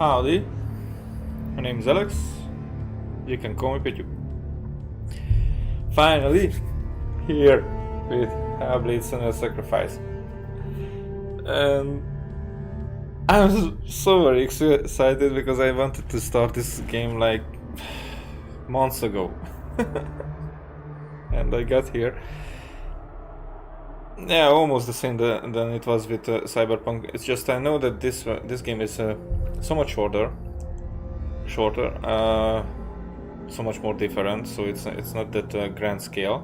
Howdy, my name is Alex. You can call me Pichu. Finally, here with Hellblade Senua Sacrifice. And I'm so very excited because I wanted to start this game like months ago. And I got here. Yeah, almost the same than it was with Cyberpunk. It's just I know that this game is so much shorter, so much more different. So it's not that grand scale,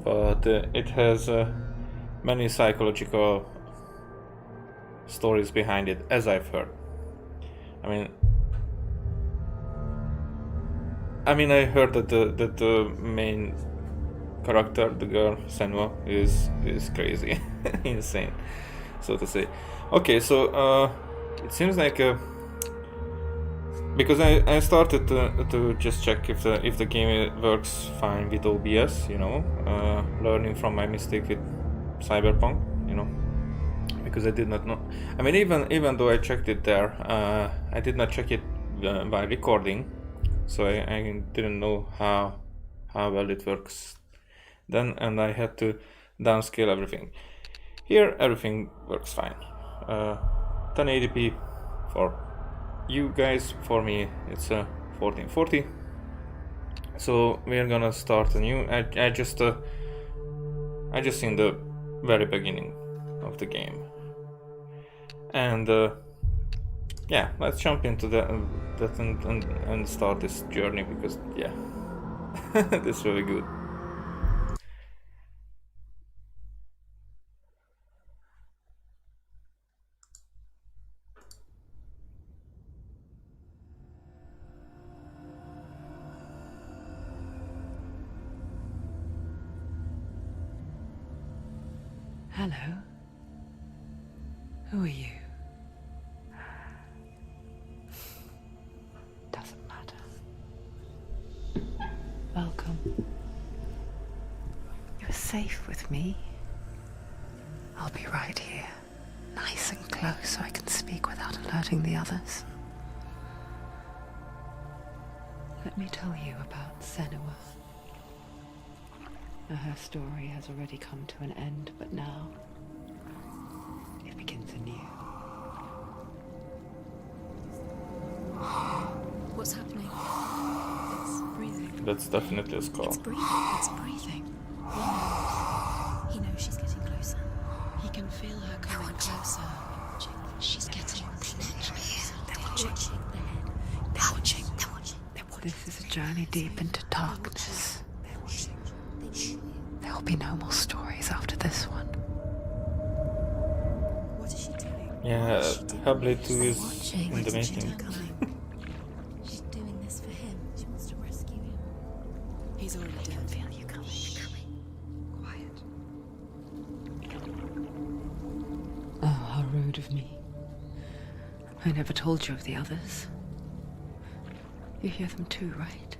but it has many psychological stories behind it, as I've heard. I heard that the main character, the girl Senua, is crazy, insane, so to say. Okay, so it seems like because I started to just check if the game works fine with OBS, learning from my mistake with Cyberpunk, because I did not know. Even though I checked it there, I did not check it by recording, so I didn't know how well it works then, and I had to downscale everything. Here everything works fine. 1080p for you guys, for me it's 1440. So we're gonna start anew. I just in the very beginning of the game, and yeah, let's jump into that and start this journey, because yeah, this is really good. Hello. Who are you? Doesn't matter. Welcome. You're safe with me. I'll be right here, nice and close, so I can speak without alerting the others. Let me tell you about Senua. Her story has already come to an end, but now it begins anew. What's happening? It's breathing. That's definitely a skull. It's breathing. It's breathing. He knows she's getting closer. He can feel her coming closer. She's getting closer. They're watching. They're watching. They're watching. This is a journey deep into darkness. There will be no more stories after this one. What is she doing? Yeah, Hellblade 2 is in the making. She's doing this for him. She wants to rescue him. He's already dead. I can feel you coming. Quiet. Oh, how rude of me. I never told you of the others. You hear them too, right?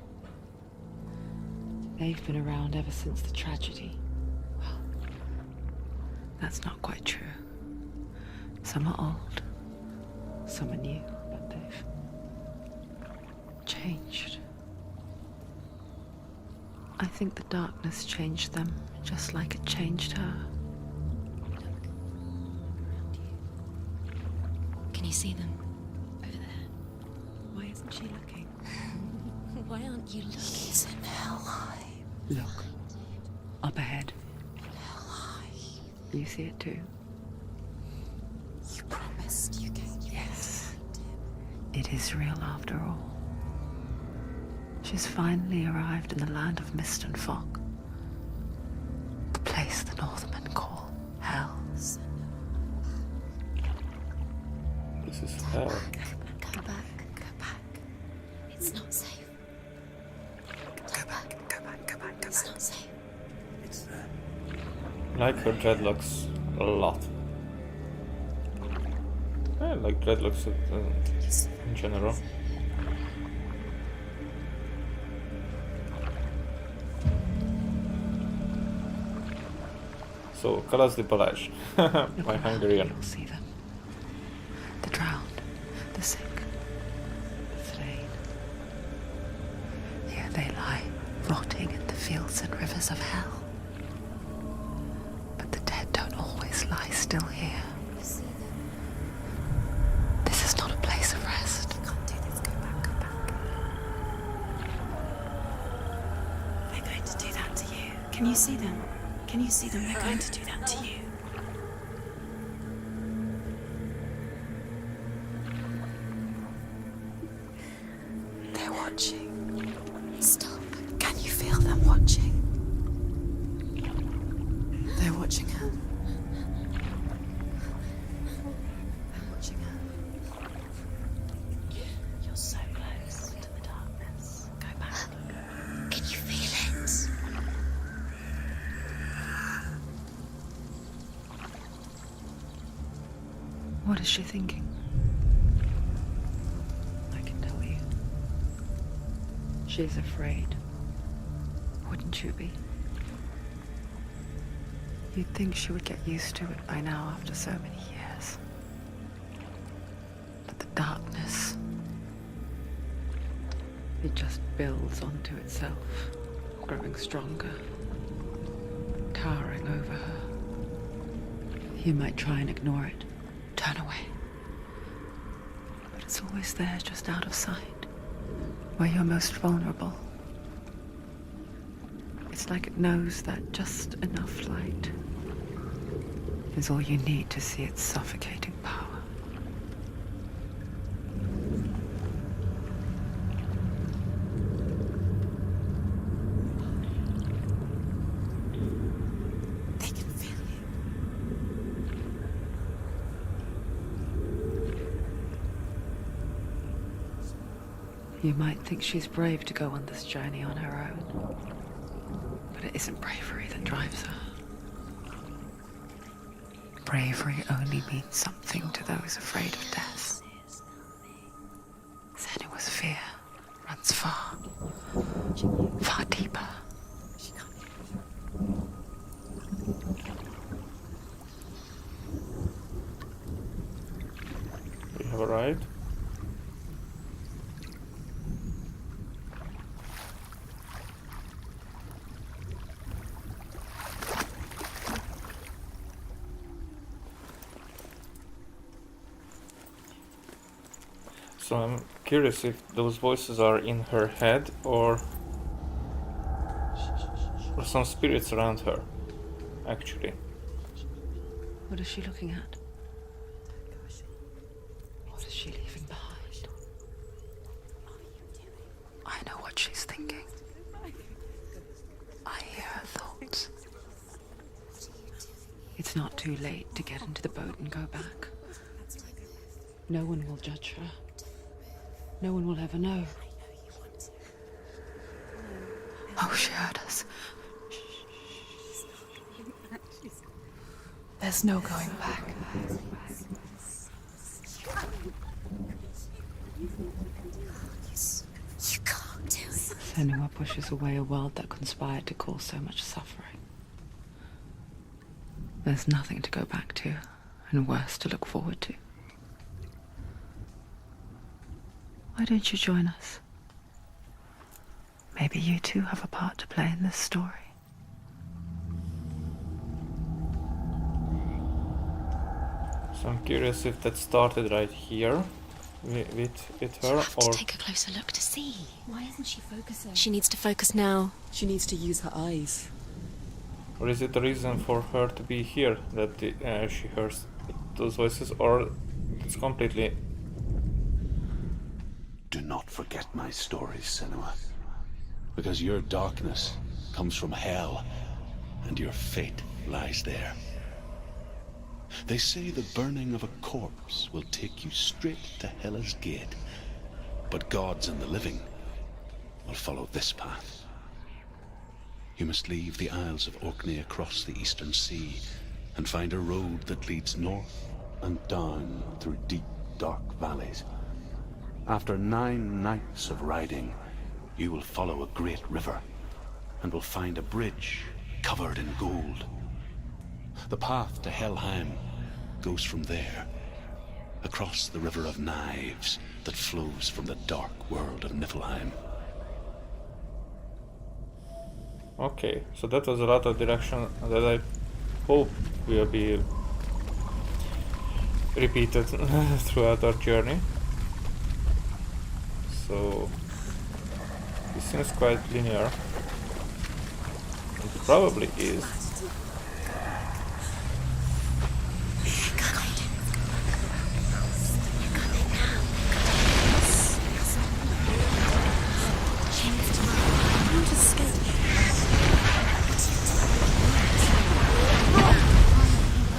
They've been around ever since the tragedy. Well, that's not quite true. Some are old, some are new, but they've changed. I think the darkness changed them, just like it changed her. Look around you. Can you see them? Over there. Why isn't she looking? Why aren't you looking? He's in hell high. Look, up ahead. Hell high. You see it too? You promised you gave you. Yes. It is real after all. She's finally arrived in the land of mist and fog. The place the Northmen call hell. This is hell. Go back. Go back. It's not safe. Go back. It's not safe. It's there. I like her dreadlocks a lot. I like dreadlocks in general. So, Kalas de Palage, my Hungarian. You'll see them. The drowned, the sick, rotting in the fields and rivers of hell. But the dead don't always lie still here. You see them. This is not a place of rest. You can't do this. Go back, go back. They're going to do that to you. Can you see them? Can you see them? They're going to do that to you. They're watching. Stop. Can you feel them watching? They're watching her. They're watching her. You're so close to the darkness. Go back. Can you feel it? What is she thinking? I can tell you. She's afraid. Wouldn't you be? You'd think she would get used to it by now after so many years. But the darkness, it just builds onto itself, growing stronger, towering over her. You might try and ignore it, turn away. But it's always there, just out of sight, where you're most vulnerable. It's like it knows that just enough light is all you need to see its suffocating power. They can feel you. You might think she's brave to go on this journey on her own, but it isn't bravery that drives her. Bravery only means something to those afraid of death. Senua's fear runs far, far deeper. We have arrived. So I'm curious if those voices are in her head or some spirits around her, actually. What is she looking at? What is she leaving behind? I know what she's thinking. I hear her thoughts. It's not too late to get into the boat and go back. No one will judge her. No one will ever know. Oh, she heard us. There's no going back. You can't do it. Senua pushes away a world that conspired to cause so much suffering. There's nothing to go back to, and worse to look forward to. Why don't you join us? Maybe you too have a part to play in this story. So I'm curious if that started right here with her, You have or to take a closer look to see. Why isn't she focusing? She needs to focus now. She needs to use her eyes. or is it a reason for her to be here that she hears those voices, or it's completely... Do not forget my stories, Senua, because your darkness comes from hell, and your fate lies there. They say the burning of a corpse will take you straight to Hela's gate, but gods and the living will follow this path. You must leave the Isles of Orkney across the eastern sea and find a road that leads north and down through deep, dark valleys. After 9 nights of riding, you will follow a great river and will find a bridge covered in gold. The path to Helheim goes from there, across the River of Knives that flows from the dark world of Niflheim. Okay, so that was a lot of direction that I hope will be repeated throughout our journey. So it seems quite linear. It probably is.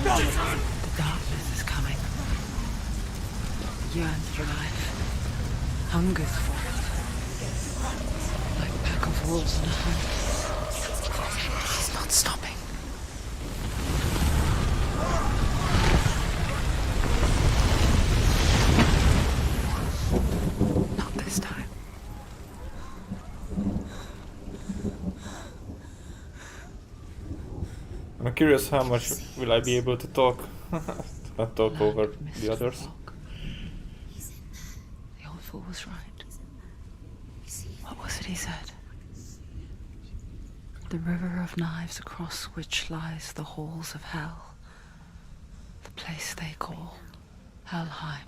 The darkness is coming. Yearns for life. Hungers for it. Like a pack of wolves in a hunt. He's not stopping. Not this time. I'm curious how much will I be able to talk talk over the others. The old fool was right. What was it he said? The river of knives across which lies the halls of hell. The place they call Helheim.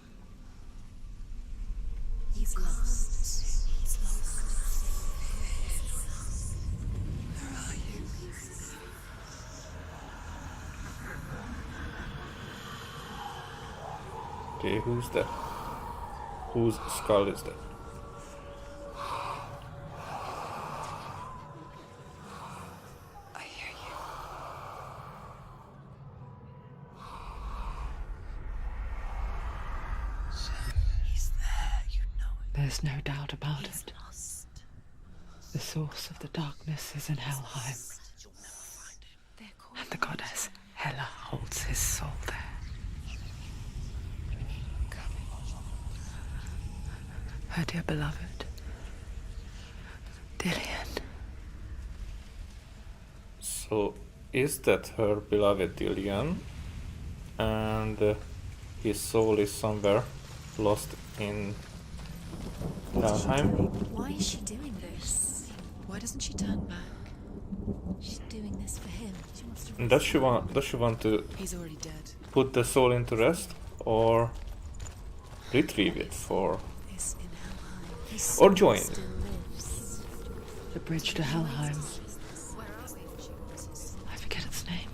He's lost. He's lost. Where are you? Okay, who's that? Whose skull is that? I hear you. He's there, you know it. There's no doubt about He's it. lost. The source of the darkness is in Helheim, They're calling and the goddess Hela holds his soul there. Her dear beloved, Dillian. So, is that her beloved Dillian? And his soul is somewhere lost in Helheim? Why is she doing this? Why doesn't she turn back? She's doing this for him. She wants to. Does she want to He's already dead. put the soul into rest or retrieve it for This in Helheim. His or soul join? still lives. The bridge to Helheim. I forget its name.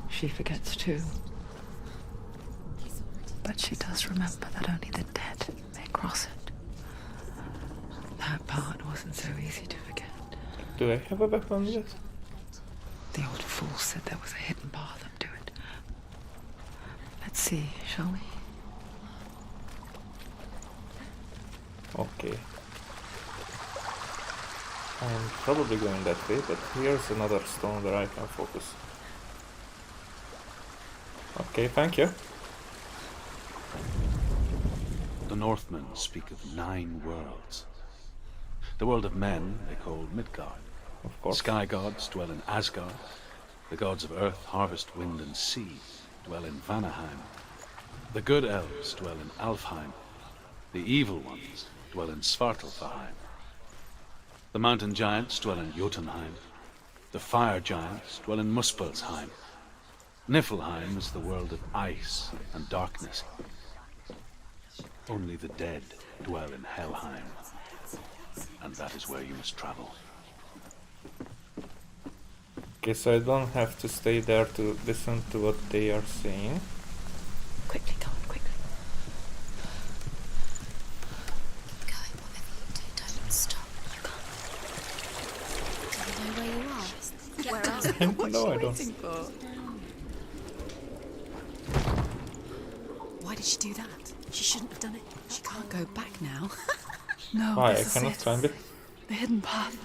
She forgets too. But she does remember that only the dead may cross it. That part wasn't so easy to forget. Do I have a weapon yet? The old fool said there was a hidden path up to it. Let's see, shall we? Okay. I'm probably going that way, but here's another stone where I can focus. Okay, thank you. The Northmen speak of 9 worlds. The world of men they call Midgard. Of course. Sky gods dwell in Asgard. The gods of earth, harvest, wind, and sea dwell in Vanaheim. The good elves dwell in Alfheim. The evil ones dwell in Svartalfheim. The mountain giants dwell in Jotunheim. The fire giants dwell in Muspelheim. Niflheim is the world of ice and darkness. Only the dead dwell in Helheim. And that is where you must travel. Okay, so I don't have to stay there to listen to what they are saying. Quickly, come on, quickly. Guy, whatever you do, don't stop. You can't. Do you know where you are? Where are you? No, I don't. Why did she do that? She shouldn't have done it. She can't go back now. No, Why? I this is cannot it. climb it. The hidden path.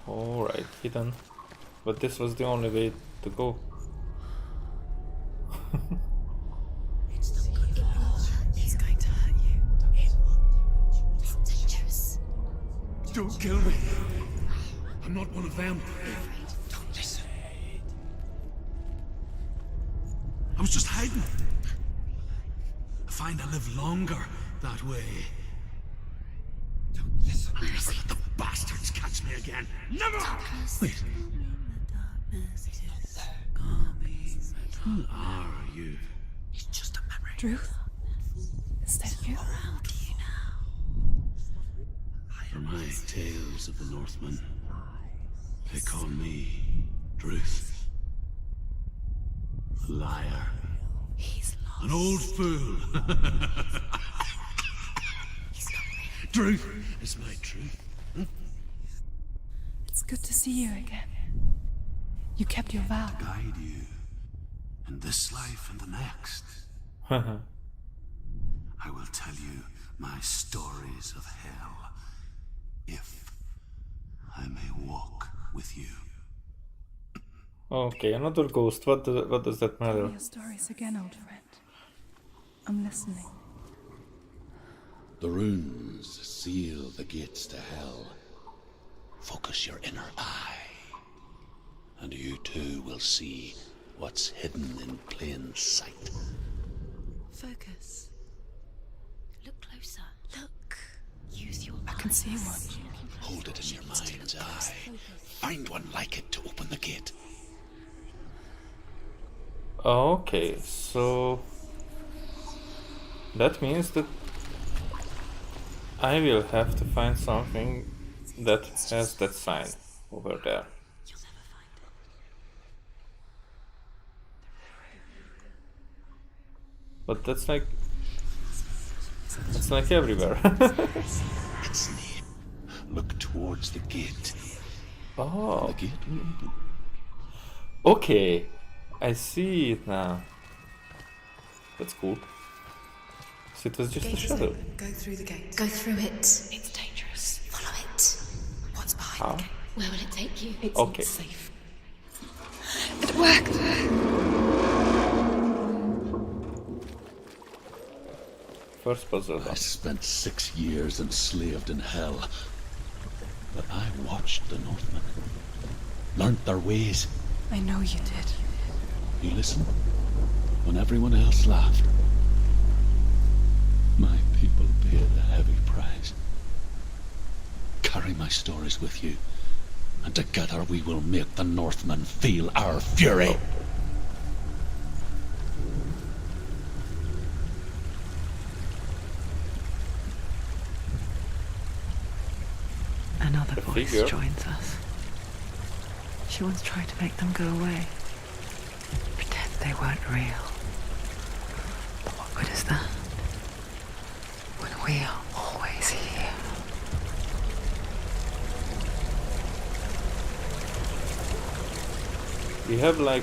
Alright, hidden. But this was the only way to go. He's going to hurt you. It's dangerous. Don't kill me. I'm not one of them. Don't listen. I was just hiding. I find I live longer that way. again. Never! Wait. Who are you? It's just a memory. Druth? Is that you? Around you now. For my tales of the Northmen, they call me Druth. A liar. He's lost. An old fool. Truth is my truth. It's good to see you again. You kept your vow. Guide you in this life and the next. I will tell you my stories of hell, if I may walk with you. Okay, another ghost. What does that Tell matter? me your stories again, old friend. I'm listening. The runes seal the gates to hell. Focus your inner eye, and you too will see what's hidden in plain sight. Focus. Look closer. Look. Use your I can see one. Hold it in your mind's eye. Find one like it to open the gate. Okay, so that means that I will have to find something that has that sign over there. You'll never find it. But that's like everywhere. It's near. Look towards the gate. Oh, The gate will open. okay. I see it now. That's cool. So it was just a shadow. Go through the gate. Go through it. It's dangerous. Follow it. What's behind How? the gate? Where will it take you? It's Okay. not safe. It worked! First puzzle I done. spent 6 years enslaved in hell. But I watched the Northmen. Learned their ways. I know you did. You listened when everyone else laughed. My people paid a heavy price. Carry my stories with you, and together we will make the Northmen feel our fury. Another The voice figure. joins us. She once tried to make them go away. Pretend they weren't real. But what good is that? When we are always here. We have like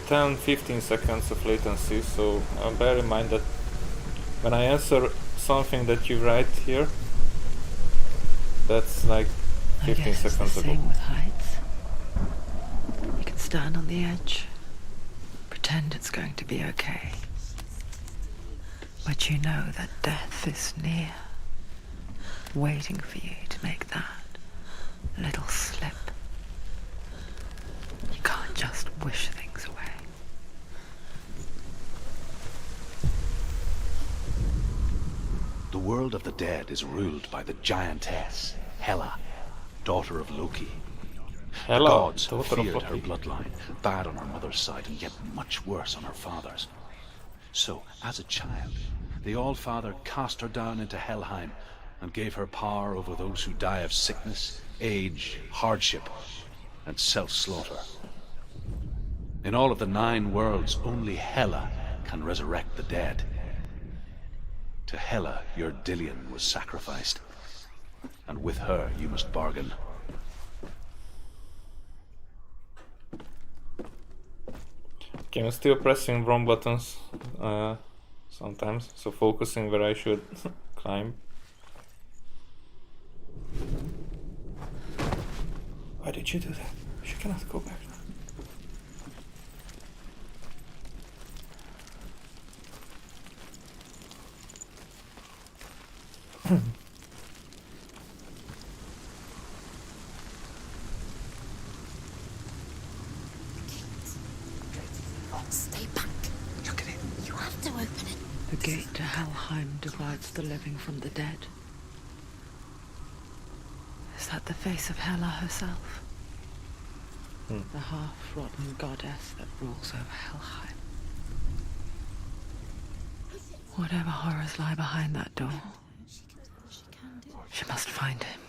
10-15 seconds of latency, so bear in mind that when I answer something that you write here, that's like I 15 guess it's seconds the ago. same with heights. You can stand on the edge, pretend it's going to be okay. But you know that death is near, waiting for you to make that little slip. You can't just wish things away. The world of the dead is ruled by the giantess, Hela, daughter of Loki. The Hello, gods daughter of feared her Loki. bloodline, bad on her mother's side and yet much worse on her father's. So, as a child, the All-Father cast her down into Helheim and gave her power over those who die of sickness, age, hardship, and self-slaughter. In all of the 9 worlds, only Hela can resurrect the dead. To Hela, your Dillion was sacrificed, and with her you must bargain. Okay, I'm still pressing wrong buttons sometimes, so focusing where I should climb. Why did you do that? She cannot go back now. Stay back. Look at it. You have to open it. The gate to Helheim divides the living from the dead. Is at the face of Hela herself. The half-rotten goddess that rules over Helheim. Whatever horrors lie behind that door, she must find him.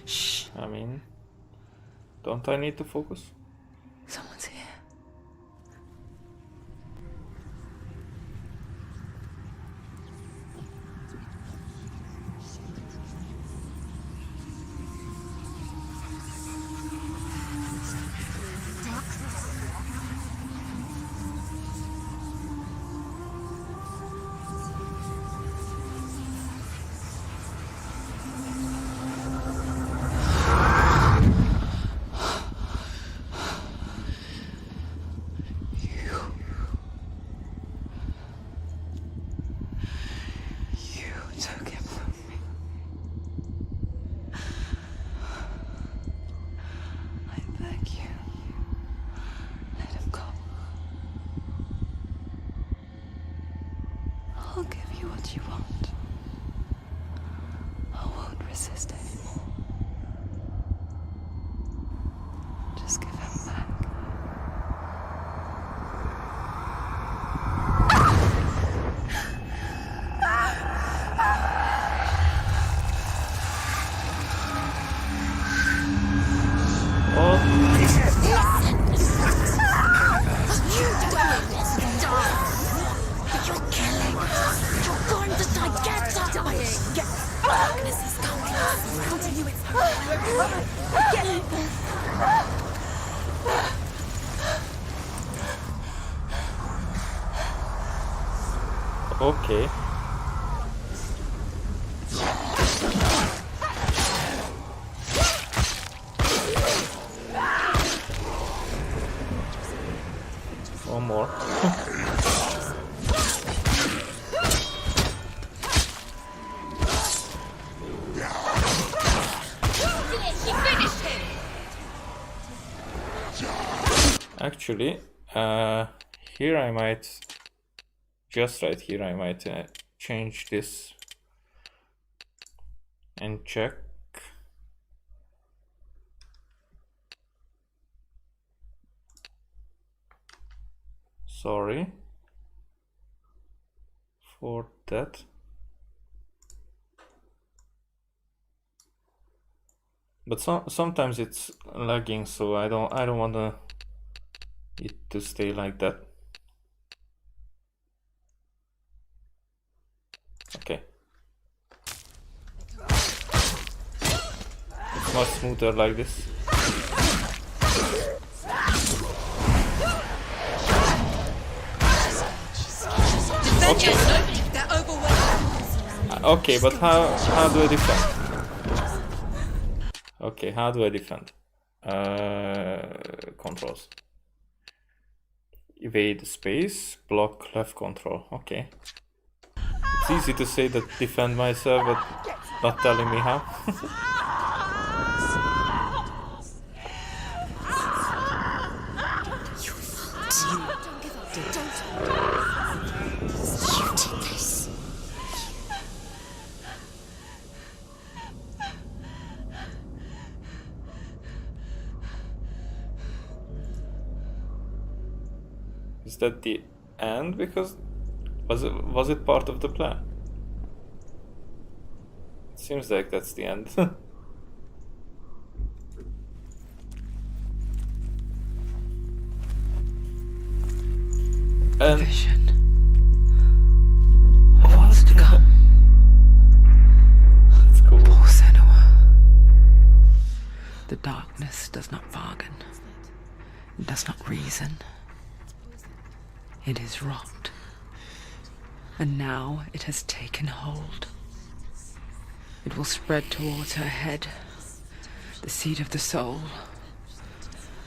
Shh. I mean, don't I need to focus? Someone's here. I'll give you what you want. I won't resist anymore. Just give him back. Okay. One more. Actually, here I might, just right here, I might change this and check. Sorry for that. But sometimes it's lagging, so I don't want it to stay like that. Okay. It's much smoother like this. Okay. Okay, but how do I defend? Okay, how do I defend? Controls. Evade space, block left control. Okay. It's easy to say that defend myself, but not telling me how. Is that the end? Because was it part of the plan? It seems like that's the end. And Vision of what's to come. it's cool. Poor Senua. The darkness does not bargain. It does not reason. It is rot. And now it has taken hold. It will spread towards her head, the seat of the soul,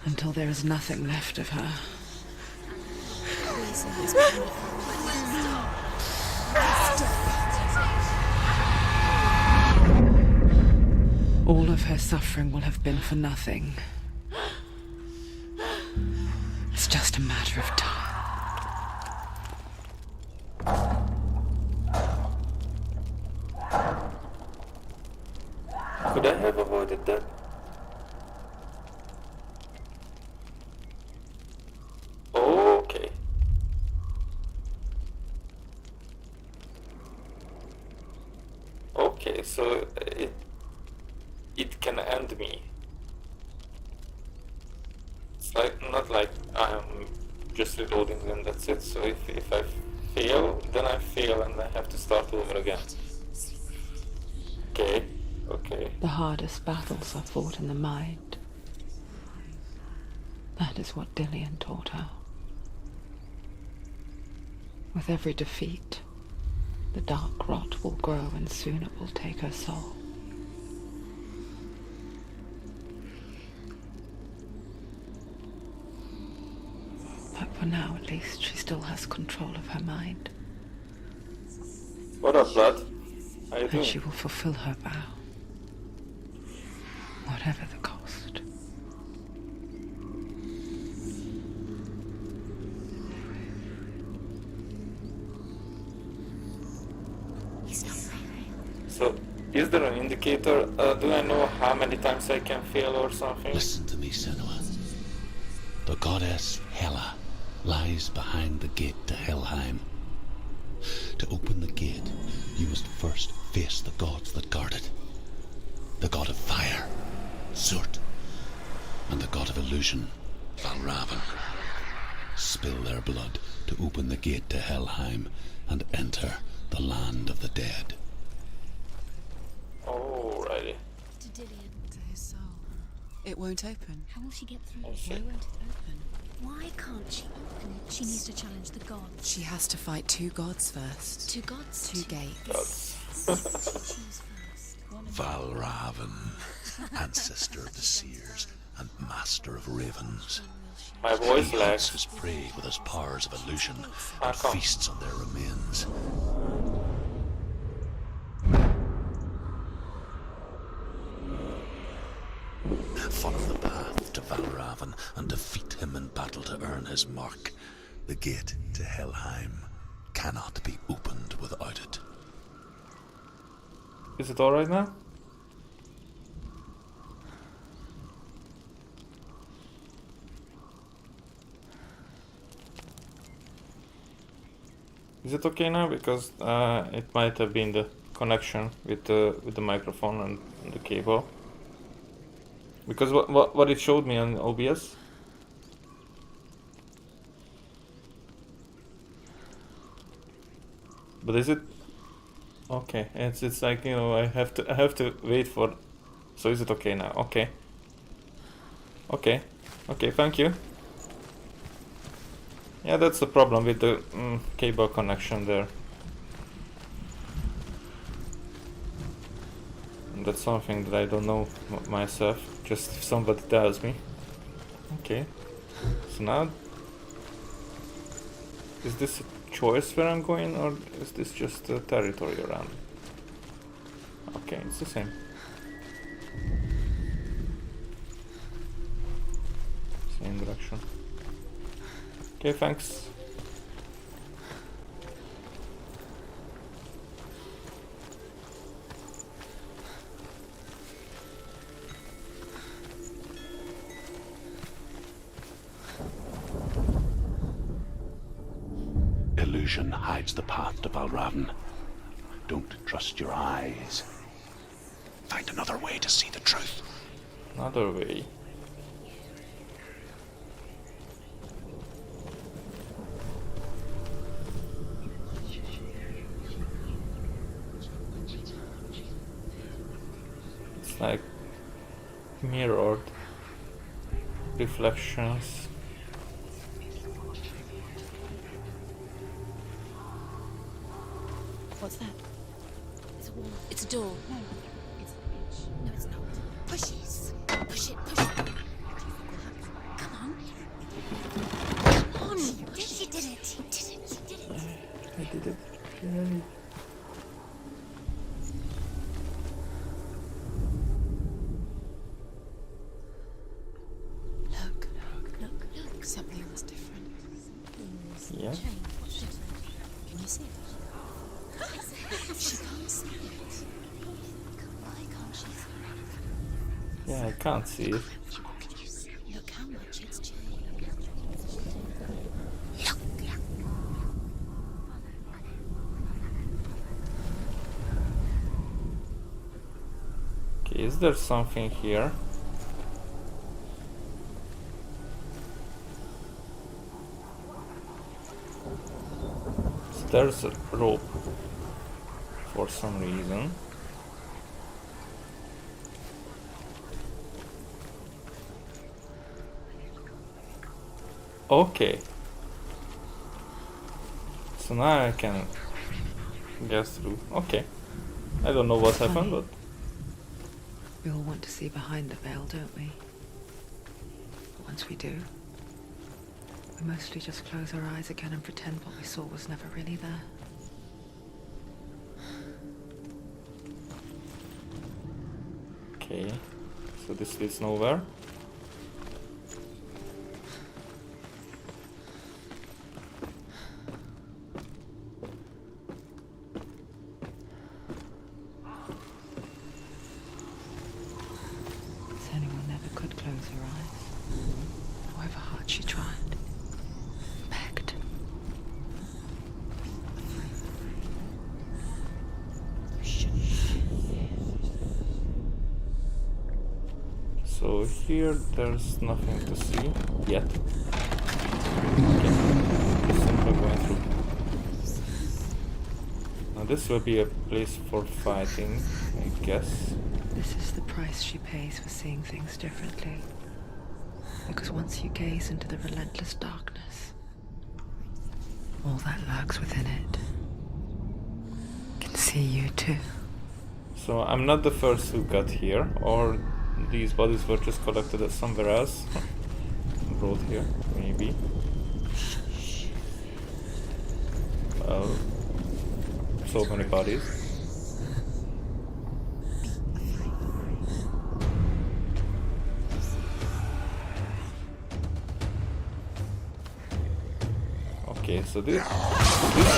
until there is nothing left of her. All of her suffering will have been for nothing. It's just a matter of time. Could I have avoided that? Okay. Okay, so it can end me. It's like not like I'm just reloading and that's it. So if I fail, then I fail and I have to start over again. Okay, okay. The hardest battles are fought in the mind. That is what Dillian taught her. With every defeat, the dark rot will grow and soon it will take her soul. But for now, at least, she still has control of her mind. What up, blood? How you And doing? she will fulfill her vow. Whatever the cost. So, is there an indicator? Do I know how many times I can fail or something? Listen to me, Senua. The goddess Hela lies behind the gate to Helheim. To open the gate, you must first face the gods that guard it. The god of fire, Surt, and the god of illusion, Valravan. Spill their blood to open the gate to Helheim and enter the land of the dead. Alrighty. To Dillian. To his soul. It won't open. How will she get through? I see. Why won't it open? Why can't she open it? She needs to challenge the gods. She has to fight 2 gods first. 2 gods? 2 gates. Gods. Choose first. One of Valravan, ancestor of the seers and master of ravens. My voice He lags. hunts his prey with his powers of illusion How and come? feasts on their remains. Follow the path to Valravan and defeat him in battle to earn his mark. The gate to Helheim cannot be opened without it. Is it alright now? Is it okay now? Because it might have been the connection with the microphone and the cable. Because what it showed me on OBS. But is it okay? It's like, you know, I have to wait for. So is it okay now? Okay. Okay. Okay. Thank you. Yeah, that's the problem with the cable connection there. And that's something that I don't know myself. Just if somebody tells me. Okay. So now, is this a choice where I'm going, or is this just a territory around? Okay, it's the same. Same direction. Okay, thanks. Illusion hides the path to Valravan. Don't trust your eyes. Find another way to see the truth. Another way. It's like mirrored reflections. What's that? It's a wall. It's a door. No, it's a bridge. No, it's not. Push it. Push it. Push it. Come on. Come on. You did it. You did it. You did it. I did it. Yay. Look. Look. Something was different. Yeah. Change. What's different? Can you see it? She can't see it. Why can't she see it? Yeah, I can't see it. Look how much it's changed. Okay, is there something here? So there's a rope for some reason. Okay. So now I can get through. Okay. I don't know what happened, but We all want to see behind the veil, don't we? But once we do, we mostly just close our eyes again and pretend what we saw was never really there. okay. So this leads nowhere. Senua never could close her eyes, however hard she tried. Begged. So here there's nothing to see yet. Okay. Just simply going through. Now this will be a place for fighting, I guess. This is the price she pays for seeing things differently. Because once you gaze into the relentless darkness, all that lurks within it can see you too. So I'm not the first who got here, or these bodies were just collected somewhere else. Brought here, maybe. Well, so many bodies. Okay, so this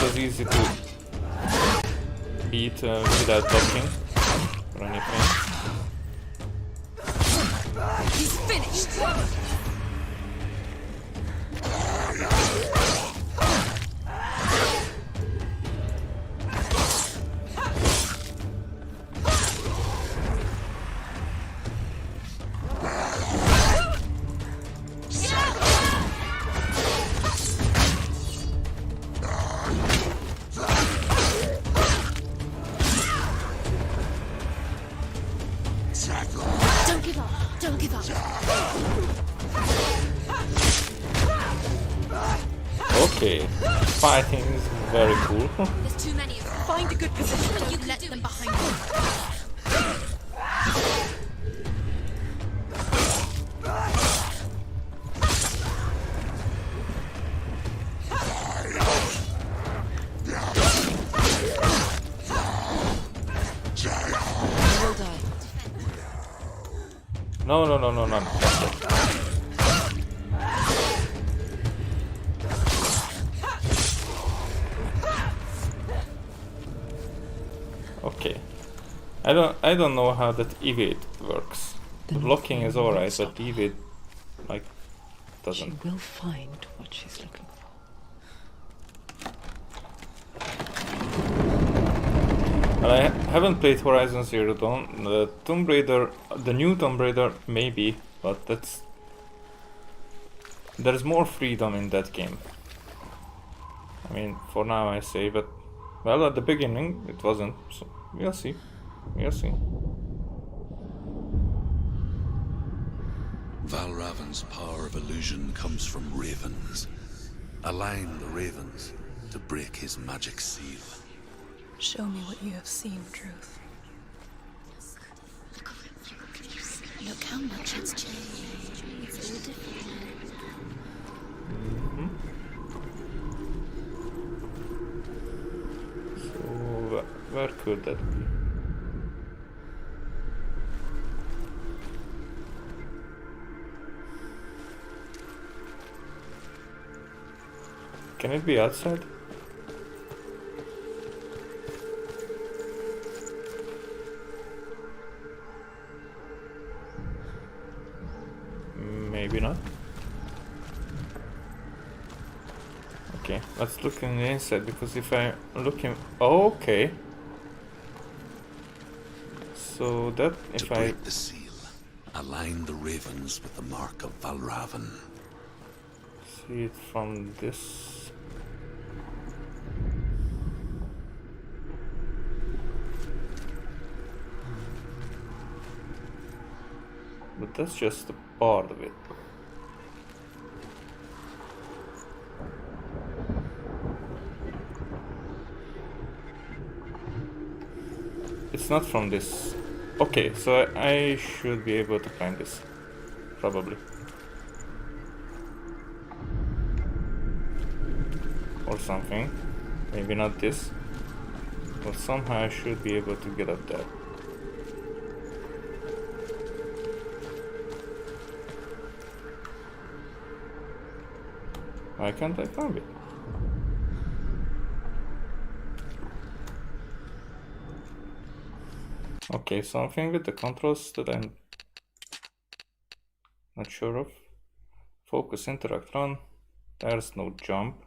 was easy to beat without blocking or anything. He's finished! Don't give up! Don't give up! Okay, fighting is very cool. There's too many of them. Find a good position and you can let them behind you. You will die. No, no, no, no, no. Okay. I don't know how that evade works. The blocking is alright, but the evade like She doesn't. will find what she's looking for. And I haven't played Horizon Zero Dawn. The Tomb Raider, the new Tomb Raider, maybe, but there's more freedom in that game. I mean, for now I say, but well, at the beginning it wasn't. So we'll see. We'll see. Valravan's power of illusion comes from ravens. Align the ravens to break his magic seal. Show me what you have seen, Truth. Look how much it's changed. It's all different. So where could that be? Can it be outside? maybe not. Okay, let's look in the inside, because if I look in... Oh, okay. So that if To I... break the seal, align the ravens with the mark of Valravan. see it from this... But that's just a part of it. It's not from this. Okay, so I should be able to climb this. Probably. Or something. Maybe not this. But somehow I should be able to get up there. Why can't I climb it? Okay, something with the controls that I'm not sure of. Focus, interact, run. There's no jump.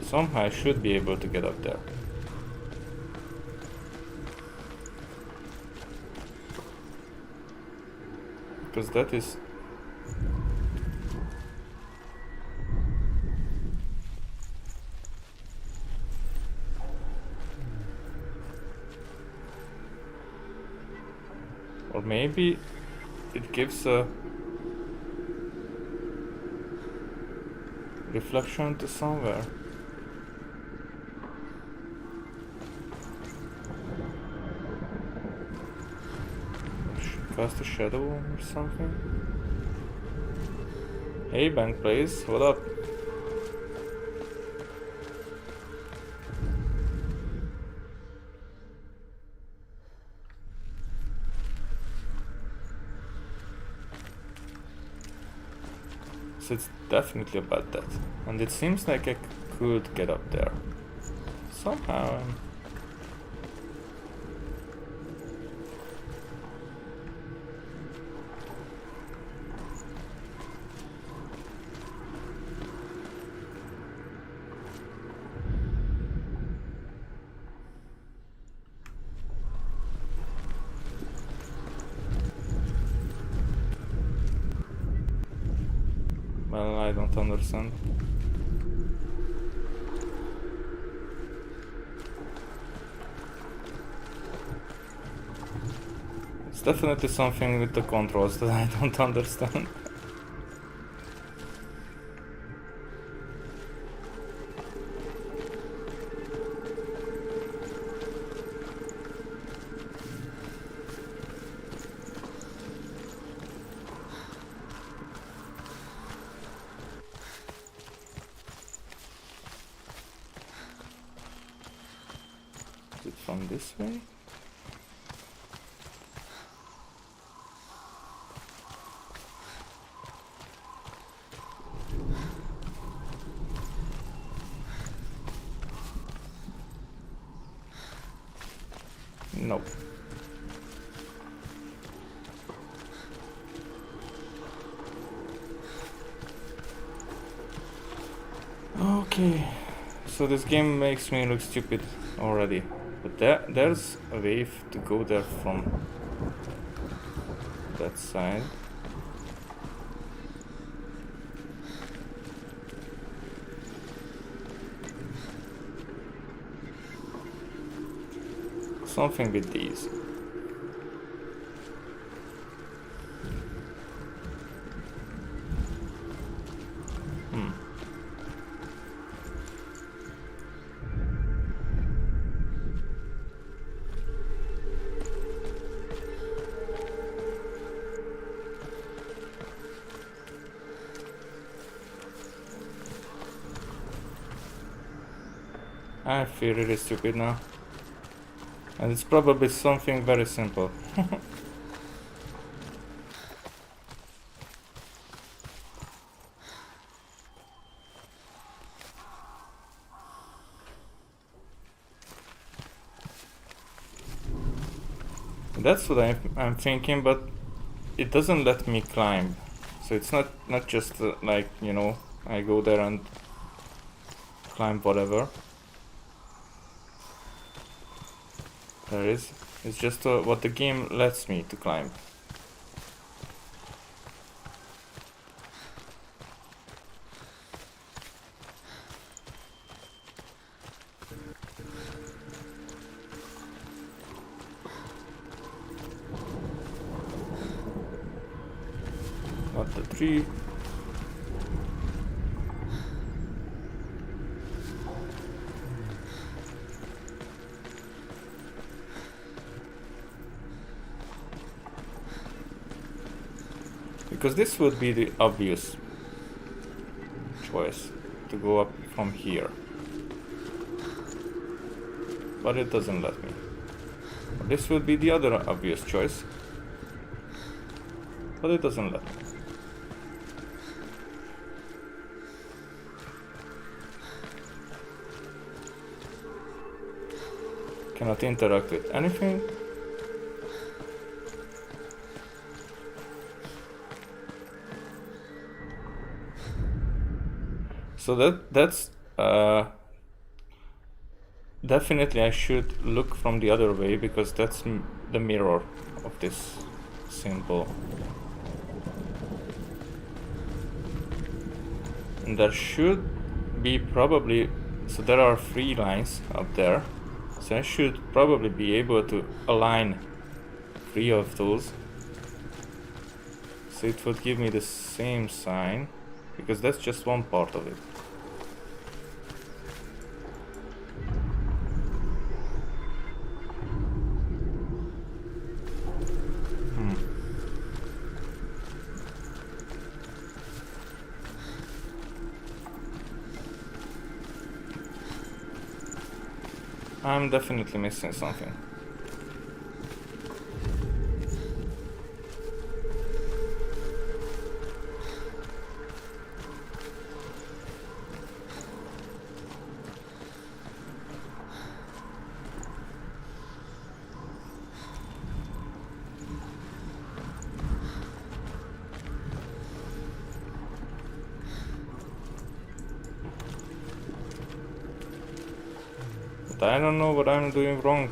Somehow I should be able to get up there. Because that is... Or maybe it gives a reflection to somewhere. Cast a shadow or something? Hey, bank please, what up? So it's definitely about that. And it seems like I could get up there. Somehow. Well, I don't understand. It's definitely something with the controls that I don't understand. Is it from this way? Nope. Okay, so this game makes me look stupid already. But there's a way to go there from that side. Something with these. I feel really stupid now. And it's probably something very simple. That's what I'm thinking, but it doesn't let me climb. So it's not just like, you know, I go there and climb whatever. There is. It's just what the game lets me to climb. Not the tree. Because this would be the obvious choice, to go up from here. But it doesn't let me. This would be the other obvious choice. But it doesn't let me. Cannot interact with anything. So that's definitely I should look from the other way, because that's the mirror of this symbol. And there should be probably, so there are 3 lines up there. So I should probably be able to align 3 of those. So it would give me the same sign, because that's just one part of it. I'm definitely missing something. I don't know what I'm doing wrong.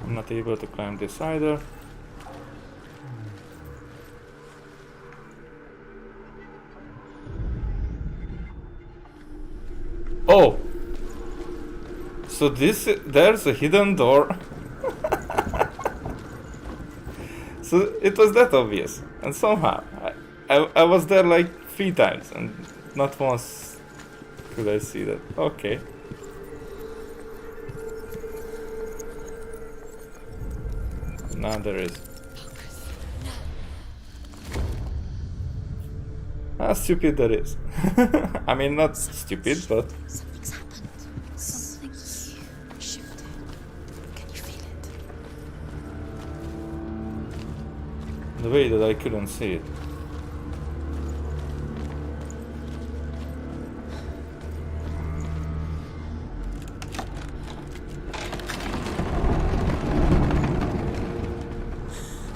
I'm not able to climb this either. Oh! So there's a hidden door. So it was that obvious, and somehow I was there like 3 times, and not once could I see that. Okay. Now there is. How stupid that is. I mean, not stupid, but... Something's happened. Something shifted. Can you feel it? the way that I couldn't see it.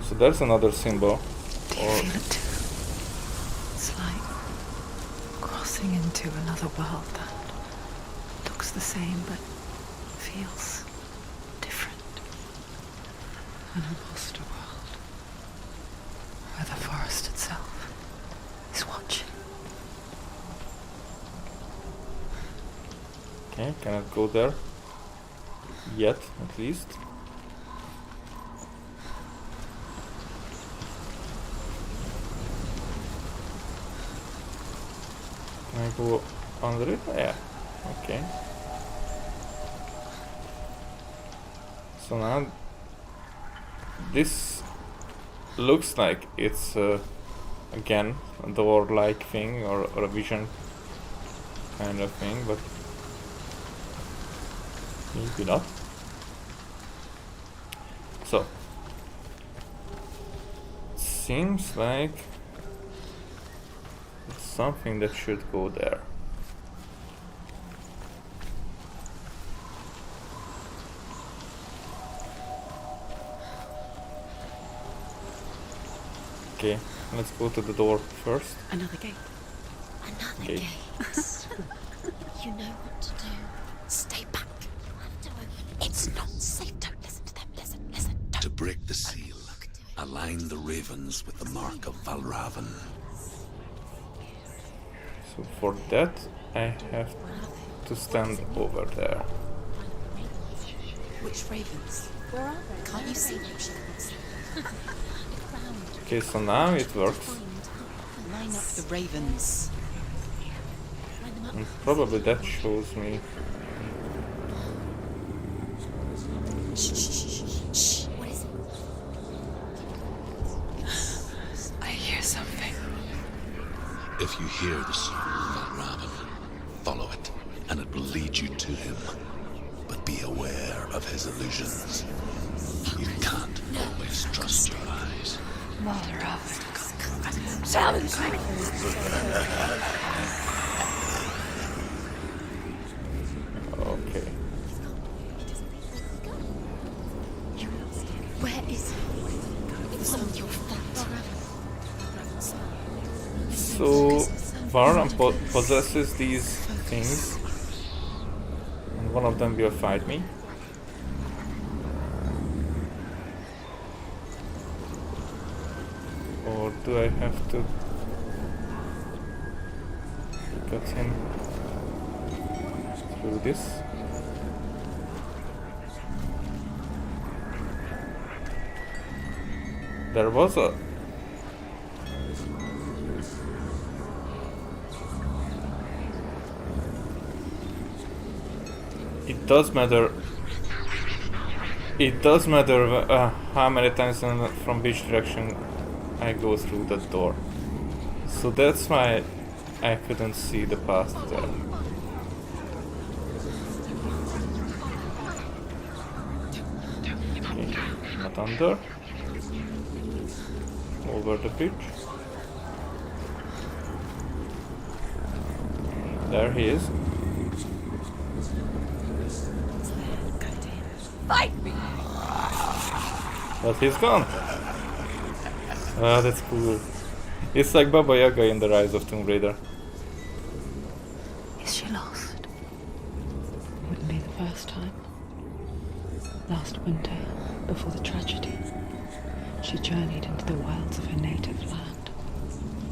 So there's another symbol. Do you feel it too? It's like crossing into another world that looks the same but feels different. An imposter world where the forest itself is watching. Okay, cannot go there yet, at least. Can I go under it? Yeah, okay. So now this looks like it's again a door-like thing or a vision kind of thing, but maybe not. So seems like it's something that should go there. Okay, let's go to the door first. Another gate. Another Okay. gate. You know what to do. Stay back. It's not safe. Don't listen to them. Listen. To break the seal, align the ravens with the mark of Valravan. So for that, I have to stand over there. Which ravens? Where are they? Can't you see them? Okay, so now it works. Line up the ravens. And probably that shows me. Shh. What is it? I hear something. If you hear the soul of Valravan, follow it, and it will lead you to him. But be aware of his illusions. You can't always trust your eyes. Mother of it. Okay. Where is he? It's on your fat. So Varram possesses these things, and one of them will fight me. Or do I have to cut him through this? There was a... It does matter. It does matter how many times and from which direction I go through that door. So that's why I couldn't see the path there. Okay, not under. Over the bridge. There he is. Fight me! But he's gone. Ah, that's cool. It's like Baba Yaga in the Rise of Tomb Raider. Is she lost? Wouldn't be the first time. Last winter, before the tragedy, she journeyed into the wilds of her native land,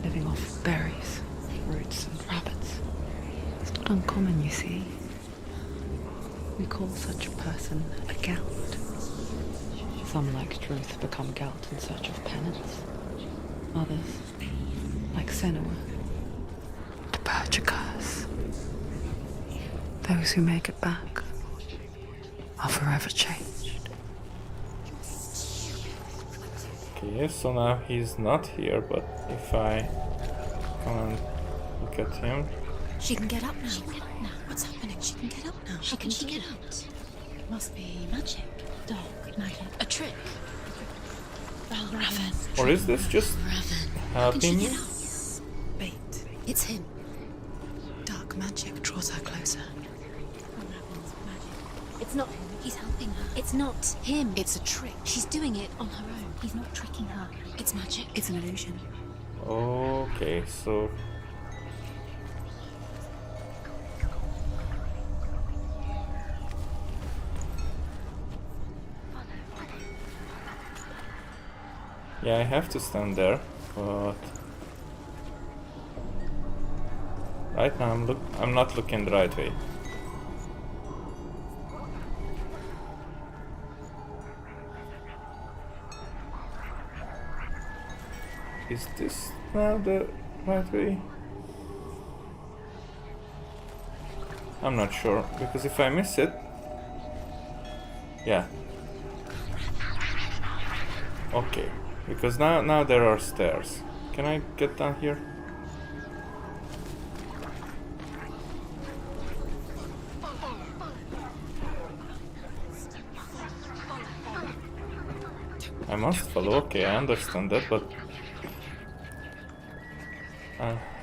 living off berries, roots and rabbits. It's not uncommon, you see. We call such a person a Gelt. Some, like Truth, become Gelt in search of penance. Others, like Senua, to purge a curse. Those who make it back are forever changed. Okay, so now he's not here, but if I come and look at him... She can get up now. What's happening? She can get up now. How can she get out? It must be magic. Dark magic. A trick. Valravan. Or is this just helping me? Wait. It's him. Dark magic draws her closer. It's not him. He's helping her. It's not him. It's a trick. She's doing it on her own. He's not tricking her. It's magic. It's an illusion. Okay, so... Yeah, I have to stand there, but... Right now I'm not looking the right way. Is this now the right way? I'm not sure, because if I miss it... Yeah. Okay, because now there are stairs. Can I get down here? I must follow, okay, I understand that, but...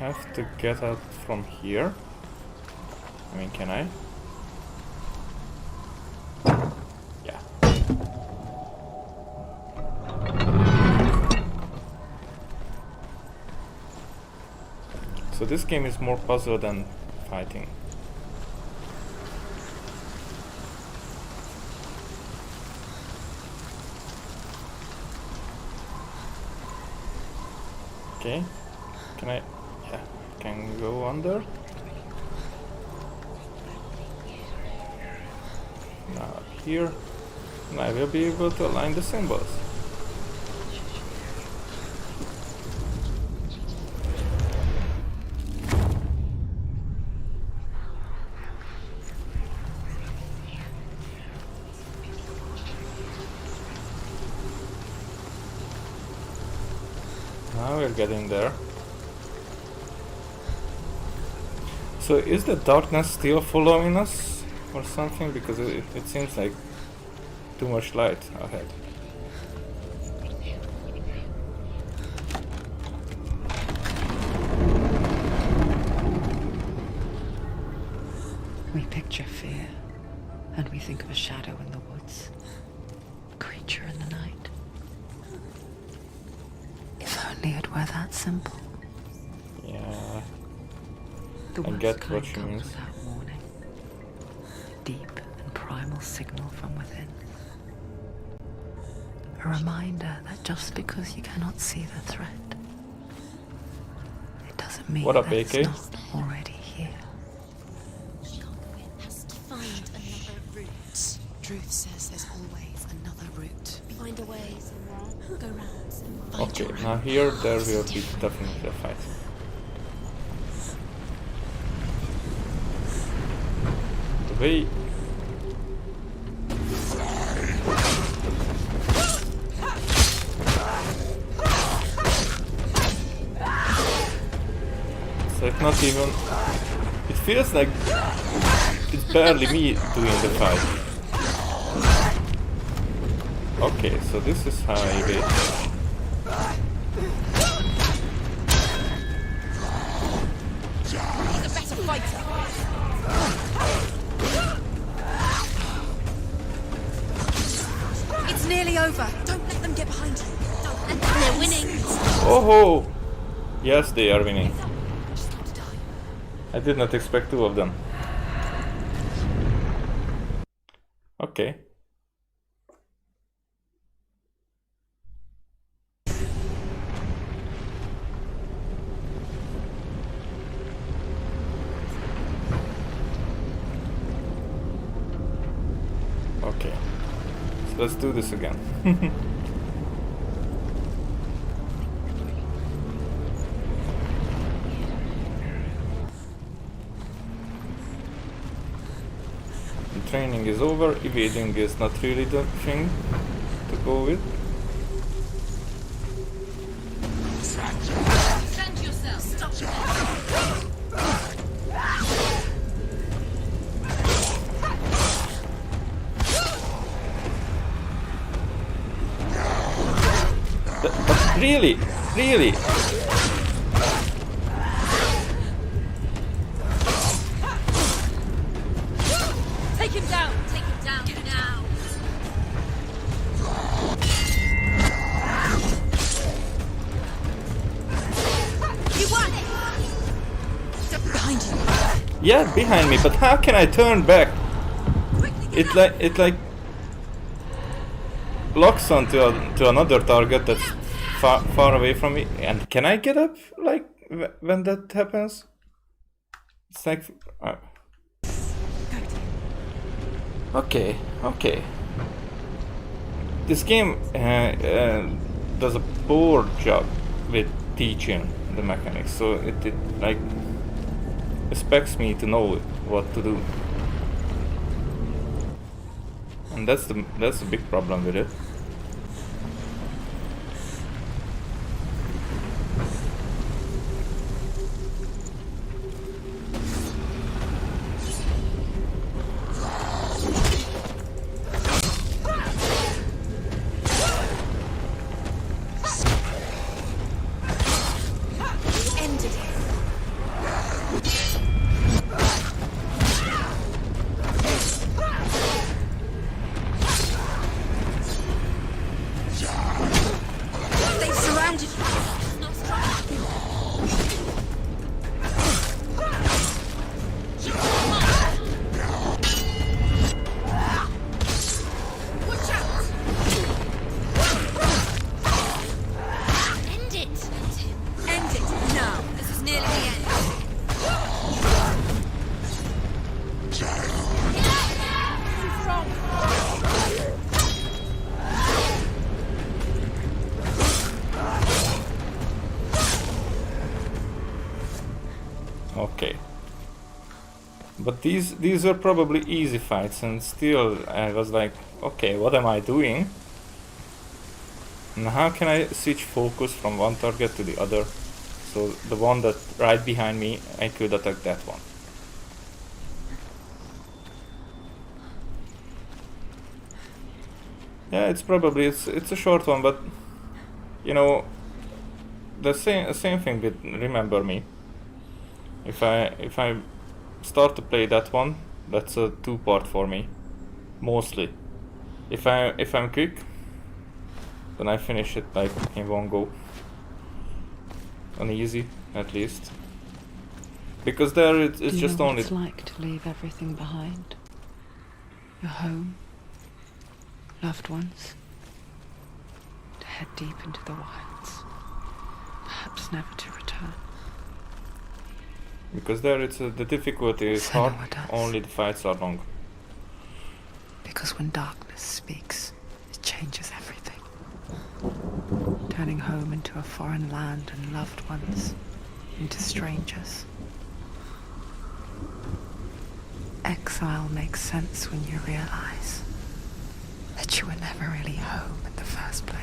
have to get out from here. I mean, can I? Yeah. So this game is more puzzle than fighting. Okay, can I? Yeah, can go under. Now here, and I will be able to align the symbols. Now we're getting there. So is the darkness still following us or something? Because it seems like too much light ahead. We picture fear, and we think of a shadow in the woods, a creature in the night. If only it were that simple. Yeah, The I worst get kind what she comes means. without warning. A deep and primal signal from within. A reminder that just because you cannot see the threat, it doesn't mean What up, that it's AK? not already here. Has to find another route. Truth says there's always another route. Find a way somewhere. Go round and find Okay, your now route. here there will be definitely a fight. The way. So it's not even. It feels like it's barely me doing the fight. Okay, so this is how I evade. He's a better fighter. It's nearly over. Don't let them get behind you. Don't let them. They're winning. Oh! Yes, they are winning. I did not expect two of them. Okay. Okay. So let's do this again. The training is over, evading is not really the thing to go with. Stand yourself. Stop. But really, really, Take him down. Take him down now. You won. Step behind you. yeah, behind me. But how can I turn back? Quickly. It like locks onto to another target that's far away from me. And can I get up like when that happens? It's like okay. This game does a poor job with teaching the mechanics, so it like expects me to know what to do, and that's the big problem with it. Ended it. But these were probably easy fights, and still I was like, okay, what am I doing? And how can I switch focus from one target to the other? So the one that right behind me, I could attack that one. Yeah, it's probably it's a short one, but you know, the same thing with Remember Me. If I start to play that one, that's a 2-part for me, mostly. If I'm quick, then I finish it like in one go, on easy at least. Because there it's Do you just know what only it's like to leave everything behind? Your home, loved ones, to head deep into the wilds, perhaps never to return. because there the difficulty is hard. Senua does. Only the fights are long. Because when darkness speaks, it changes everything. Turning home into a foreign land and loved ones into strangers. Exile makes sense when you realize that you were never really home in the first place.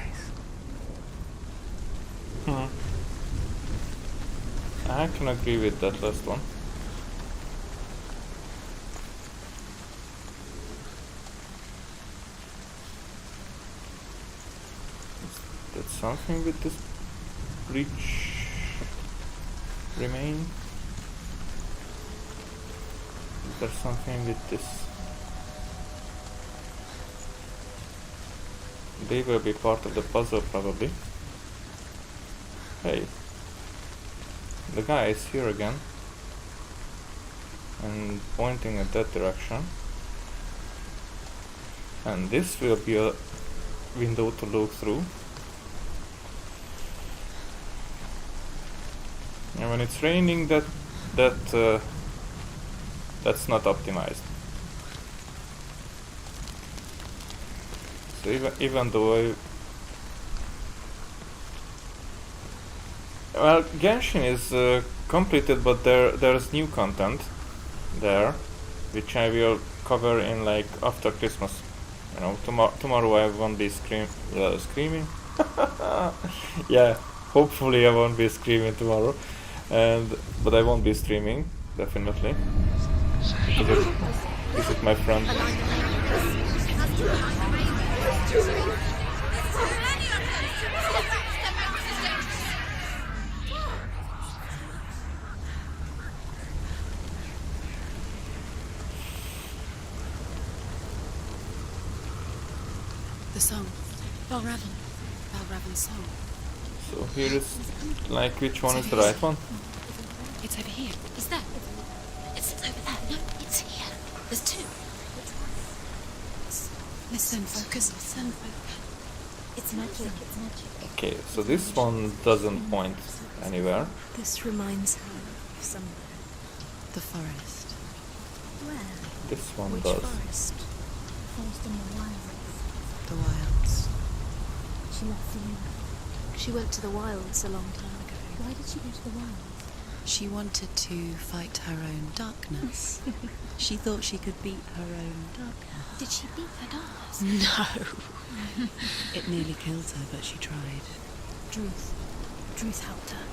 I can agree with that last one. Did something with this breach remain? Is there something with this? They will be part of the puzzle probably. Hey. The guy is here again and pointing at that direction, and this will be a window to look through. And when it's raining, that's not optimized. So even though well, Genshin is completed, but there's new content there, which I will cover in like after Christmas. You know, tomorrow I won't be screaming. Yeah, hopefully I won't be screaming tomorrow, but I won't be streaming definitely because I visit my friend. The song. Balravan's song. So here is like which one is the right one? It's over here. Is that? It's over there. No, it's here. There's two. Listen, focus. Listen. It's magic. It's magic. Okay, so this one doesn't point anywhere. This reminds her of somewhere. The forest. Where? This one Which does. forest? Forest in the wilds. The wilds. She left the inn. She went to the wilds a long time ago. Why did she go to the wilds? She wanted to fight her own darkness. She thought she could beat her own darkness. Did she beat her darkness? No. It nearly killed her, but she tried. Druth. Druth helped her.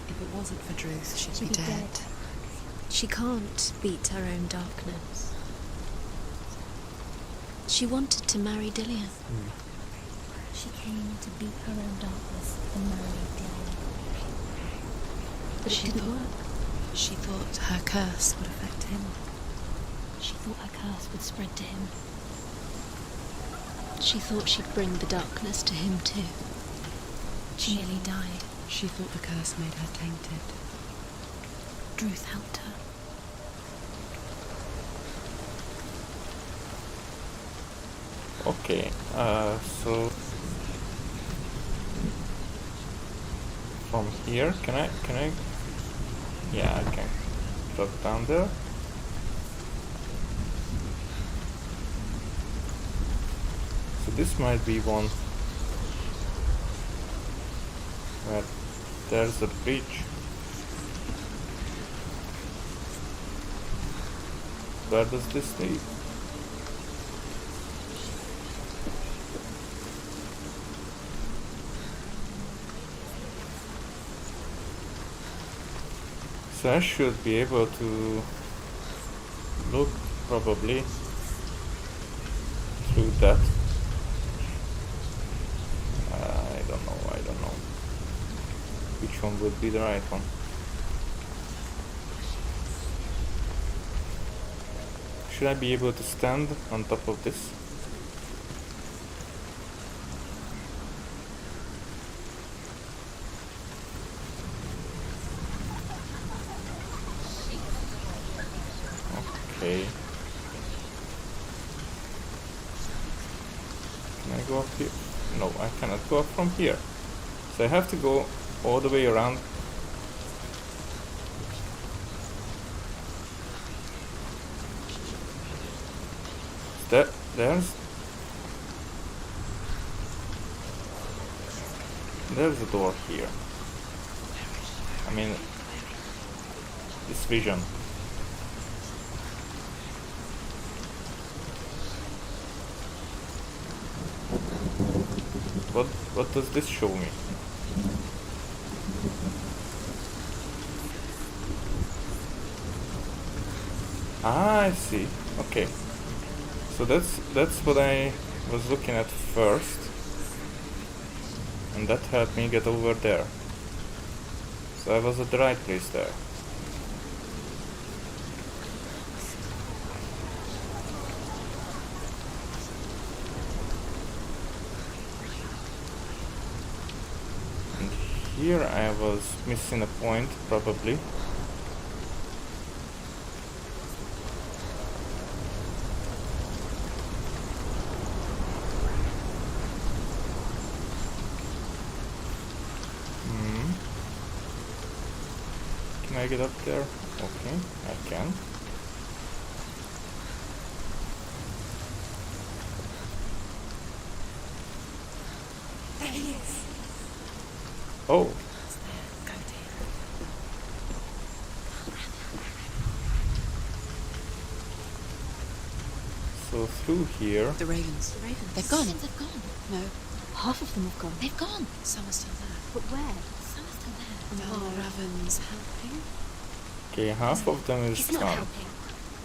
If it wasn't for Druth, she'd be She'd be dead. dead. She can't beat her own darkness. She wanted to marry Dillian. She came to beat her own darkness and marry Dillian. But it didn't work. She thought her curse would affect him. She thought her curse would spread to him. She thought she'd bring the darkness to him too. She nearly died. She thought the curse made her tainted. Druth helped her. Okay, so from here, can I? Yeah, I can drop down there. So this might be one where there's a breach. where does this lead? So I should be able to look probably through that. I don't know. Which one would be the right one? Should I be able to stand on top of this? Okay. Can I go up here? No, I cannot go up from here. So I have to go all the way around. There's a door here. I mean, this vision. What does this show me? Ah, I see. Okay. So that's what I was looking at first. And that helped me get over there. So I was at the right place there. And here I was missing a point, probably. Can I get up there? Okay, I can. There he is. Oh. So through here. The ravens. The ravens. They've gone. They've gone. No, Half of them have gone. they've gone. Some are still there. But where? Some are still there. No, Raven's helping. Okay, half of them is He's not gone. helping.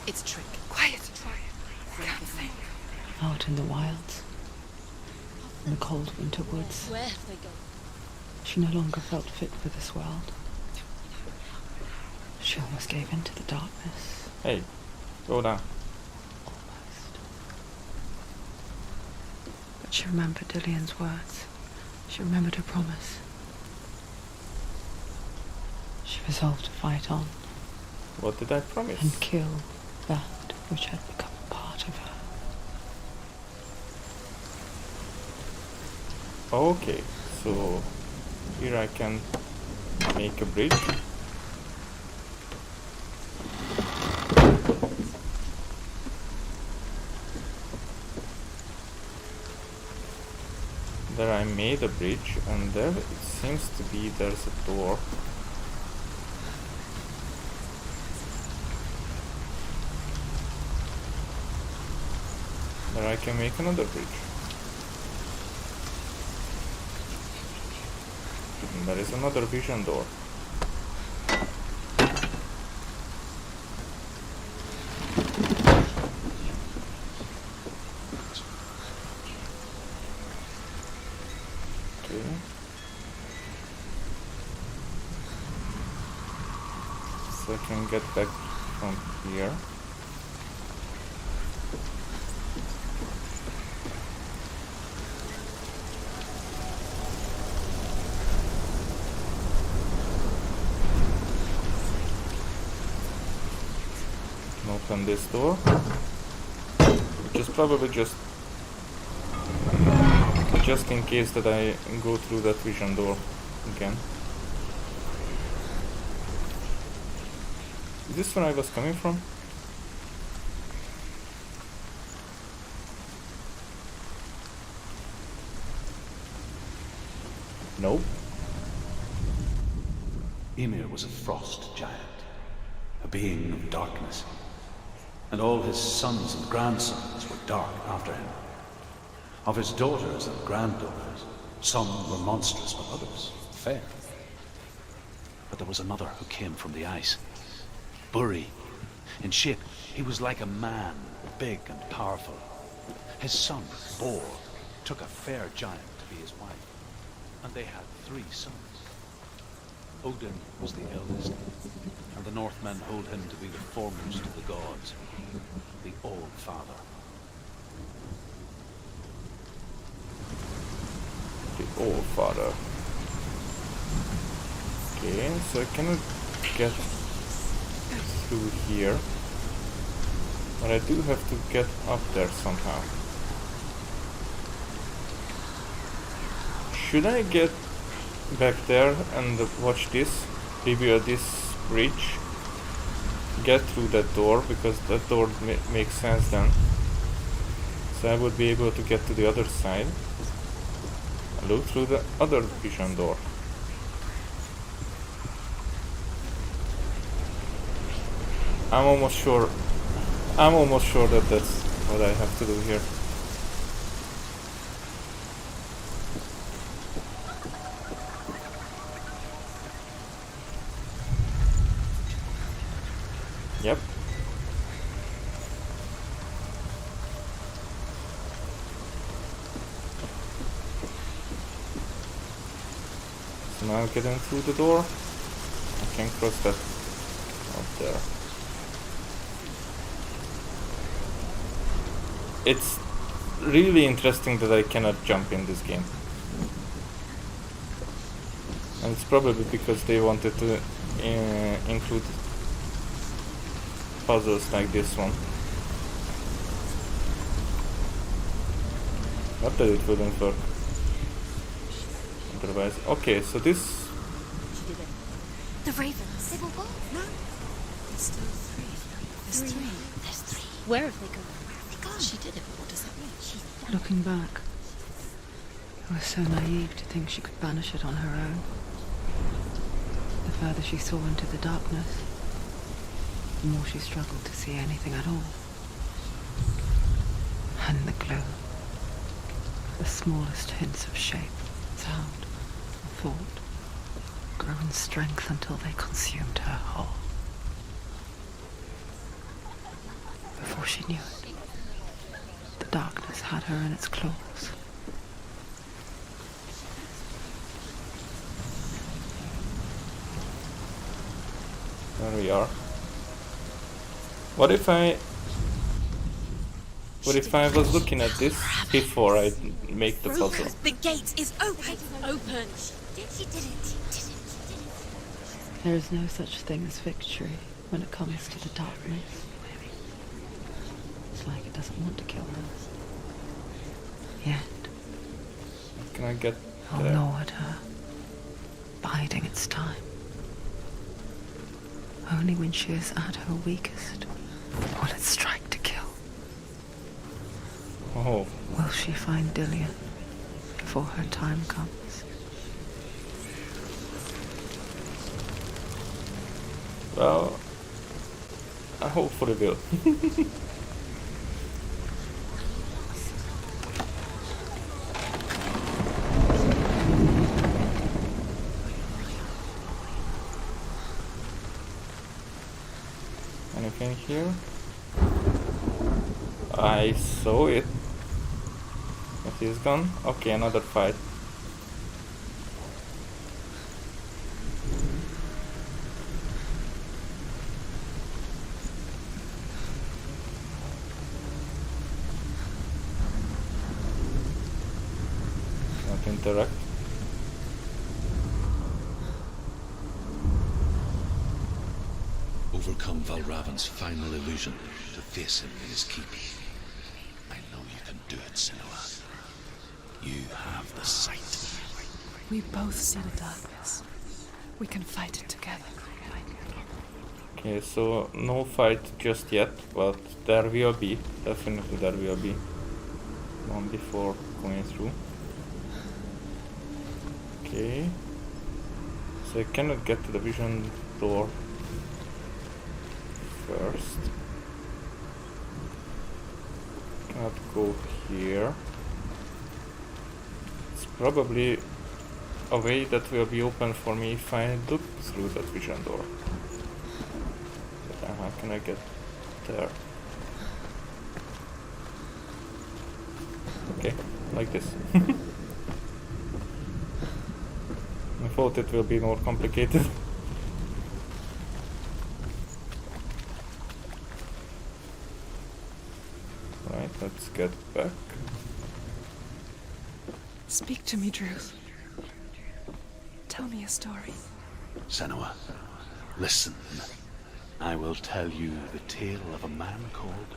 It's Trick. Quiet. Can't think. Out in the wilds, in the cold winter woods, Where have they gone? she no longer felt fit for this world. She almost gave in to the darkness. Hey, go down. Almost. But she remembered Dillian's words. She remembered her promise. She resolved to fight on What did I promise? and kill that which had become a part of her. Okay, so here I can make a bridge. There I made a bridge, and there it seems to be there's a door. There I can make another bridge. And there is another vision door. Okay. So I can get back from here. Open this door, which is probably just in case that I go through that vision door again. Is this where I was coming from? Nope. Ymir was a frost giant, a being of darkness. and all his sons and grandsons were dark after him. Of his daughters and granddaughters, some were monstrous, but others fair. But there was another who came from the ice. Buri. In shape, he was like a man, big and powerful. His son, Bor, took a fair giant to be his wife, and they had 3 sons. Odin was the eldest, and the Northmen hold him to be the foremost of the gods, the All-Father. The All-Father. Okay, so I cannot get through here, but I do have to get up there somehow. Should I get back there and watch this, review this bridge, get through that door, because that door makes sense then, so I would be able to get to the other side and look through the other vision door. I'm almost sure that that's what I have to do here. Yep. So now getting through the door, I can cross that up there. It's really interesting that I cannot jump in this game. And it's probably because they wanted to include puzzles like this one. Not that it wouldn't work otherwise. Okay, so this... She did it. The ravens. They were gone. No. There's still 3. There's 3. There's 3. Where have they gone? She did it, but what does that mean? Looking back, I was so naive to think she could banish it on her own. The further she saw into the darkness, the more she struggled to see anything at all. And the gloom, the smallest hints of shape, sound, thought, grew in strength until they consumed her whole. Before she knew it, the darkness had her in its claws. There we are. What if I was looking at this before I make the puzzle? The gate is open. Open. She did it. There is no such thing as victory when it comes to the darkness. It's like it doesn't want to kill her. Yet, Can I get I'll there? gnaw at her, biding its time. Only when she is at her weakest will it strike to kill. Oh, Will she find Dillian before her time comes? well, I hopefully will. Anything here? I saw it. It is gone. Okay, another fight. Not interact. Overcome Valravan's final illusion to face him in his keep. I know you can do it, Senua. You have the sight. We both see the darkness. We can fight it together. Okay, so no fight just yet, but there will be. Definitely there will be one before going through. Okay. So I cannot get to the vision door first. cannot go here. It's probably a way that will be open for me if I look through that vision door. But how can I get there? Okay, like this. I thought it will be more complicated. Right, let's get back. Speak to me, Druth. Tell me a story. Senua, listen. I will tell you the tale of a man called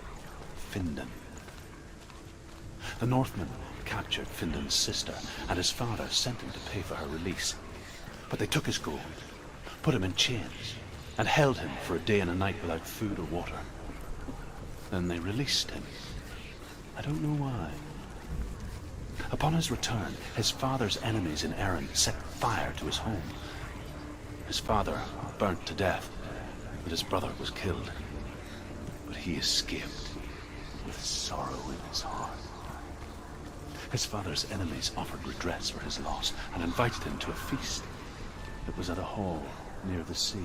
Findan. The Northmen captured Findan's sister, and his father sent him to pay for her release. But they took his gold, put him in chains, and held him for a day and a night without food or water. Then they released him. I don't know why. Upon his return, his father's enemies in Erin set fire to his home. His father burnt to death, but his brother was killed. But he escaped with sorrow in his heart. His father's enemies offered redress for his loss and invited him to a feast. It was at a hall near the sea.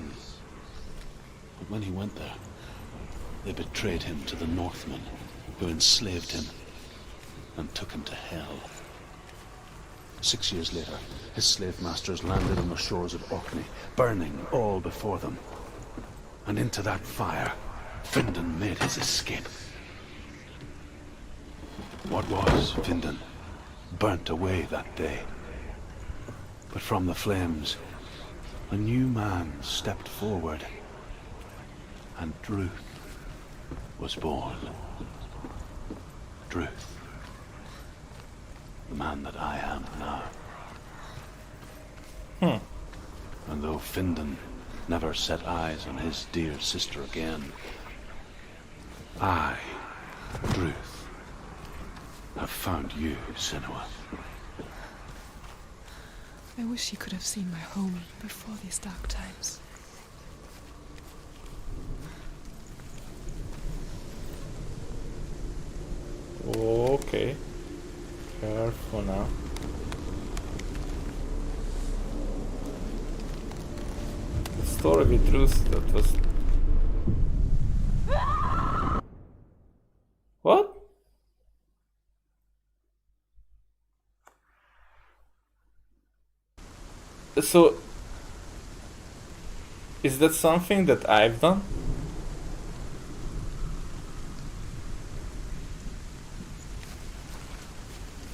But when he went there, they betrayed him to the Northmen, who enslaved him and took him to hell. 6 years later, his slave masters landed on the shores of Orkney, burning all before them. And into that fire, Findan made his escape. What was Findan burnt away that day. But from the flames, a new man stepped forward, and Druth was born. Druth. The man that I am now. And though Findan never set eyes on his dear sister again, I, Druth, have found you, Senua. I wish you could have seen my home before these dark times. Okay. Careful now. The story with Druth, that was... What? So... Is that something that I've done?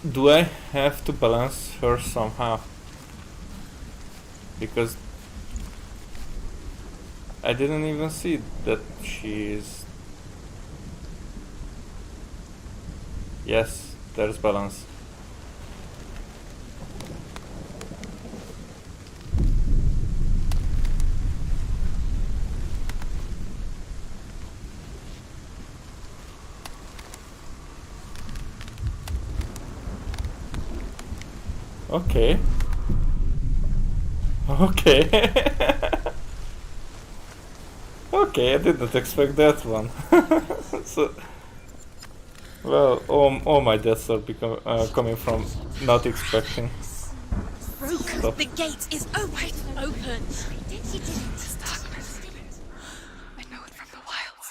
Do I have to balance her somehow? Because I didn't even see that she is... Yes, there's balance. Okay. Okay. Okay, I did not expect that one. So, well, all my deaths are coming from not expecting. Broken. Stuff. The gate is open. Open. This darkness. I know it from the wilds.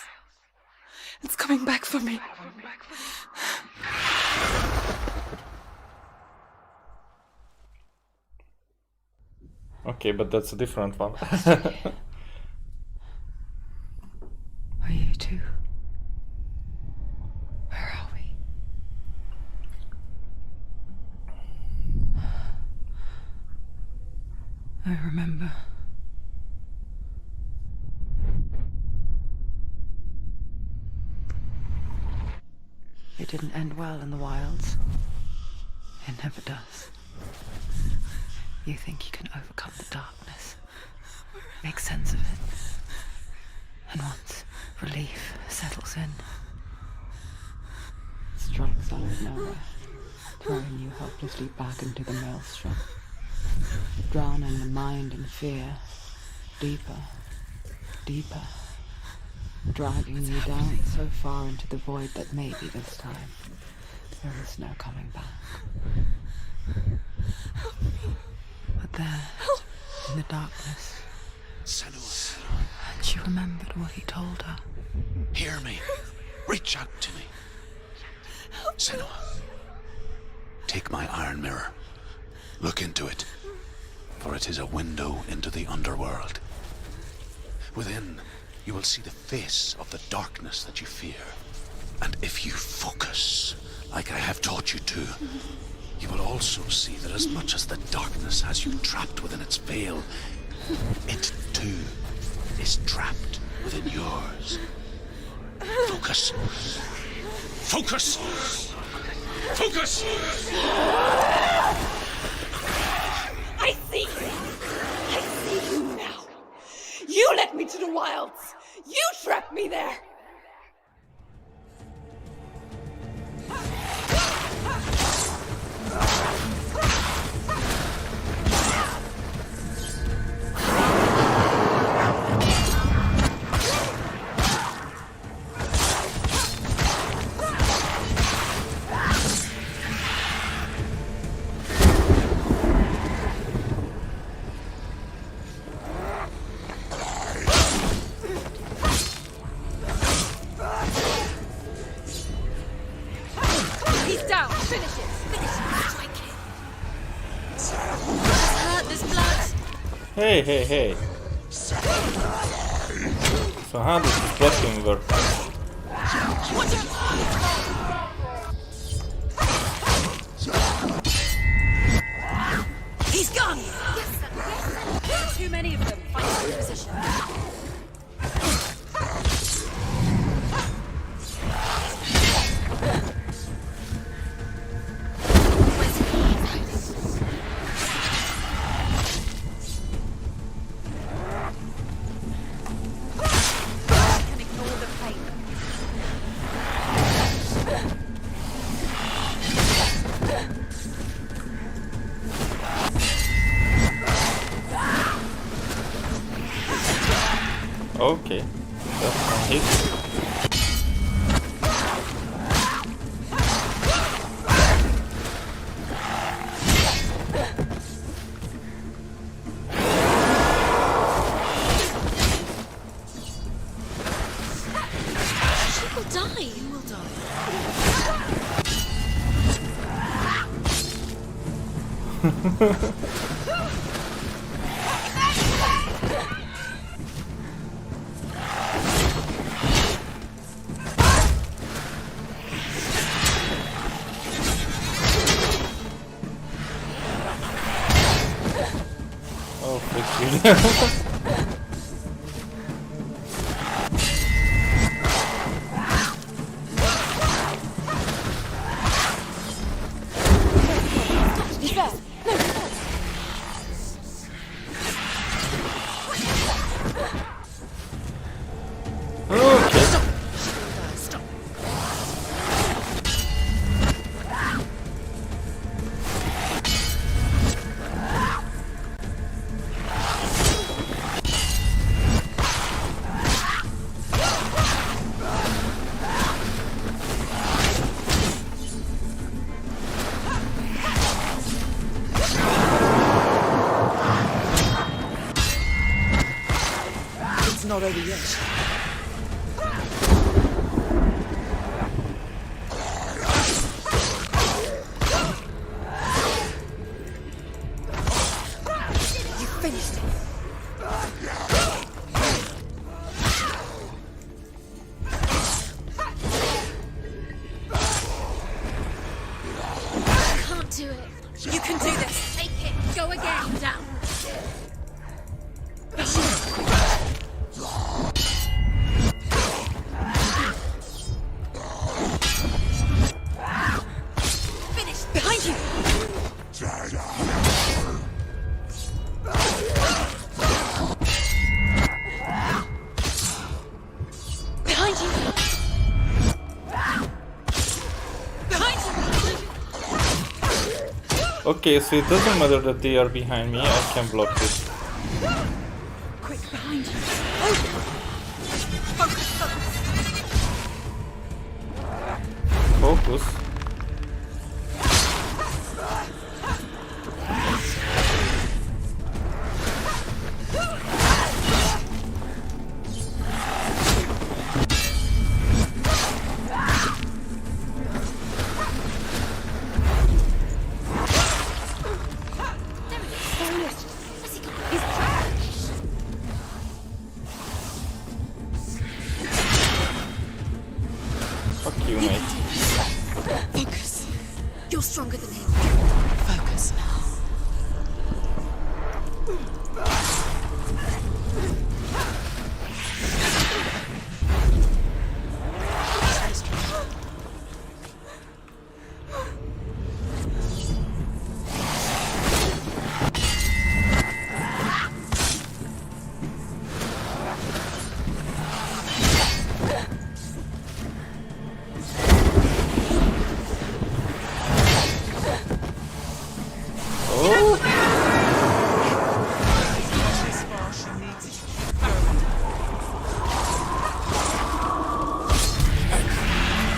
It's coming back for me. Okay, but that's a different one. Are you too? Where are we? I remember. It didn't end well in the wilds. It never does. You think you can overcome the darkness, make sense of it, and once relief settles in, it strikes out of nowhere, throwing you helplessly back into the maelstrom, drowning the mind in fear, deeper, deeper, dragging you down so far into the void that maybe this time there is no coming back. But there, in the darkness, Senua, and she remembered what he told her. hear me. Reach out to me. Senua, take my iron mirror. Look into it, for it is a window into the underworld. Within, you will see the face of the darkness that you fear. And if you focus, like I have taught you to, you will also see that as much as the darkness has you trapped within its veil, it too is trapped within yours. Focus. Focus! Focus! I see you! I see you now! You led me to the wilds! You trapped me there! He's down! Finish it! Finish it! Strike it! This hurt, this blood! Hey. So how does this blocking work? He's gone! Yes, sir. Yes, sir. Too many of them. Find your position. Okay, that's one hit. She will die. You will die. Oh, frick. He's there! No, he's there! Okay. Stop! It's not over yet. You finished it. I can't do it. You can do this. Take it. Go again. Down. Finished. Behind you. Behind you. Behind you. Okay, so it doesn't matter that they are behind me, I can block it. Quick, behind you. Focus. focus. Fuck you, mate. Focus. You're stronger than him. Focus now.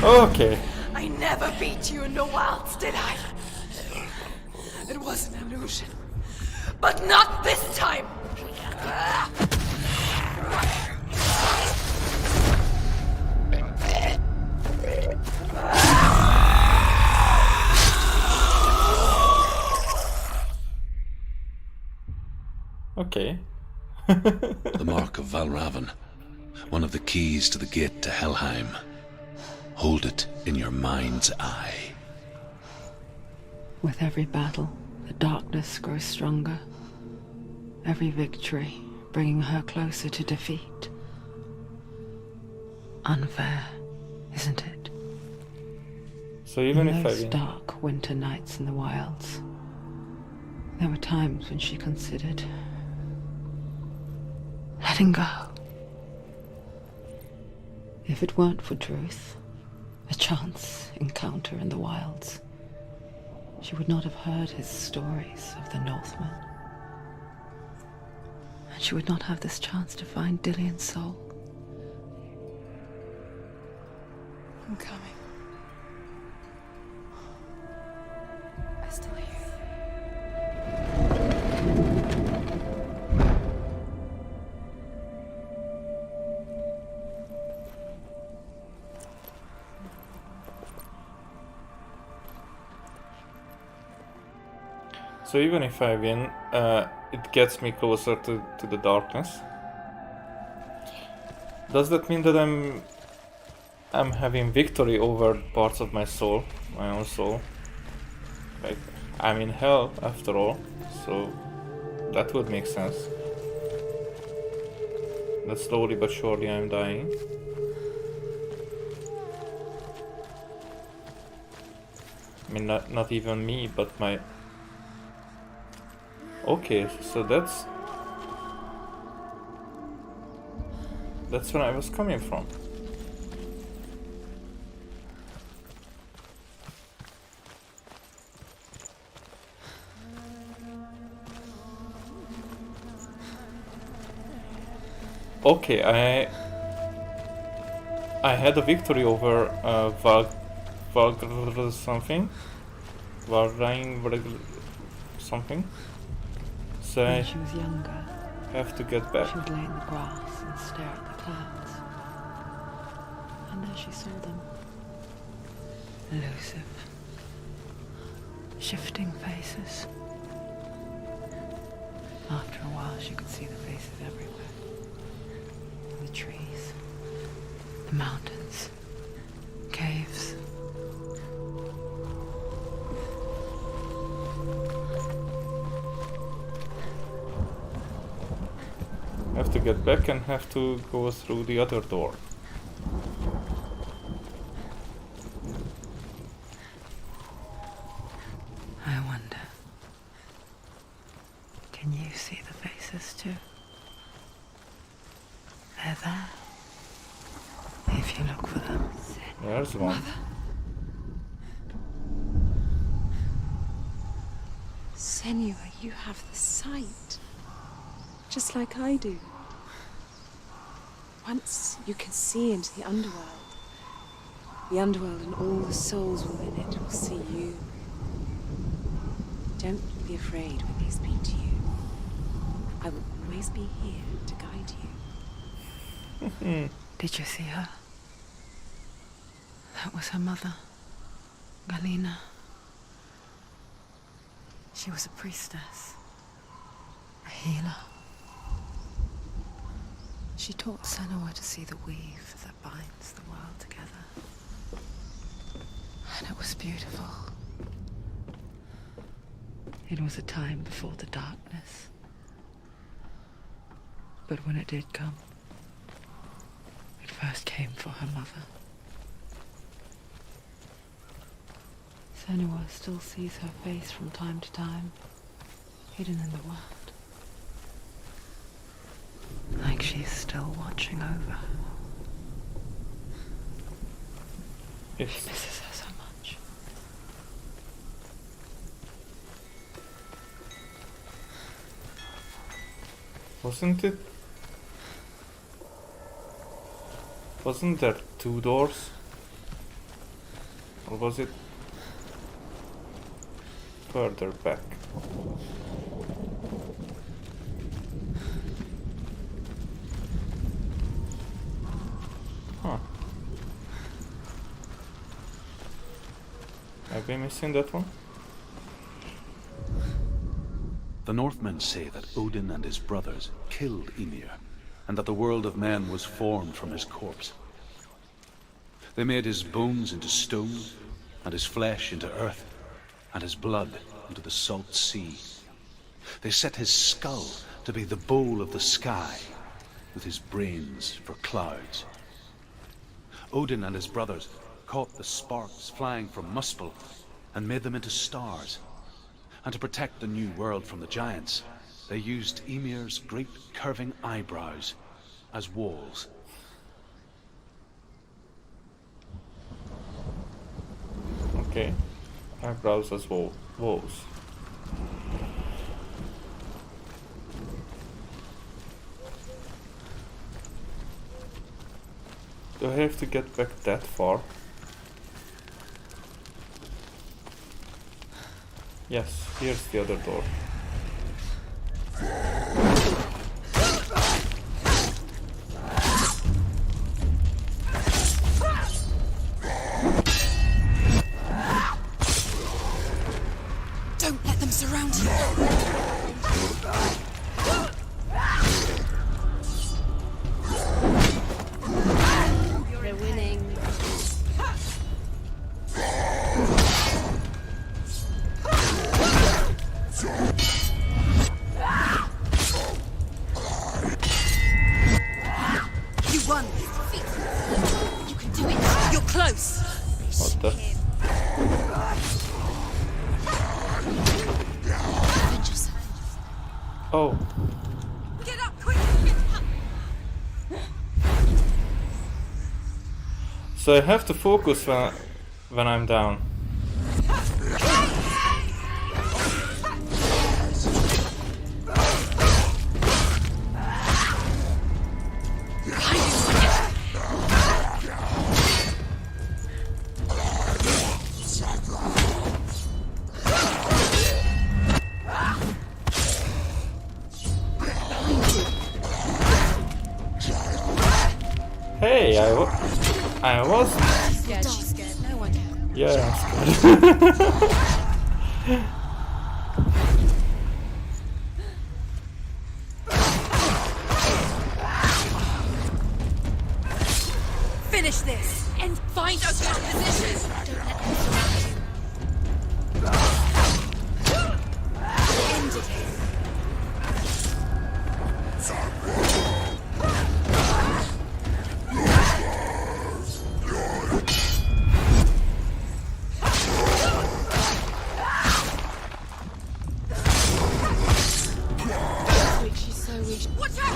Okay. I never beat you in the wilds, did I? It was an illusion. But not this time! Okay. The mark of Valravan, one of the keys to the gate to Helheim. Hold it in your mind's eye. With every battle, the darkness grows stronger. Every victory bringing her closer to defeat. Unfair, isn't it? So even In if I those win, dark winter nights in the wilds, there were times when she considered letting go. If it weren't for Druth, a chance encounter in the wilds, she would not have heard his stories of the Northmen. And she would not have this chance to find Dillion's soul. I'm coming. I still hear you. so even if I win, it gets me closer to the darkness. Does that mean that I'm having victory over parts of my soul, my own soul? Like, I'm in hell after all, so that would make sense. That slowly but surely I'm dying. I mean, not even me, but my... Okay, so that's where I was coming from. Okay, I had a victory over Valgr something. Valrain something. So When I she was younger, have to get back. she would lay in the grass and stare at the clouds. And there she saw them. Elusive. Shifting faces. After a while, she could see the faces everywhere. The trees, the mountains, caves. Have to get back and have to go through the other door. I wonder, can you see the faces too? They're there. If you look for them. There's one. Senua, you have the sight. Just like I do. Once you can see into the underworld, The underworld and all the souls within it will see you. Don't be afraid when they speak to you. I will always be here to guide you. Did you see her? That was her mother, Galina. She was a priestess, a healer. She taught Senua to see the weave that binds the world together. And it was beautiful. It was a time before the darkness. But when it did come, it first came for her mother. Senua still sees her face from time to time, hidden in the world. Like she's still watching over her. She misses her so much. Wasn't there 2 doors? Or was it further back? Huh. Have we missing that one? The Northmen say that Odin and his brothers killed Ymir, and that the world of men was formed from his corpse. They made his bones into stone, and his flesh into earth, and his blood into the salt sea. They set his skull to be the bowl of the sky, with his brains for clouds. Odin and his brothers caught the sparks flying from Muspel and made them into stars. And to protect the new world from the giants, they used Ymir's great curving eyebrows as walls. Okay. Eyebrows as walls. Do I have to get back that far? Yes, here's the other door. Don't let them surround you. They're winning. You won. You can do it. You're close. What the? Avenge yourself. Oh. Get up quick. So I have to focus when I'm down. Hey, I was. Scared, she's scared. No one can. Yeah, I'm scared. Finish this and find a good position. Don't let them surround you. End it. Weak, she's so weak. Watch out!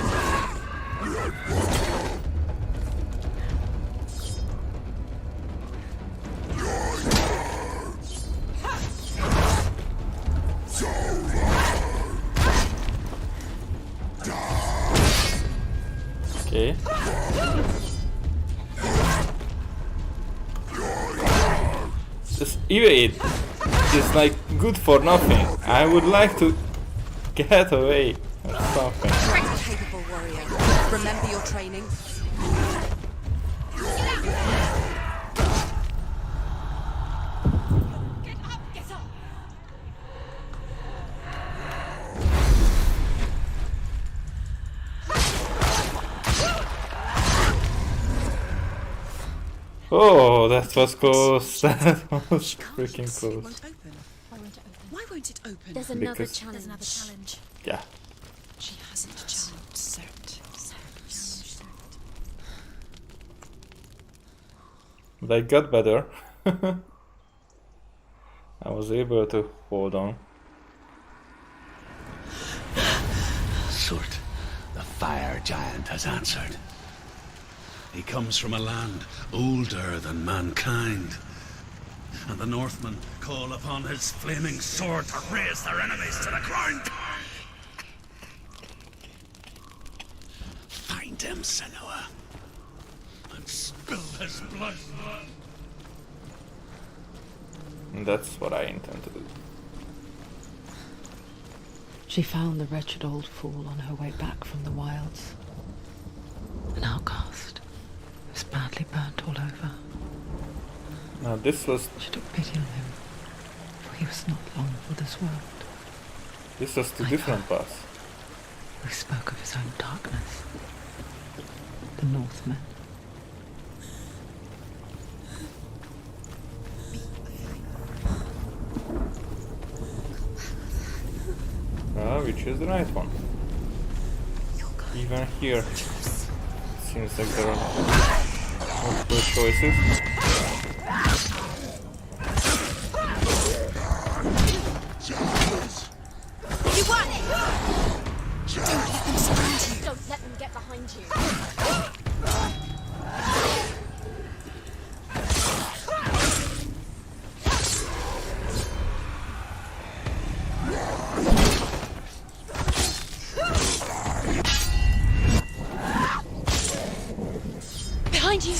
This evade is like good for nothing. I would like to get away or something. Capable warrior. Remember your training. Get up! Get up! Oh, that was close. That was freaking It close. won't open. Why won't it open? Why won't it open? There's another Because- challenge. There's another challenge. Yeah. She hasn't challenged Cert. But I got better. I was able to hold on. Surt, the fire giant, has answered. He comes from a land older than mankind. And the Northmen call upon his flaming sword to raise their enemies to the ground. Find him, Senua, and spill his blood. And that's what I intend to do. She found the wretched old fool on her way back from the wilds. An outcast. He was badly burnt all over. Now this was She took pity on him, for he was not long for this world. two different paths. We spoke of his own darkness. The Northmen. Well, we choose the right one. Even here, it seems like there are multiple choices. You won! Don't let them surround you. Don't let them get behind you. Behind you!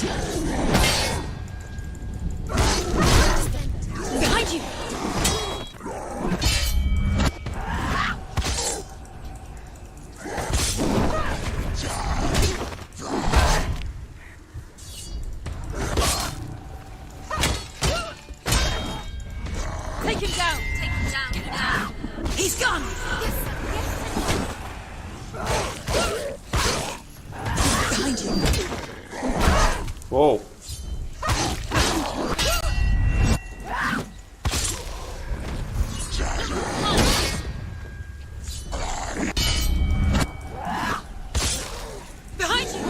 Behind you! Take him down! Take him down! Get him down! He's gone! Behind you! Whoa! Behind you!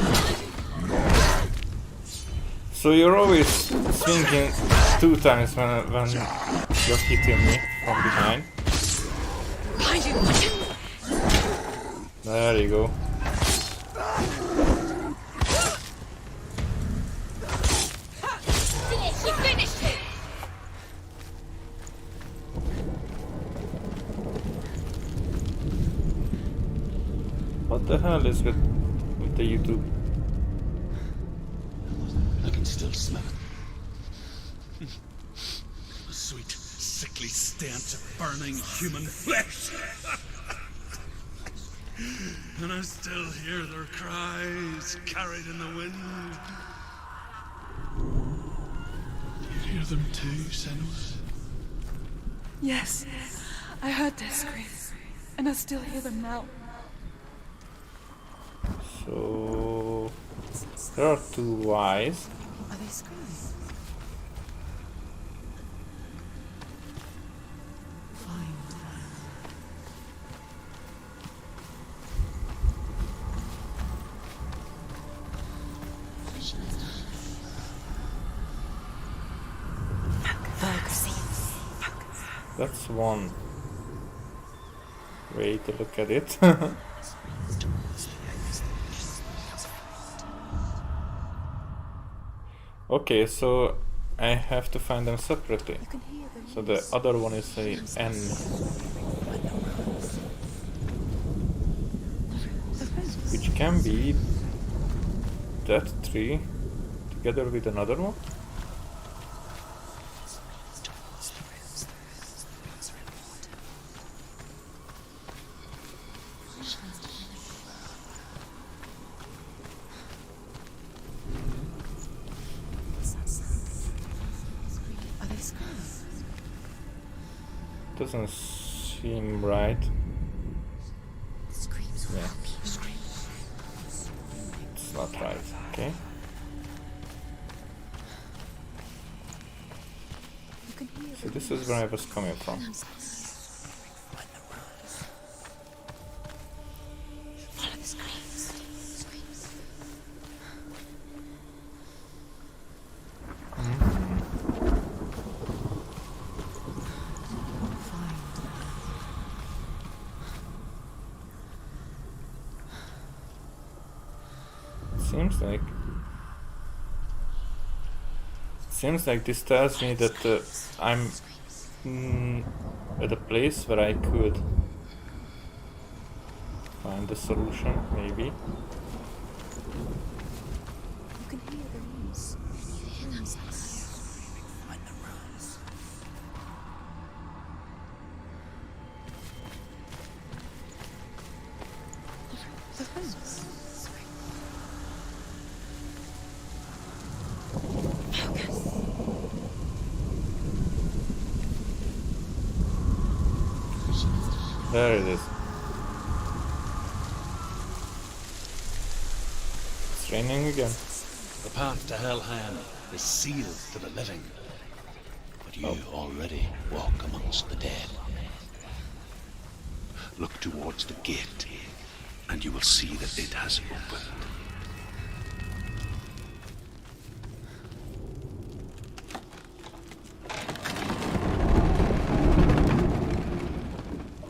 So you're always swinging 2 times when you're hitting me from behind. Behind you! Watch him! There you go. Finish! You finished him! What the hell is with the YouTube? I can still smell it. The sweet, sickly stench of burning human flesh. And I still hear their cries carried in the wind. You hear them too, Senua? Yes, I heard their screams, and I still hear them now. So there are 2 eyes. Are they screaming? That's one way to look at it. Okay, so I have to find them separately. So the other one is a N. Which can be that tree together with another one. doesn't seem right. Yeah. It's not right, okay. So this is where I was coming from. Follow the screams. Seems like this tells me that I'm at a place where I could find a solution, maybe. You can hear the rooms. The rooms. There it is. It's raining again. The path to Helheim is sealed to the living. But you already walk amongst the dead. Look towards the gate, and you will see that it has opened.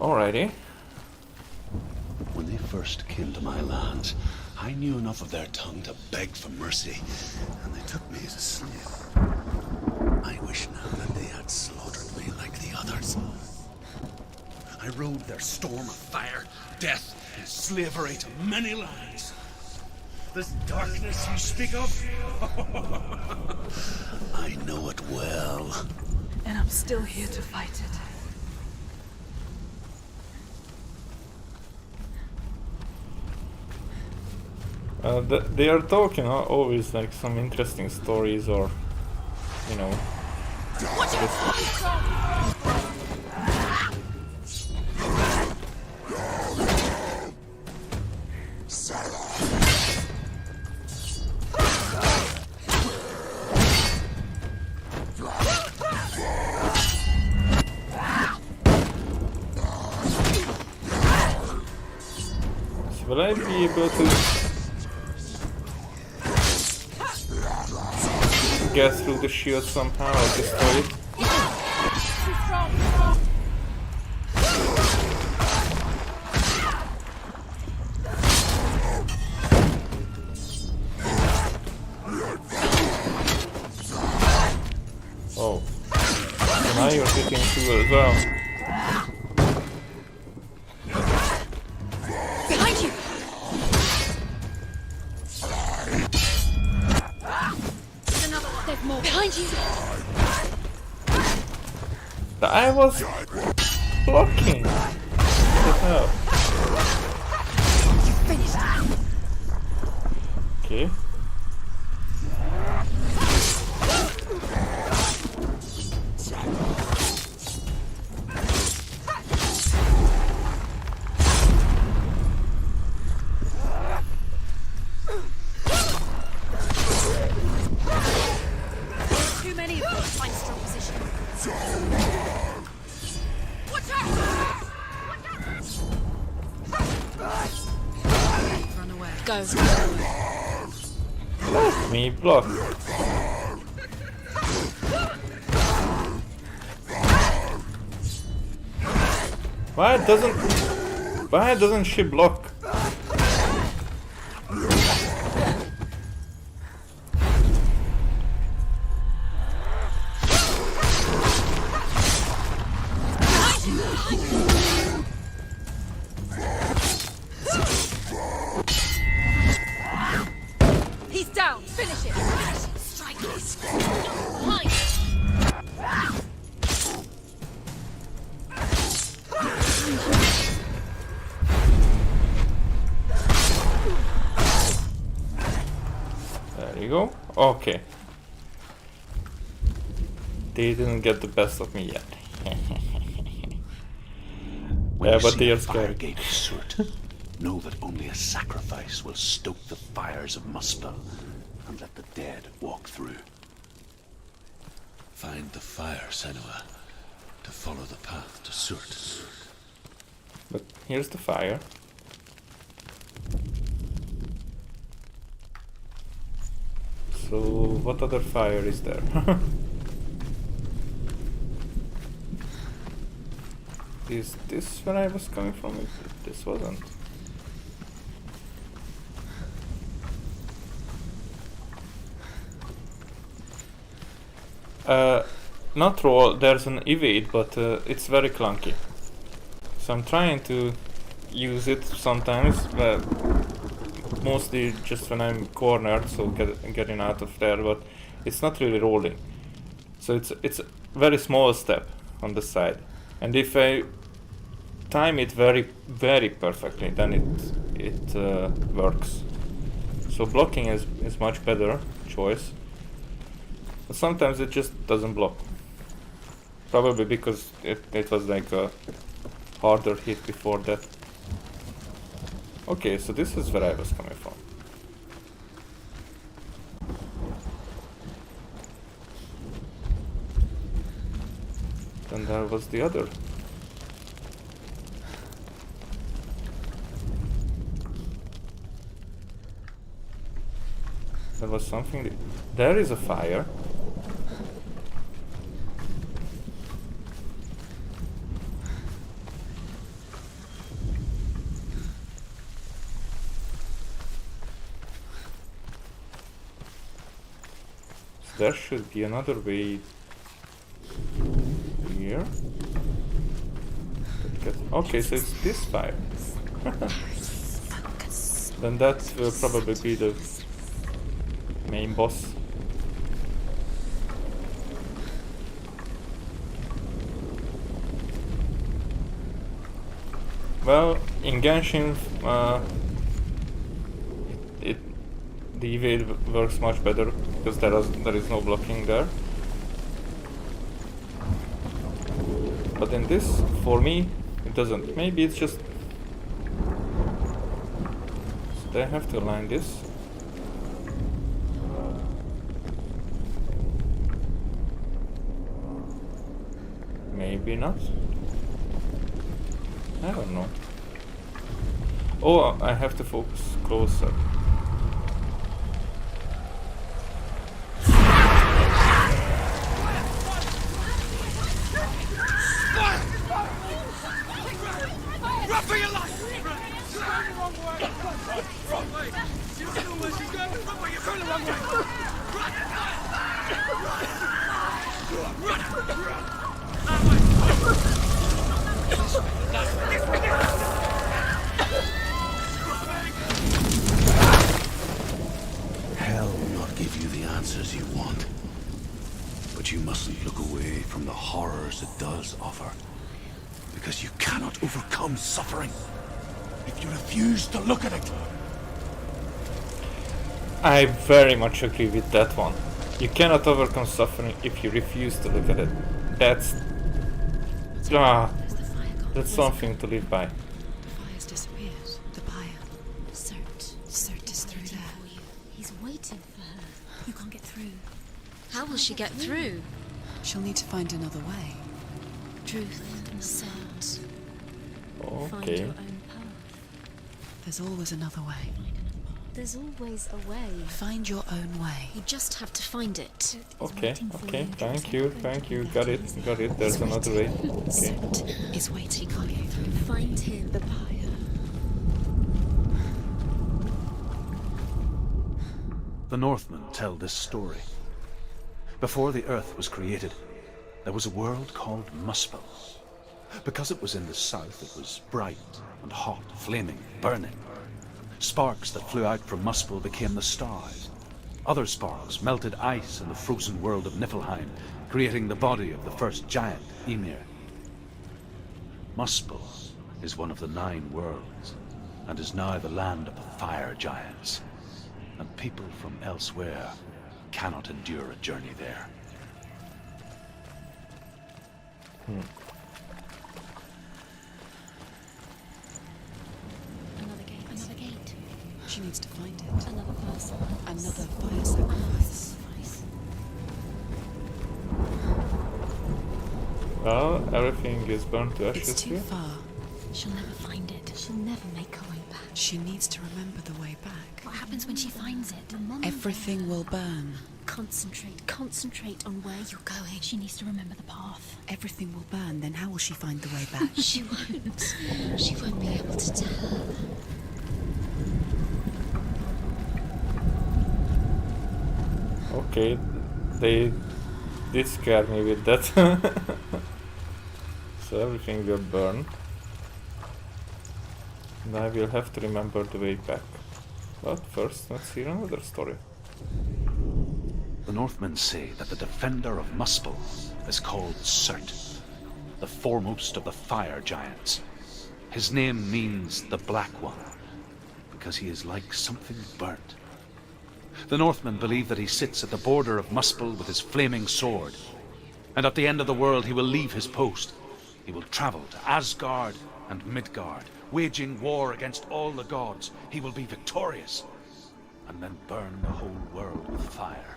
Alrighty. When they first came to my lands, I knew enough of their tongue to beg for mercy, and they took me as a slave. I wish now that they had slaughtered me like the others. I rode their storm of fire, death, and slavery to many lands. This darkness you speak of, I know it well. And I'm still here to fight it. They are talking always like some interesting stories, or you know. So will I be able to get through the shield somehow or destroy it? Oh. So now you're hitting through as well. Behind you! There's more behind you! I was blocking. What the hell? You finished! Okay. Too many of them to find a strong position. Watch out! Run away. Go. Let me block. Why doesn't she block? He's down! Finish it! Strike it! Behind! There you go. Okay. They didn't get the best of me yet. When Yeah, you but see they a are scary. fire gate of Surt, know that only a sacrifice will stoke the fires of Muspel and let the dead walk through. Find the fire, Senua, to follow the path to Surt. But here's the fire. So what other fire is there? Is this where I was coming from? This wasn't. Not roll, there's an evade, but it's very clunky. So I'm trying to use it sometimes, but mostly just when I'm cornered, so getting out of there, but it's not really rolling. So it's a very small step on the side. And if I time it very, very perfectly, then it works. So blocking is much better choice. But sometimes it just doesn't block. Probably because it was like a harder hit before that. Okay, so this is where I was coming from. Then there was the other. There was something. There is a fire. There should be another way here. Okay, so it's this fire. Then that will probably be the main boss. Well, in Genshin, the evade works much better because there is no blocking there. But in this, for me, it doesn't. Maybe it's just. So I have to align this. Maybe not. I don't know. Oh, I have to focus closer. Run for your life! Run the wrong way! Wrong way! You don't know where she's going! Run, but you're going the wrong way! Run! Run! Run! That way! This way! Hell will not give you the answers you want. But you mustn't look away from the horrors it does offer. Because you cannot overcome suffering if you refuse to look at it. I very much agree with that one. You cannot overcome suffering if you refuse to look at it. That's something to live by. The fire's disappeared. The pyre. Surt is through there. He's waiting for her. You can't get through. How will she get through? She'll need to find another way. Truth, Surt. Find Okay. your own path. There's always another way. There's always a way. Find your own way. You just have to find it. Okay, okay, thank you, got it, there's another way. Okay. Surt is waiting for you. Find him. The pyre. The Northmen tell this story. Before the earth was created, there was a world called Muspel. Because it was in the south, it was bright and hot, flaming, burning. Sparks that flew out from Muspel became the stars. Other sparks melted ice in the frozen world of Niflheim, creating the body of the first giant, Ymir. Muspel is one of the 9 worlds, and is now the land of the fire giants. And people from elsewhere cannot endure a journey there. She needs to find it. Another person. Another fire sacrifice. Well, everything is burned to ashes It's too here. far. She'll never find it. She'll never make her way back. She needs to remember the way back. What happens when she finds it? Remember. Everything will burn. Concentrate on where you're going. She needs to remember the path. Everything will burn, then how will she find the way back? She won't. She won't be able to tell. Okay, they did scare me with that. So everything will burn. And I will have to remember the way back. But first, let's hear another story. The Northmen say that the defender of Muspel is called Surt, the foremost of the fire giants. His name means the Black One, because he is like something burnt. The Northmen believe that he sits at the border of Muspel with his flaming sword, and at the end of the world he will leave his post. He will travel to Asgard and Midgard, waging war against all the gods. He will be victorious, and then burn the whole world with fire.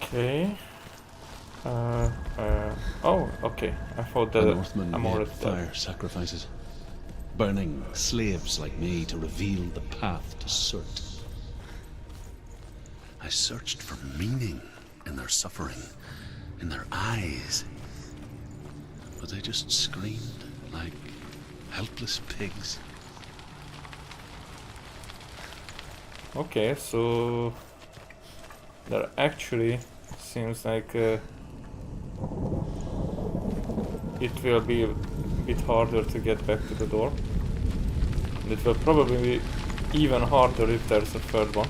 Okay. Oh, okay. I thought that The Northmen I'm made already fire dead. sacrifices, burning slaves like me to reveal the path to Surt. I searched for meaning in their suffering, in their eyes, but they just screamed like helpless pigs. Okay, so there actually seems like it will be a bit harder to get back to the door. And it will probably be even harder if there's a third one.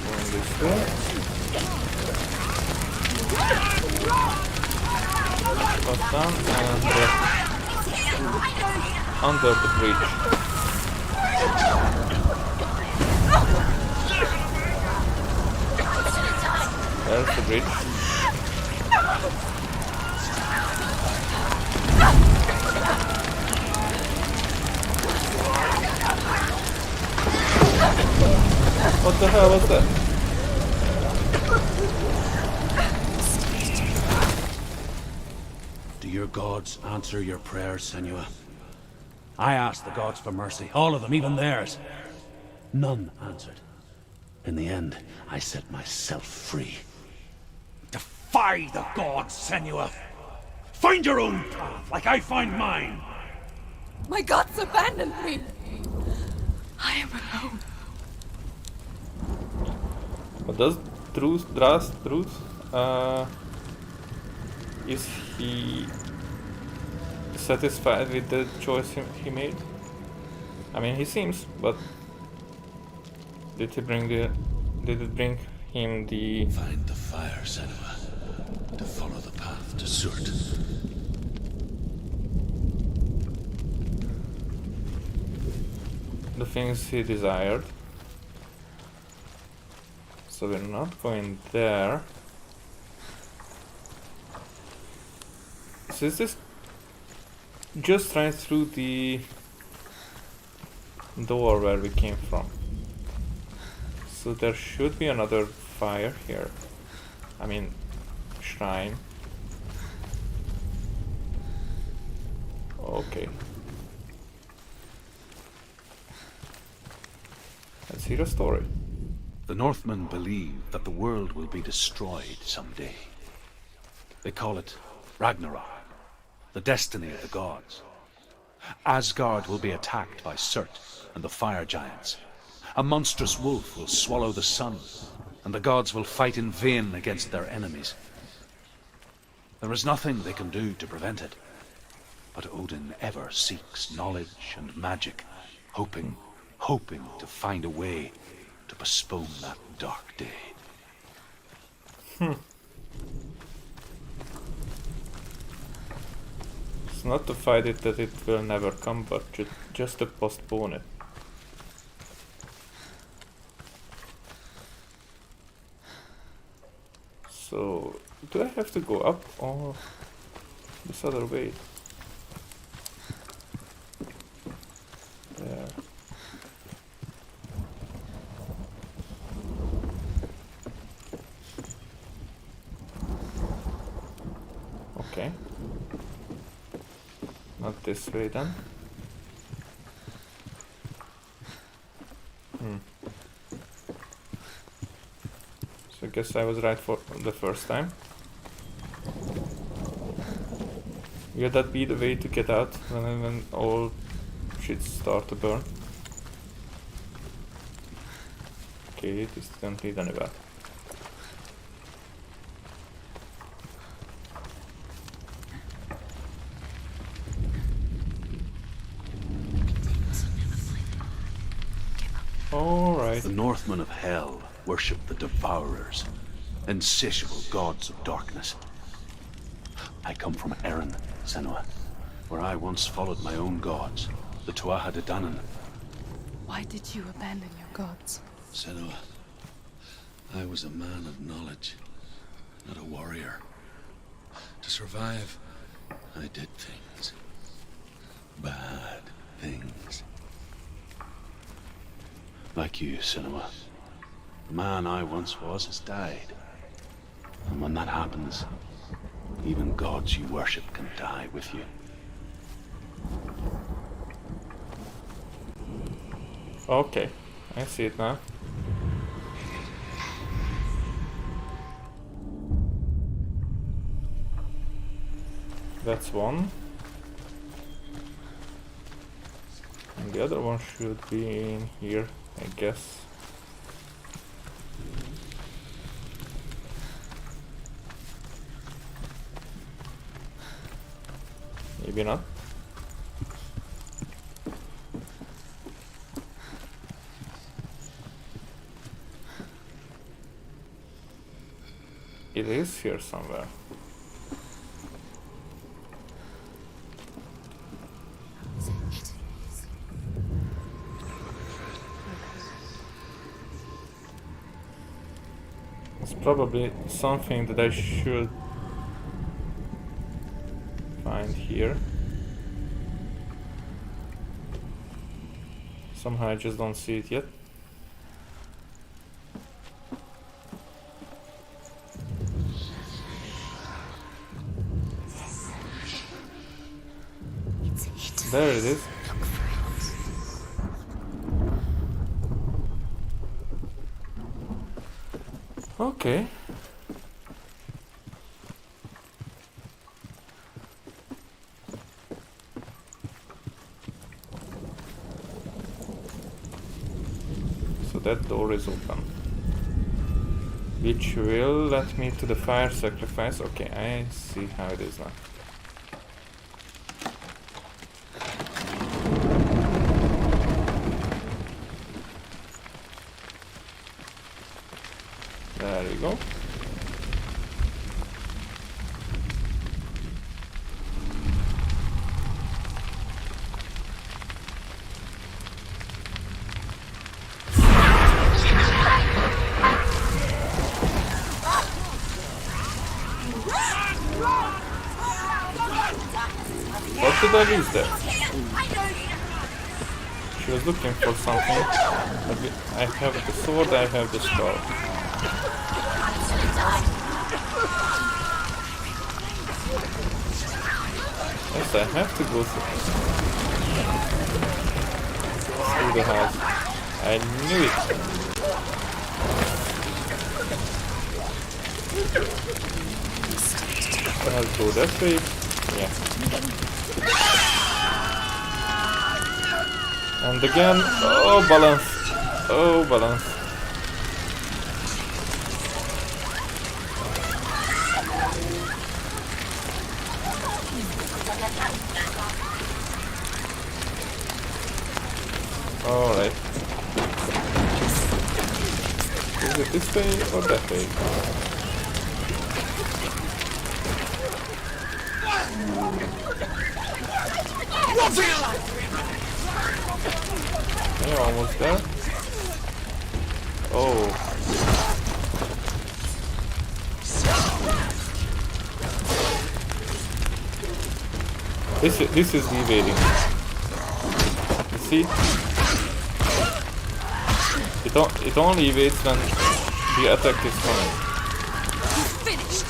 Going this way. Got down and under the bridge. There's the bridge. What the hell was that? Do your gods answer your prayers, Senua? I asked the gods for mercy, all of them, even theirs. None answered. In the end, I set myself free. Defy the gods, Senua! Find your own path, like I find mine! My gods abandoned me. I am alone. But does Truth, is he satisfied with the choice he made? I mean, he seems, but did it bring him the... Find the fire, Senua, to follow the path to Surt. the things he desired? So we're not going there. So is this just right through the door where we came from? So there should be another fire here. I mean, shrine. Okay. Let's hear a story. The Northmen believe that the world will be destroyed someday. They call it Ragnarok, the destiny of the gods. Asgard will be attacked by Surt and the fire giants. A monstrous wolf will swallow the sun, and the gods will fight in vain against their enemies. There is nothing they can do to prevent it. But Odin ever seeks knowledge and magic, hoping to find a way to postpone that dark day. It's not to fight it that it will never come, but just to postpone it. So, do I have to go up or this other way? There. Okay. Not this way then. So I guess I was right for the first time. Will that be the way to get out when all shit start to burn? Okay, this didn't lead anywhere. Alright. The Northmen of Hell worship the Devourers, insatiable gods of darkness. I come from Erin, Senua, where I once followed my own gods, the Tuatha De Danann. Why did you abandon your gods? Senua, I was a man of knowledge, not a warrior. To survive, I did things. Bad things. Like you, Senua. The man I once was has died. And when that happens, even gods you worship can die with you. Okay, I see it now. That's one. And the other one should be in here, I guess. Maybe not. It is here somewhere. It's probably something that I should find here. Somehow I just don't see it yet. There it is. Okay. So that door is open, which will let me to the fire sacrifice. Okay, I see how it is now. There you go. What did I lose there? She was looking for something. I have the sword, I have the skull. Yes, I have to go through the house. I knew it. I'll go that way. Yeah. And again, oh balance, oh balance. Alright. Is it this way or that way? Okay, almost there. Oh. This is evading. You see? It only evades when the attack is coming. He's finished!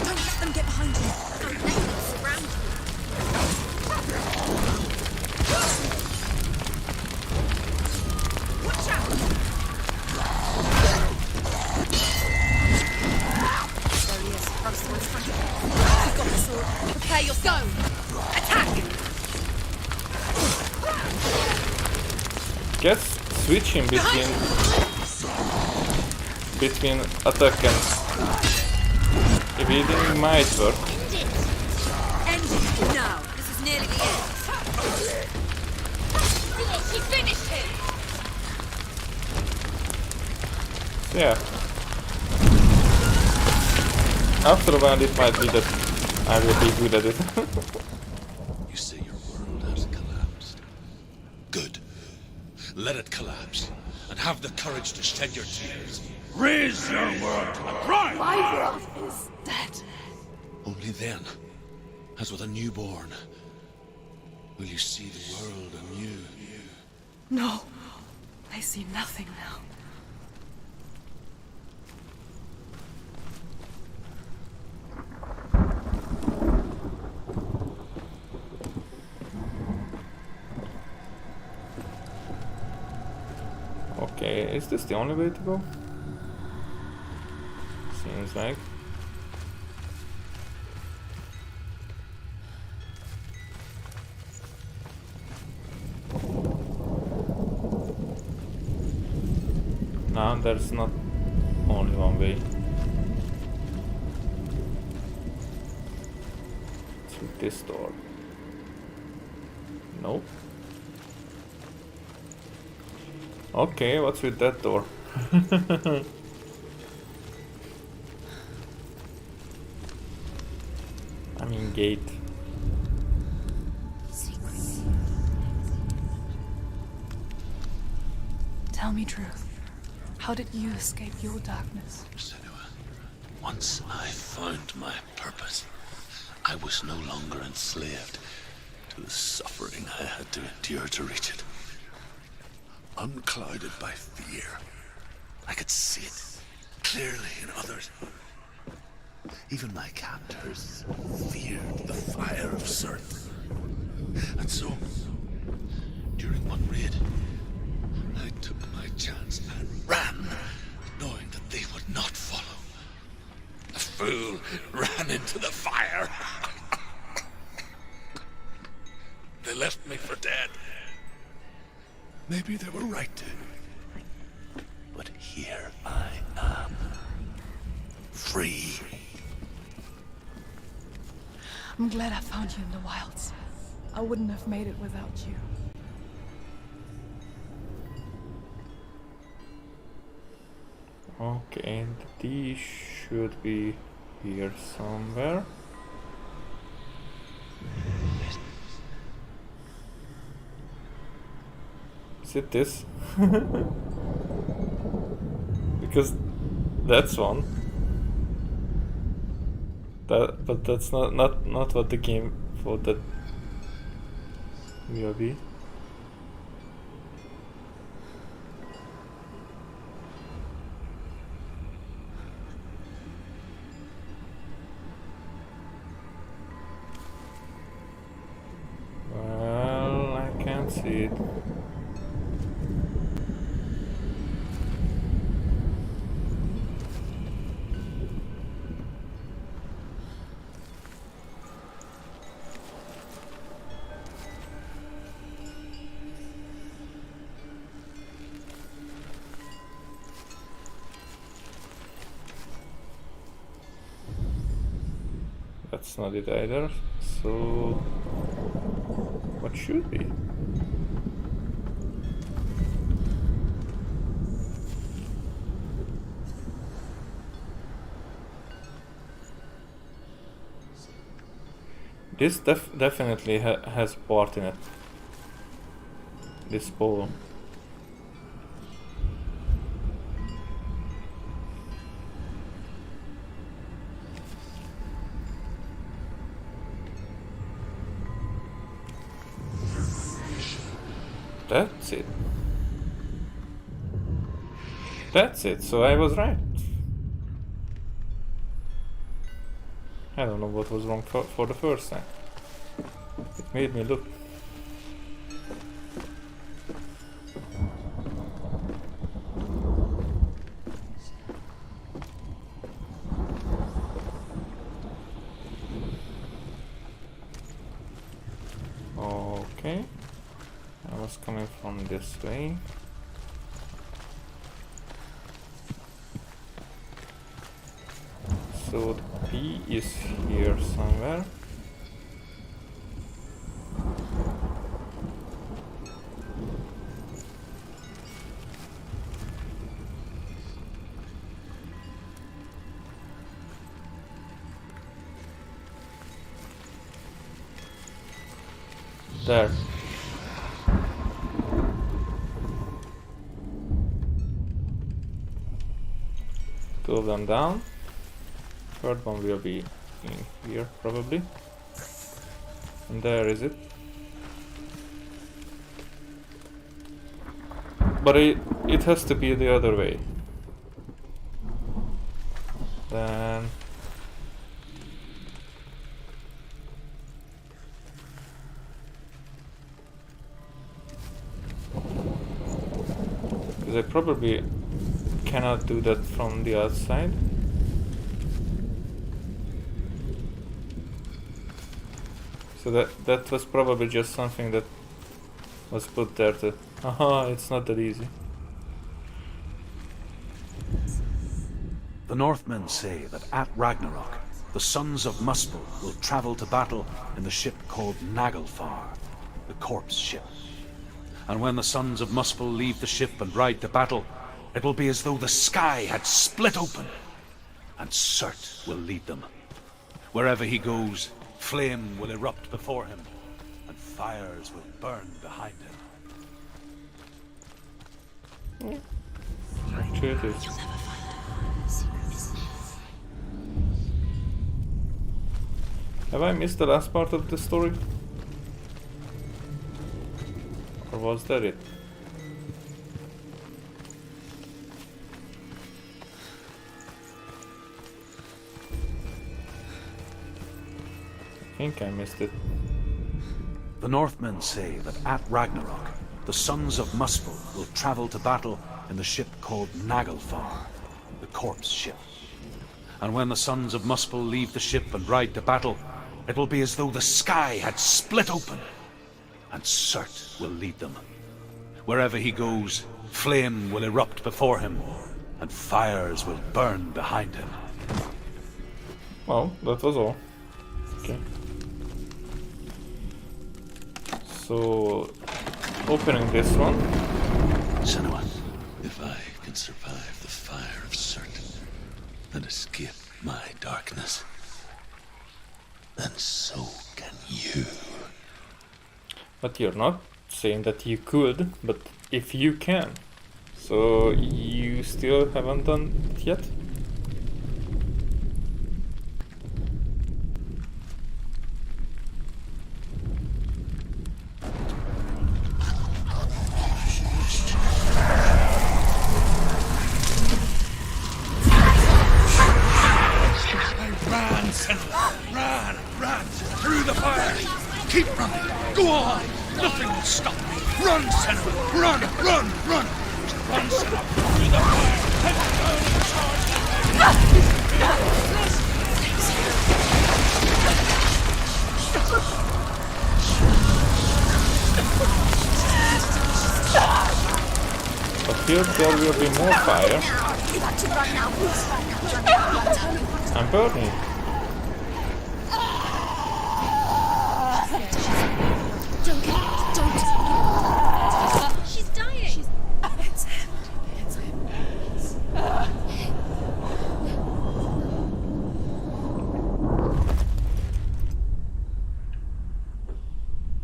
Don't let them get behind you. Don't let them surround you. Watch out! There he is. Run sword in front of you. You've got the sword. Prepare yourself. Attack! Guess switching between attack and evading might work. End it now. This is nearly the end. She finished him. Yeah. After a while it might be that I will be good at it. You say your world has collapsed. Good. Let it collapse, and have the courage to shed your tears. Raise your world to the prime! My world is dead. Only then, as with a newborn, will you see the world anew. No. I see nothing now. Okay, is this the only way to go? Seems like. No, there's not only one way. Through this door. Nope. Okay, what's with that door? I mean gate. Tell me truth. How did you escape your darkness? Senua, once I found my purpose, I was no longer enslaved to the suffering I had to endure to reach it. Unclouded by fear, I could see it clearly in others. Even my captors feared the fire of Sirth. And so, during one raid, I took my chance and ran, knowing that they would not follow. The fool ran into the fire. They left me for dead. Maybe they were right to. But here I am. Free. I'm glad I found you in the wilds. I wouldn't have made it without you. Okay, these should be here somewhere. Is it this? Because that's one. But that's not what the game thought that will be. Well, I can't see it. That's not it either. So what should be? This definitely has part in it. This pole. That's it. That's it, so I was right. I don't know what was wrong for the first time. It made me look. Okay. I was coming from this way. So the P is here somewhere. There. Two of them down. Third one will be in here probably. And there is it. But it has to be the other way. Then because I probably cannot do that from the outside. So that was probably just something that was put there to... Aha, it's not that easy. The Northmen say that at Ragnarok, the sons of Muspel will travel to battle in the ship called Naglfar, the corpse ship. And when the sons of Muspel leave the ship and ride to battle, it will be as though the sky had split open, and Surt will lead them. Wherever he goes, flame will erupt before him, and fires will burn behind him. Actually it is. Have I missed the last part of the story? Or was that it? I think I missed it. The Northmen say that at Ragnarok, the sons of Muspel will travel to battle in the ship called Naglfar, the corpse ship. And when the sons of Muspel leave the ship and ride to battle, it will be as though the sky had split open, and Surt will lead them. Wherever he goes, flame will erupt before him, and fires will burn behind him. Well, that was all. Okay. So, opening this one. Senua, If I can survive the fire of Surt and escape my darkness, then so can you. But you're not saying that you could, but if you can. So you still haven't done it yet? Run, Senua! Run! Through the fire! Keep running! Go on! Nothing will stop me! Run, Senua! Run! Run, Senua! Through the fire! Head down and charge But here there will be more fire. I'm burning.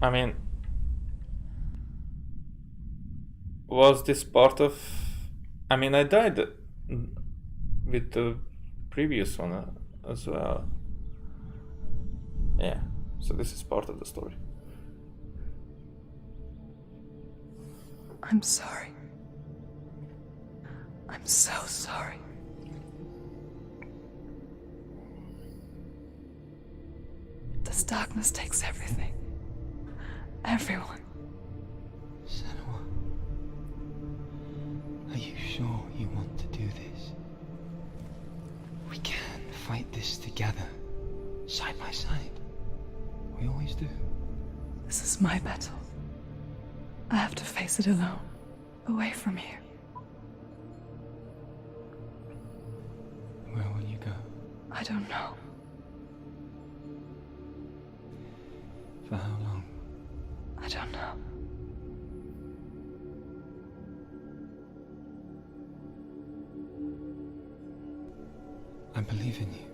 I mean, was this part of... I mean, I died with the previous one as well. Yeah, so this is part of the story. I'm sorry. I'm so sorry. This darkness takes everything. Everyone. Senua, are you sure you want to do this? We can fight this together, side by side. We always do. This is my battle. I have to face it alone, away from here. Where will you go? I don't know. For how long? I don't know. I believe in you.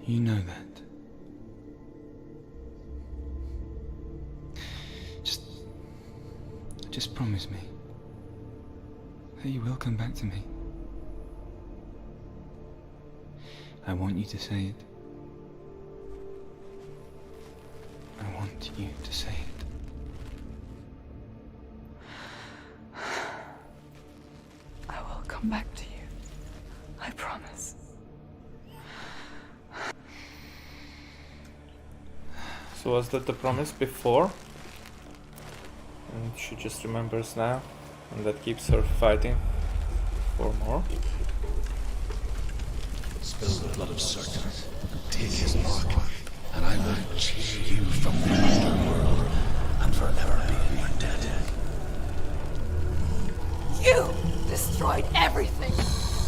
You know that. Just promise me that you will come back to me. I want you to say it. I want you to say it. I will come back to you. I promise. So was that the promise before? And she just remembers now, and that keeps her fighting for more. Spill the blood of Sertan, take his mark, and I will change you from the underworld and forever be in your debt. You destroyed everything,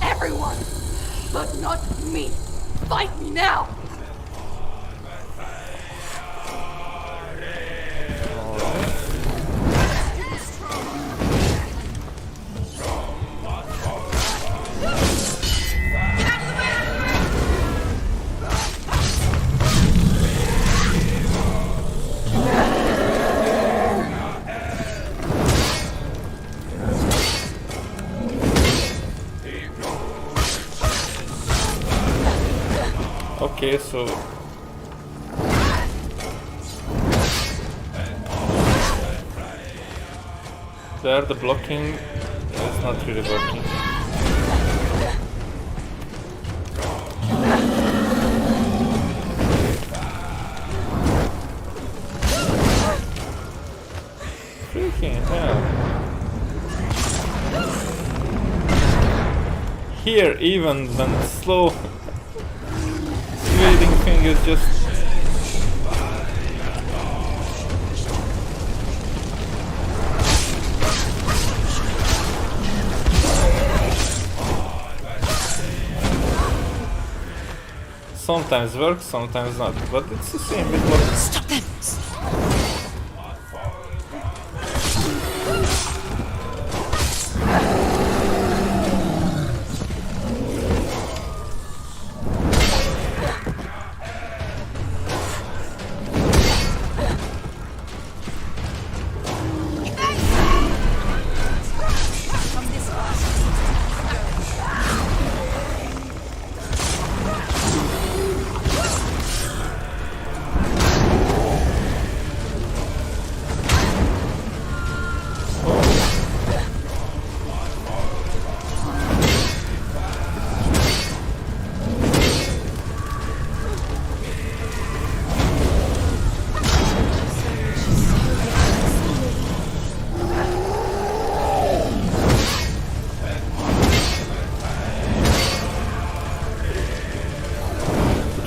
everyone, but not me. Fight me now. Okay, so there the blocking is not really working. Freaking hell. Here, even when slow swinging thing is just... sometimes works, sometimes not, but it's the same with what... Stop them!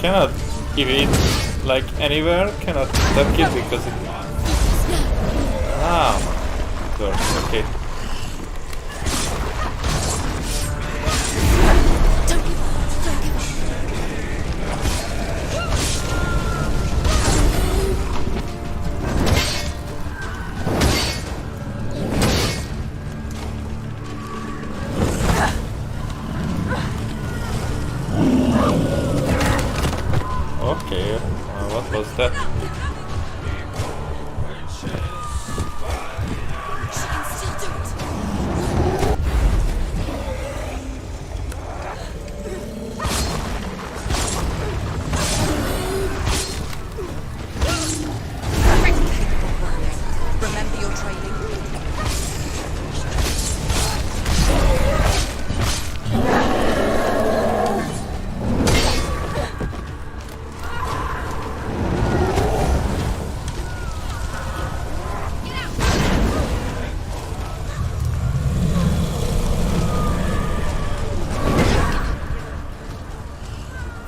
Cannot give it like anywhere, cannot duck it because it... Ah, it works, okay. Okay, what was that? She can still do it. Remember your training.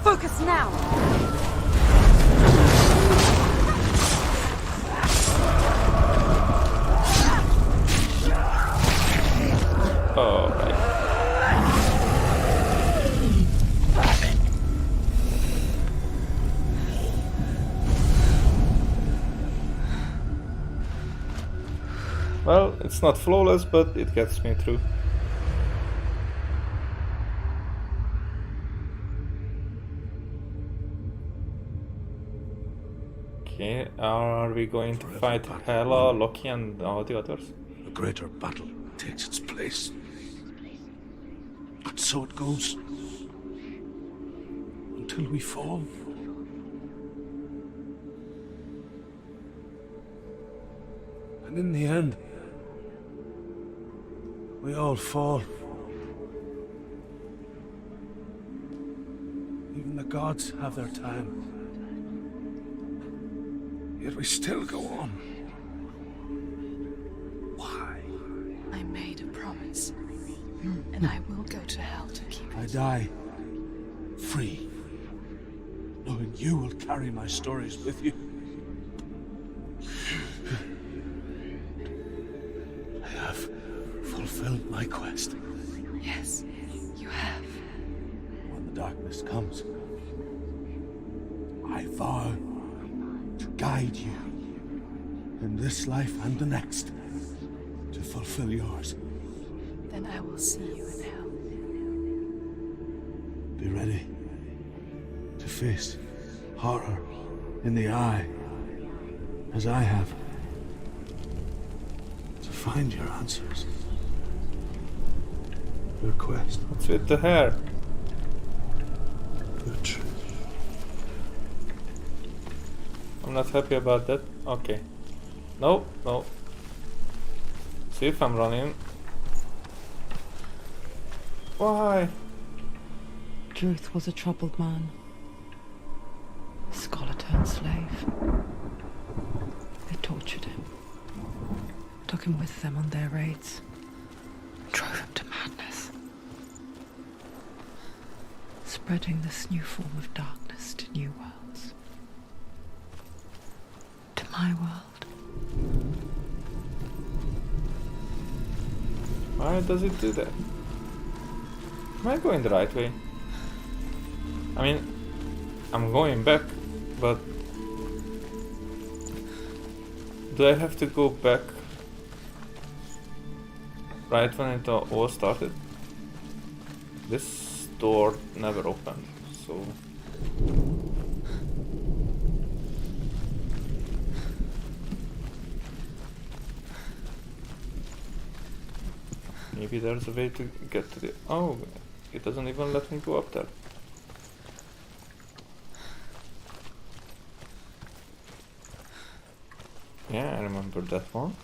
Focus now. Alright. Well, it's not flawless, but it gets me through. Okay, are we going to fight Hela, Loki, and all the others? A greater battle takes its place. And so it goes. Until we fall. And in the end, we all fall. Even the gods have their time. Yet we still go on. Why? I made a promise, and I will go to hell to keep I it. die free, knowing you will carry my stories with you. I have fulfilled my quest. Yes, you have. When the darkness comes, I vow to guide you in this life and the next to fulfill yours. Then I will see you in hell. Be ready to face horror in the eye, as I have, to find your answers. Your quest. What's with the hair? Your truth. I'm not happy about that. Okay. No, no. See if I'm running. Why? Druth was a troubled man. A scholar turned slave. They tortured him. Took him with them on their raids. Drove him to madness. Spreading this new form of darkness to new worlds. To my world. Why does it do that? Am I going the right way? I mean, I'm going back, but do I have to go back right when it all started? This door never opened, so... Maybe there's a way to get to the... Oh, it doesn't even let me go up there. Yeah, I remember that one.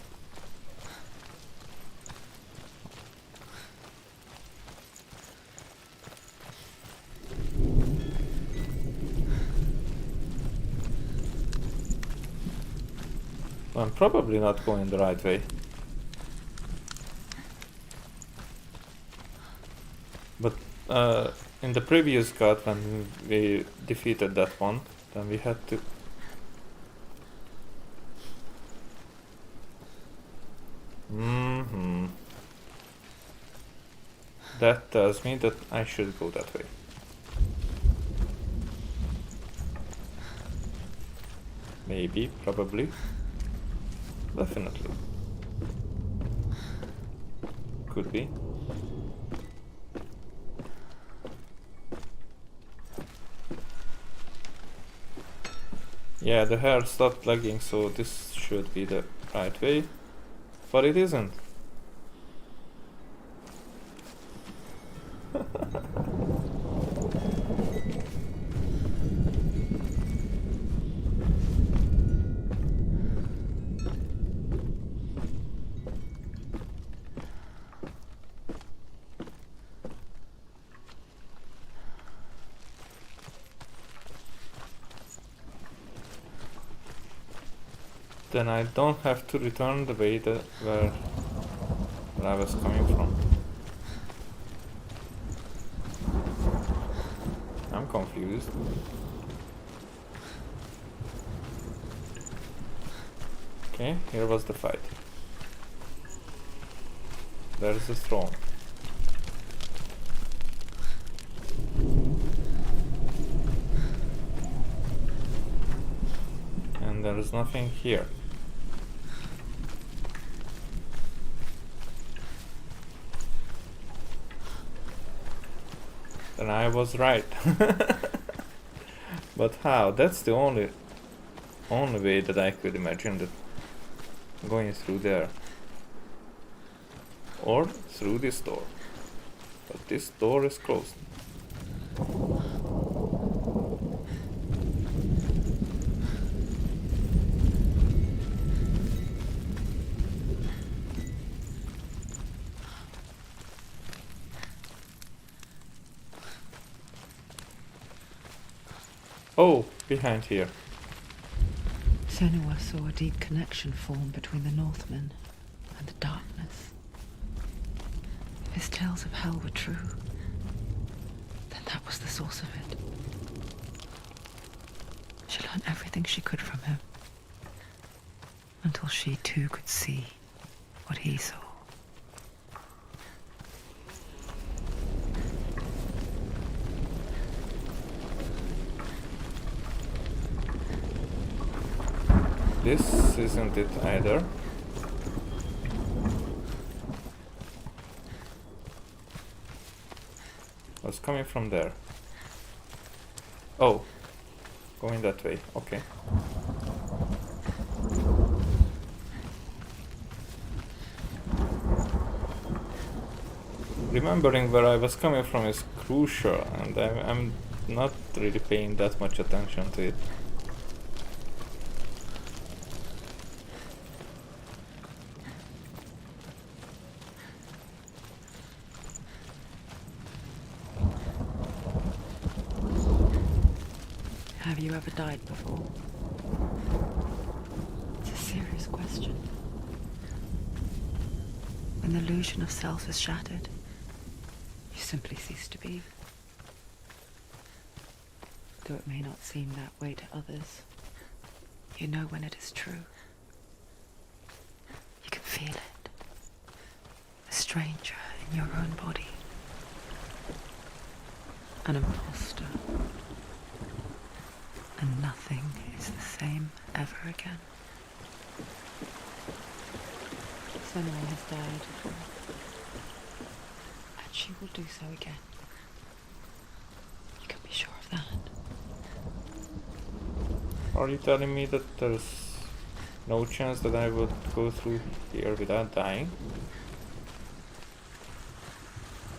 I'm probably not going the right way. But in the previous god, when we defeated that one, then we had to... That tells me that I should go that way. Maybe, probably, definitely. Could be. Yeah, the hair stopped lagging, so this should be the right way. But it isn't. Then I don't have to return the way that where I was coming from. I'm confused. Okay, here was the fight. There's the throne. And there's nothing here. Then I was right. But how? That's the only way that I could imagine that going through there. Or through this door. But this door is closed. Oh, behind here. Senua saw a deep connection form between the Northmen and the darkness. If his tales of hell were true, then that was the source of it. She learned everything she could from him, until she too could see what he saw. This isn't it either. What's coming from there? Oh, going that way. Okay. Remembering where I was coming from is crucial, and I'm not really paying that much attention to it. Have you ever died before? It's a serious question. When the illusion of self is shattered, you simply cease to be. Though it may not seem that way to others, you know when it is true. You can feel it. A stranger in your own body. An imposter. And nothing is the same ever again. Senua has died, and she will do so again. You can be sure of that. Are you telling me that there's no chance that I would go through here without dying?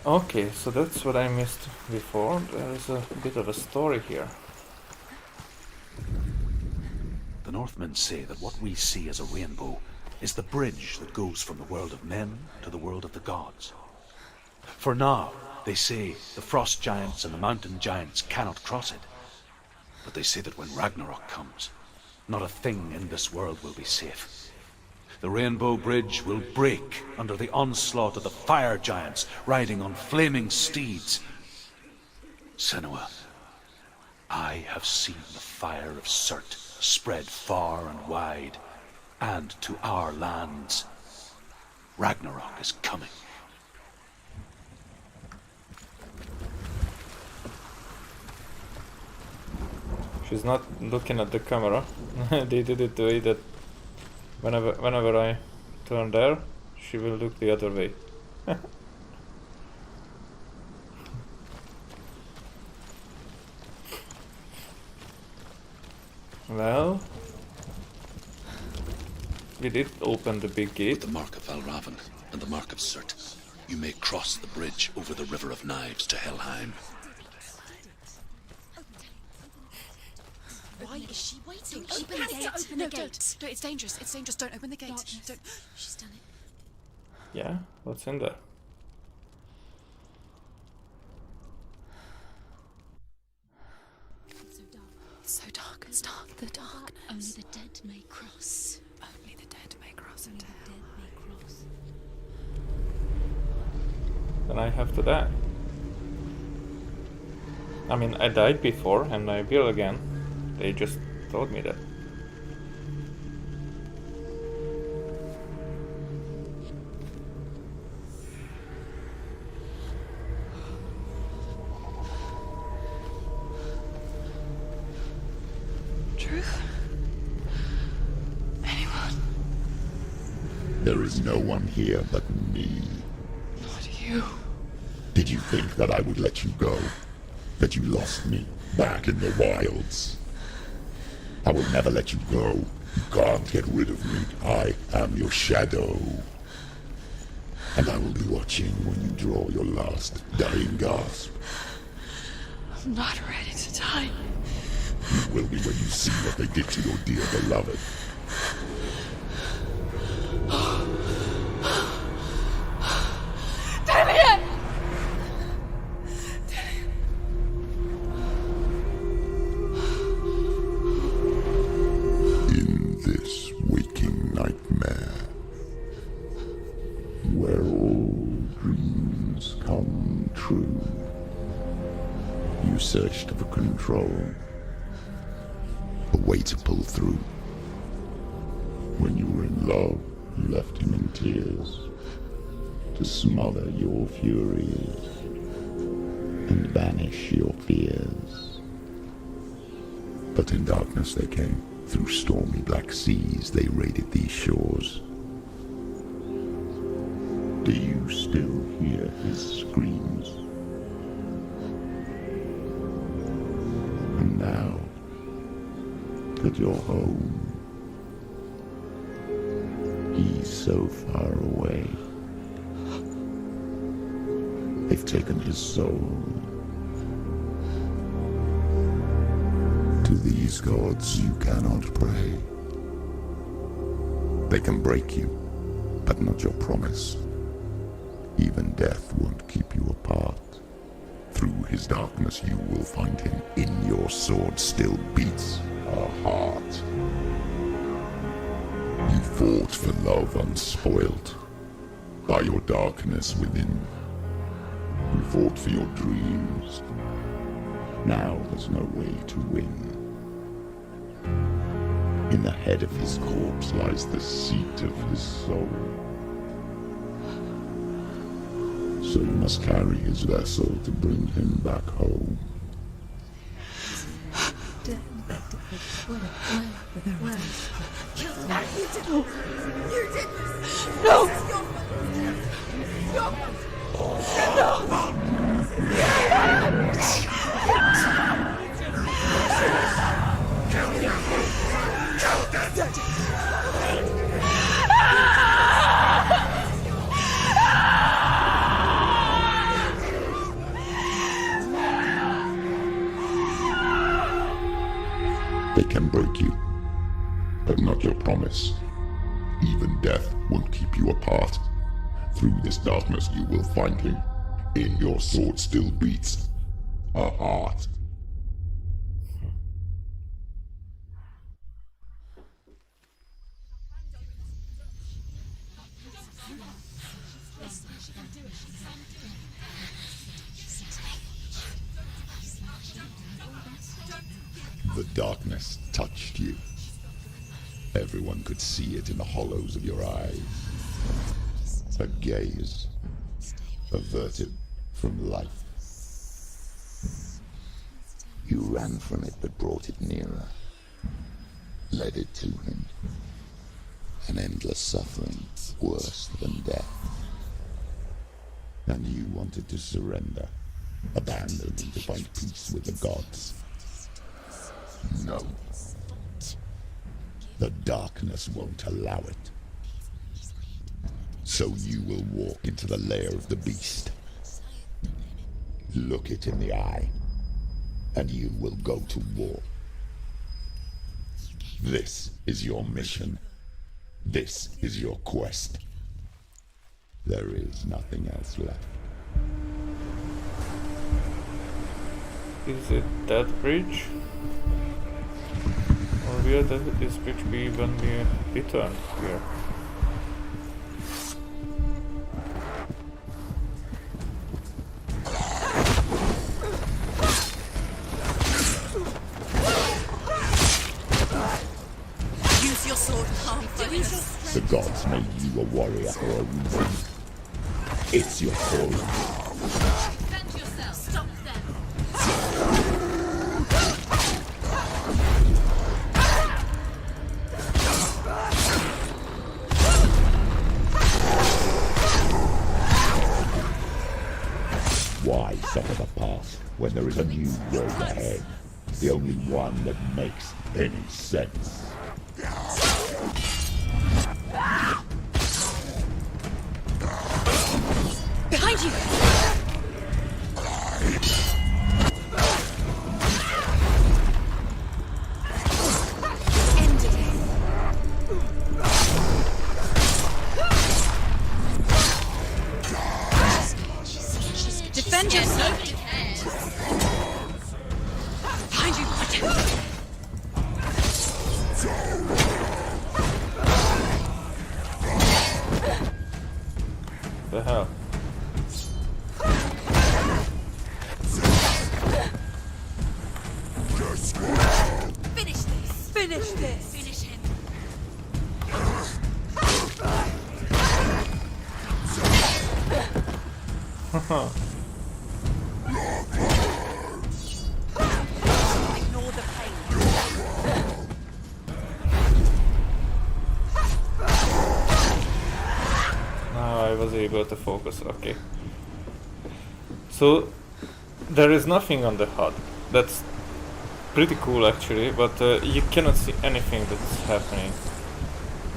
Okay, so that's what I missed before. There's a bit of a story here. The Northmen say that what we see as a rainbow is the bridge that goes from the world of men to the world of the gods. For now, they say the frost giants and the mountain giants cannot cross it. But they say that when Ragnarok comes, not a thing in this world will be safe. The rainbow bridge will break under the onslaught of the fire giants riding on flaming steeds. Senua, I have seen the fire of Surt spread far and wide, and to our lands. Ragnarok is coming. She's not looking at the camera. They did it the way that whenever I turn there, she will look the other way. Well, we did open the big gate. With the mark of Valravan and the mark of Surt, you may cross the bridge over the River of Knives to Helheim. Why is she waiting? Don't open the gate. Open the gate. No, it's dangerous. It's dangerous. Don't open the gate. Don't. She's done it. Yeah, what's in there? It's so dark. It's so dark. It's dark. The darkness. Only the dead may cross. Only the dead may cross into hell. Only the dead may cross. Then I have to die. I mean, I died before and I will again. They just told me that. Truth? Anyone? There is no one here but me. Not you. Did you think that I would let you go? That you lost me back in the wilds? I will never let you go. You can't get rid of me. I am your shadow. And I will be watching when you draw your last dying gasp. I'm not ready to die. You will be when you see what they did to your dear beloved. Damien! In this waking nightmare, where all dreams come true, you searched for control, a way to pull through. When you were in love, you left him in tears, to smother your furies and banish your fears. But in darkness they came, through stormy black seas they raided these shores. Do you still hear his screams? And now that you're home, he's so far away. They've taken his soul. To these gods you cannot pray. They can break you, but not your promise. Even death won't keep you apart. Through his darkness you will find him. In your sword still beats a heart. You fought for love unspoilt by your darkness within. You fought for your dreams. Now there's no way to win. In the head of his corpse lies the seat of his soul. So you must carry his vessel to bring him back home. They can break you, but not your promise. Even death won't keep you apart. Through this darkness you will find him. In your sword still beats a heart. The darkness touched you. Everyone could see it in the hollows of your eyes. A gaze averted from life. You ran from it but brought it nearer. Led it to him. An endless suffering worse than death. And you wanted to surrender. Abandon to find peace with the gods. No. The darkness won't allow it. So you will walk into the lair of the beast. Look it in the eye, and you will go to war. This is your mission. This is your quest. There is nothing else left. Is it that bridge? Or will this bridge be when we return here? Use your sword, calm focus. The gods made you a warrior for a reason. It's your calling. Defend yourself. Stop them. Why suffer the past when there is a new world ahead? The only one that makes any sense. Behind you! End it. Defend yourself! Behind you! The hell? Finish this! Finish this! Finish him! Haha. Ignore the pain. Now I was able to focus, okay. So, there is nothing on the HUD. That's pretty cool actually, but you cannot see anything that's happening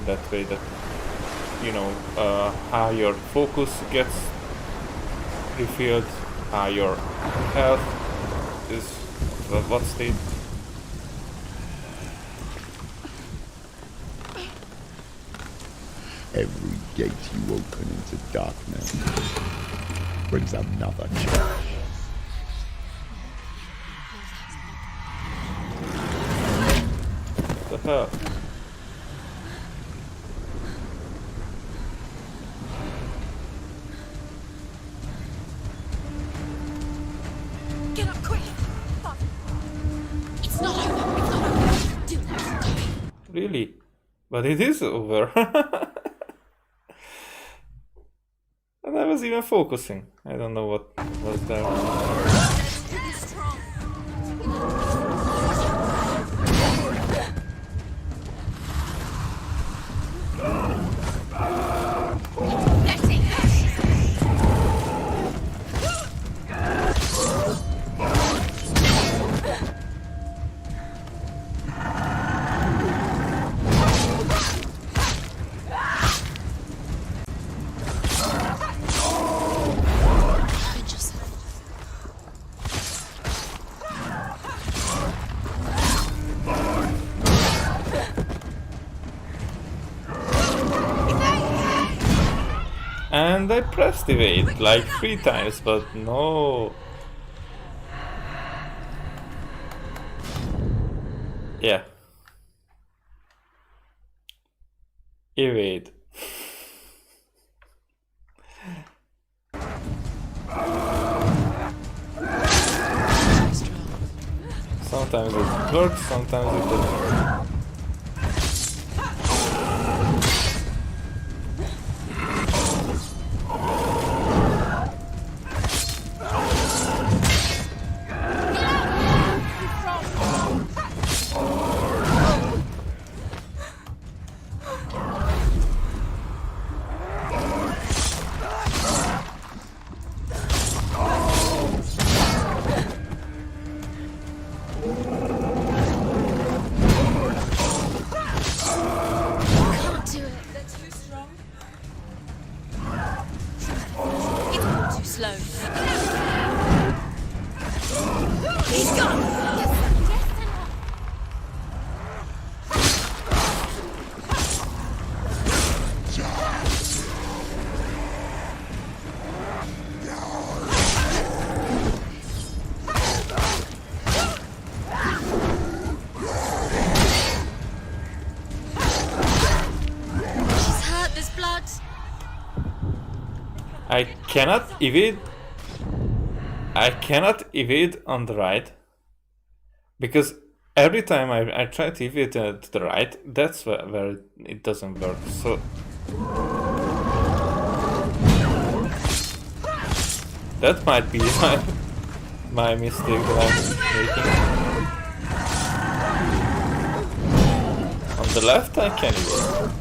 that way, that, you know, how your focus gets refilled, how your health is at what state. Every gate you open into darkness brings another challenge. The hell? Get up quick! Fuck. It's not over! It's not over! Do this! Really? But it is over. And I was even focusing. I don't know what was there. Be strong! And I pressed evade like 3 times, but no. Yeah. Evade. Sometimes it works, sometimes it doesn't. slow. He's gone! She's hurt, there's blood. I cannot evade on the right, because every time I try to evade to the right, that's where it doesn't work. So that might be my mistake that I'm making. On the left I can evade.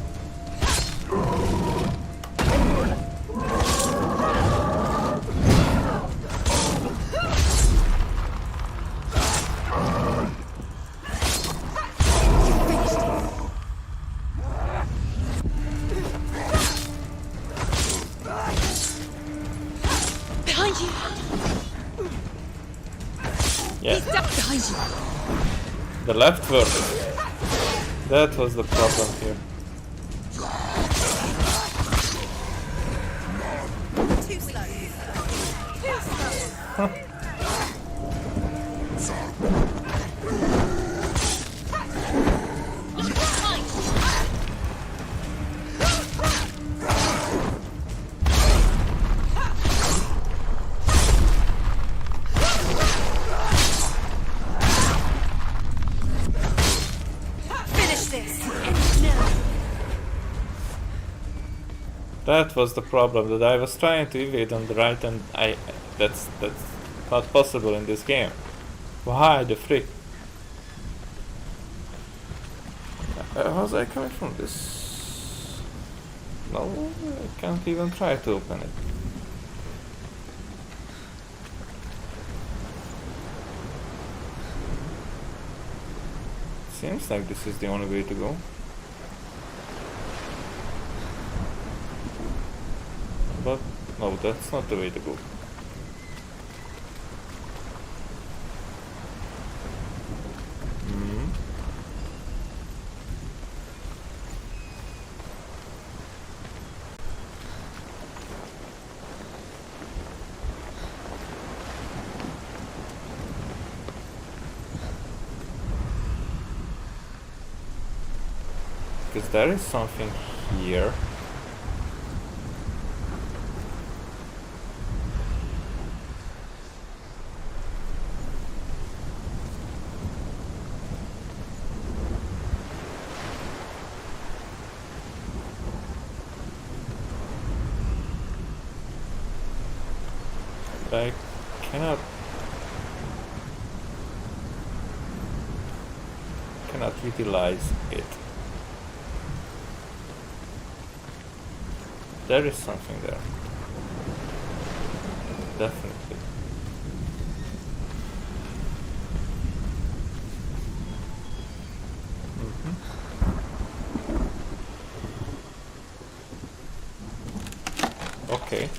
Behind you. Yeah. He's down behind you. The left worked. That was the problem here. Too slow. Finish this. That was the problem, that I was trying to evade on the right, and that's not possible in this game. Why the frick? Was I coming from this? No, I can't even try to open it. Seems like this is the only way to go. But no, that's not the way to go. Because there is something here. I cannot utilize it. There is something there. Definitely. Okay.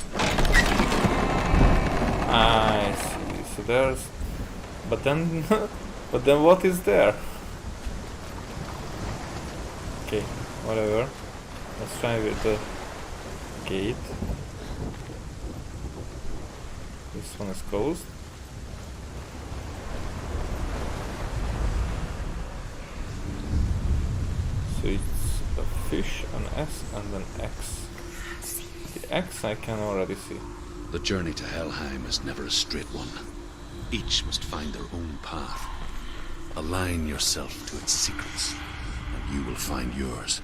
I see. So there's... But then... but then what is there? Okay, whatever. Let's try with the gate. This one is closed. So it's a fish, an S and an X. The X I can already see. The journey to Helheim is never a straight one. Each must find their own path. Align yourself to its secrets, and you will find yours.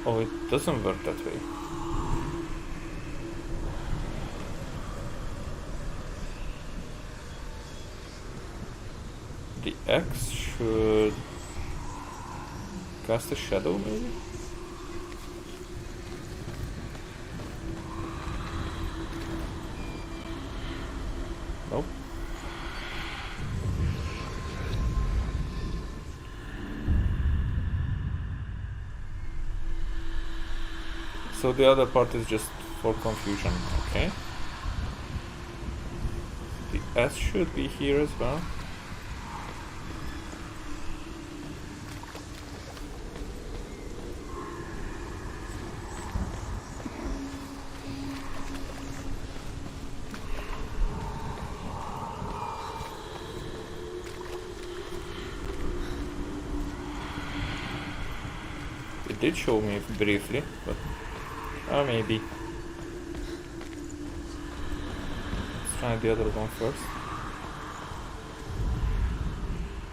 Oh, it doesn't work that way. The X should cast a shadow, maybe? Nope. so the other part is just for confusion. Okay. The S should be here as well. It did show me briefly, but maybe. Let's try the other one first.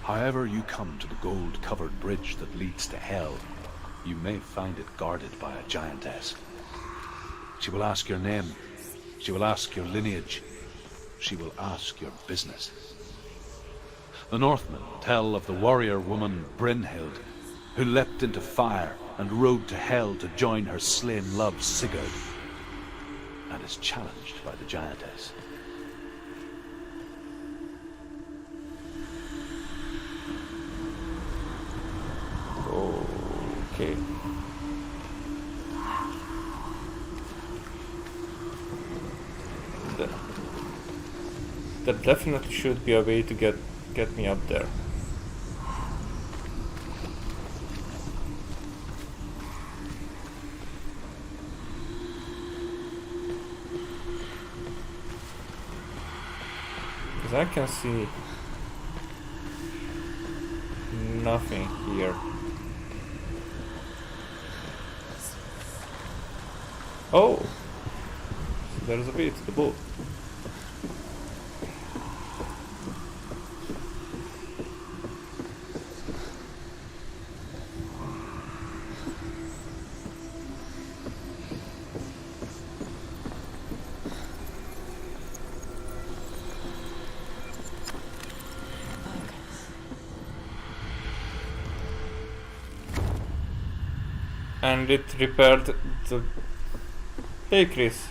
However you come to the gold-covered bridge that leads to Hell, you may find it guarded by a giantess. She will ask your name. She will ask your lineage. She will ask your business. The Northmen tell of the warrior woman Brynhild, who leapt into fire and rode to Hell to join her slain love Sigurd, and is challenged by the giantess. Okay. There definitely should be a way to get me up there. Because I can see nothing here. Oh! So there's a way to the boat. And it repaired the bakeries.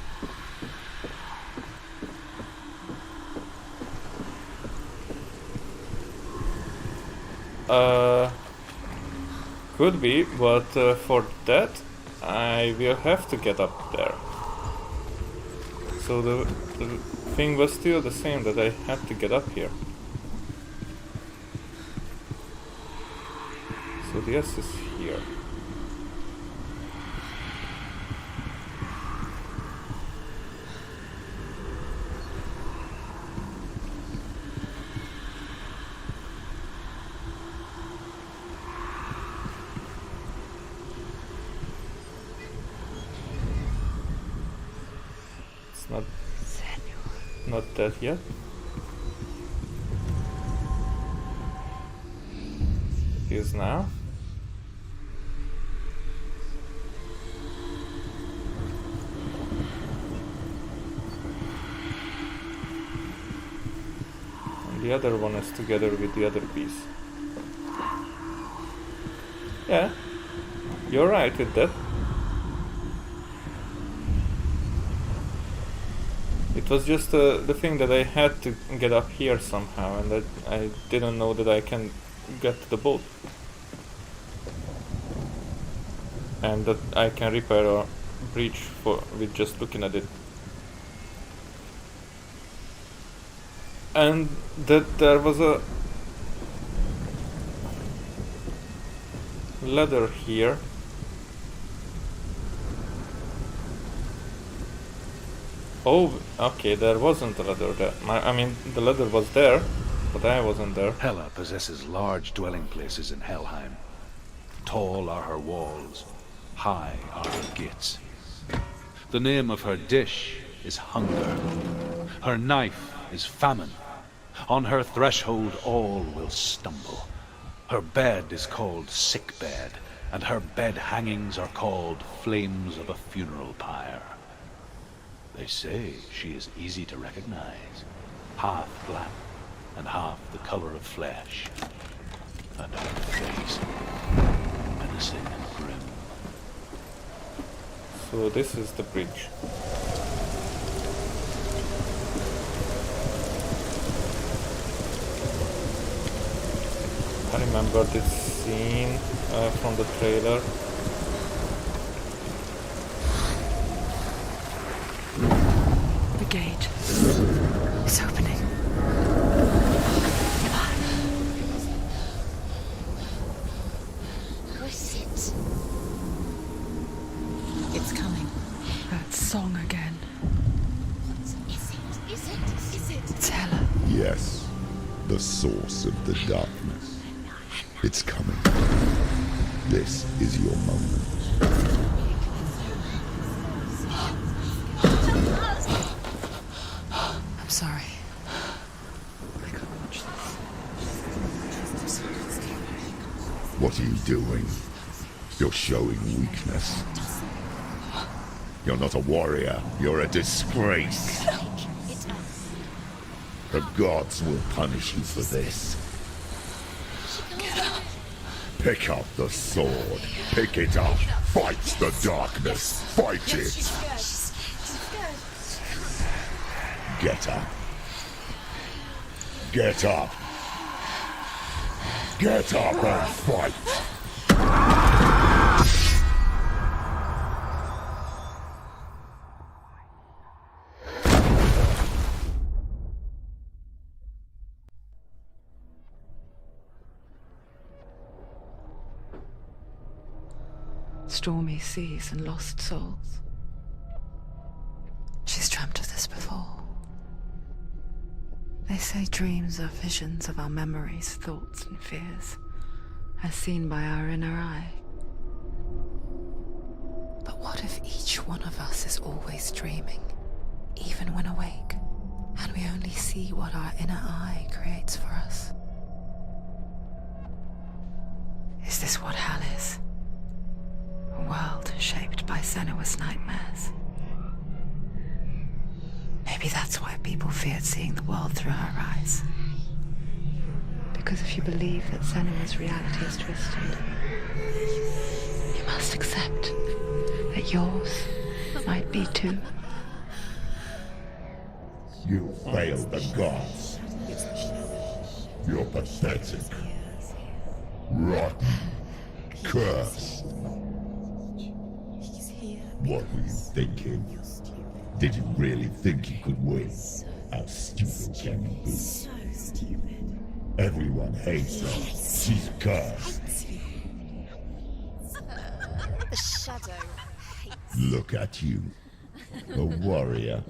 Could be, but for that I will have to get up there. So the thing was still the same, that I had to get up here. So the S is here. Not that yet. It is now. And the other one is together with the other piece. Yeah, you're right with that. It was just the thing that I had to get up here somehow, and that I didn't know that I can get to the boat. And that I can repair a bridge with just looking at it. And that there was a ladder here. Oh, okay, there wasn't a ladder there. I mean, the ladder was there, but I wasn't there. Hela possesses large dwelling places in Helheim. Tall are her walls, high are her gates. The name of her dish is hunger. Her knife is famine. On her threshold all will stumble. Her bed is called sick bed, and her bed hangings are called flames of a funeral pyre. They say she is easy to recognize, half black and half the color of flesh, and her face menacing and grim. So this is the bridge. I remember this scene from the trailer. gate. It's opening. What is it? It's coming. That song again. Is it? It's Hela. Yes, the source of the darkness. It's coming. This is your moment. I'm sorry. I can't watch this. What are you doing? You're showing weakness. You're not a warrior. You're a disgrace. The gods will punish you for this. Pick up the sword. Pick it up. Fight the darkness. Fight it. Get up. Get up. Get up and fight. Stormy seas and lost souls. She's dreamt of this before. They say dreams are visions of our memories, thoughts and fears, as seen by our inner eye. But what if each one of us is always dreaming, even when awake, and we only see what our inner eye creates for us? Is this what hell is? A world shaped by Senua's nightmares. Maybe that's why people feared seeing the world through her eyes. Because if you believe that Senua's reality is twisted, you must accept that yours might be too. You failed the gods. You're pathetic. Rotten. Cursed. What were you thinking? Did you really think you could win? How stupid can you be? So stupid. Everyone hates her. She's cursed. The shadow hates. Look at you. A warrior.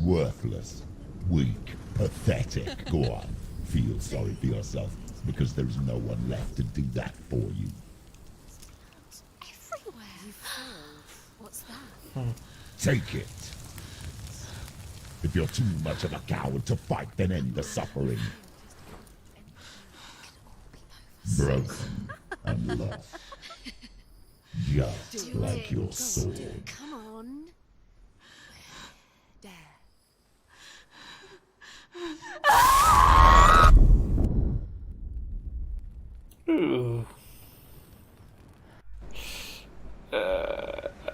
Worthless. Weak. Pathetic. Go on. Feel sorry for yourself, because there's no one left to do that for you. Everywhere. You found. What's that? Take it. If you're too much of a coward to fight, then end the suffering. Broken and lost. Just like your sword. Come on. Dare. Ooh.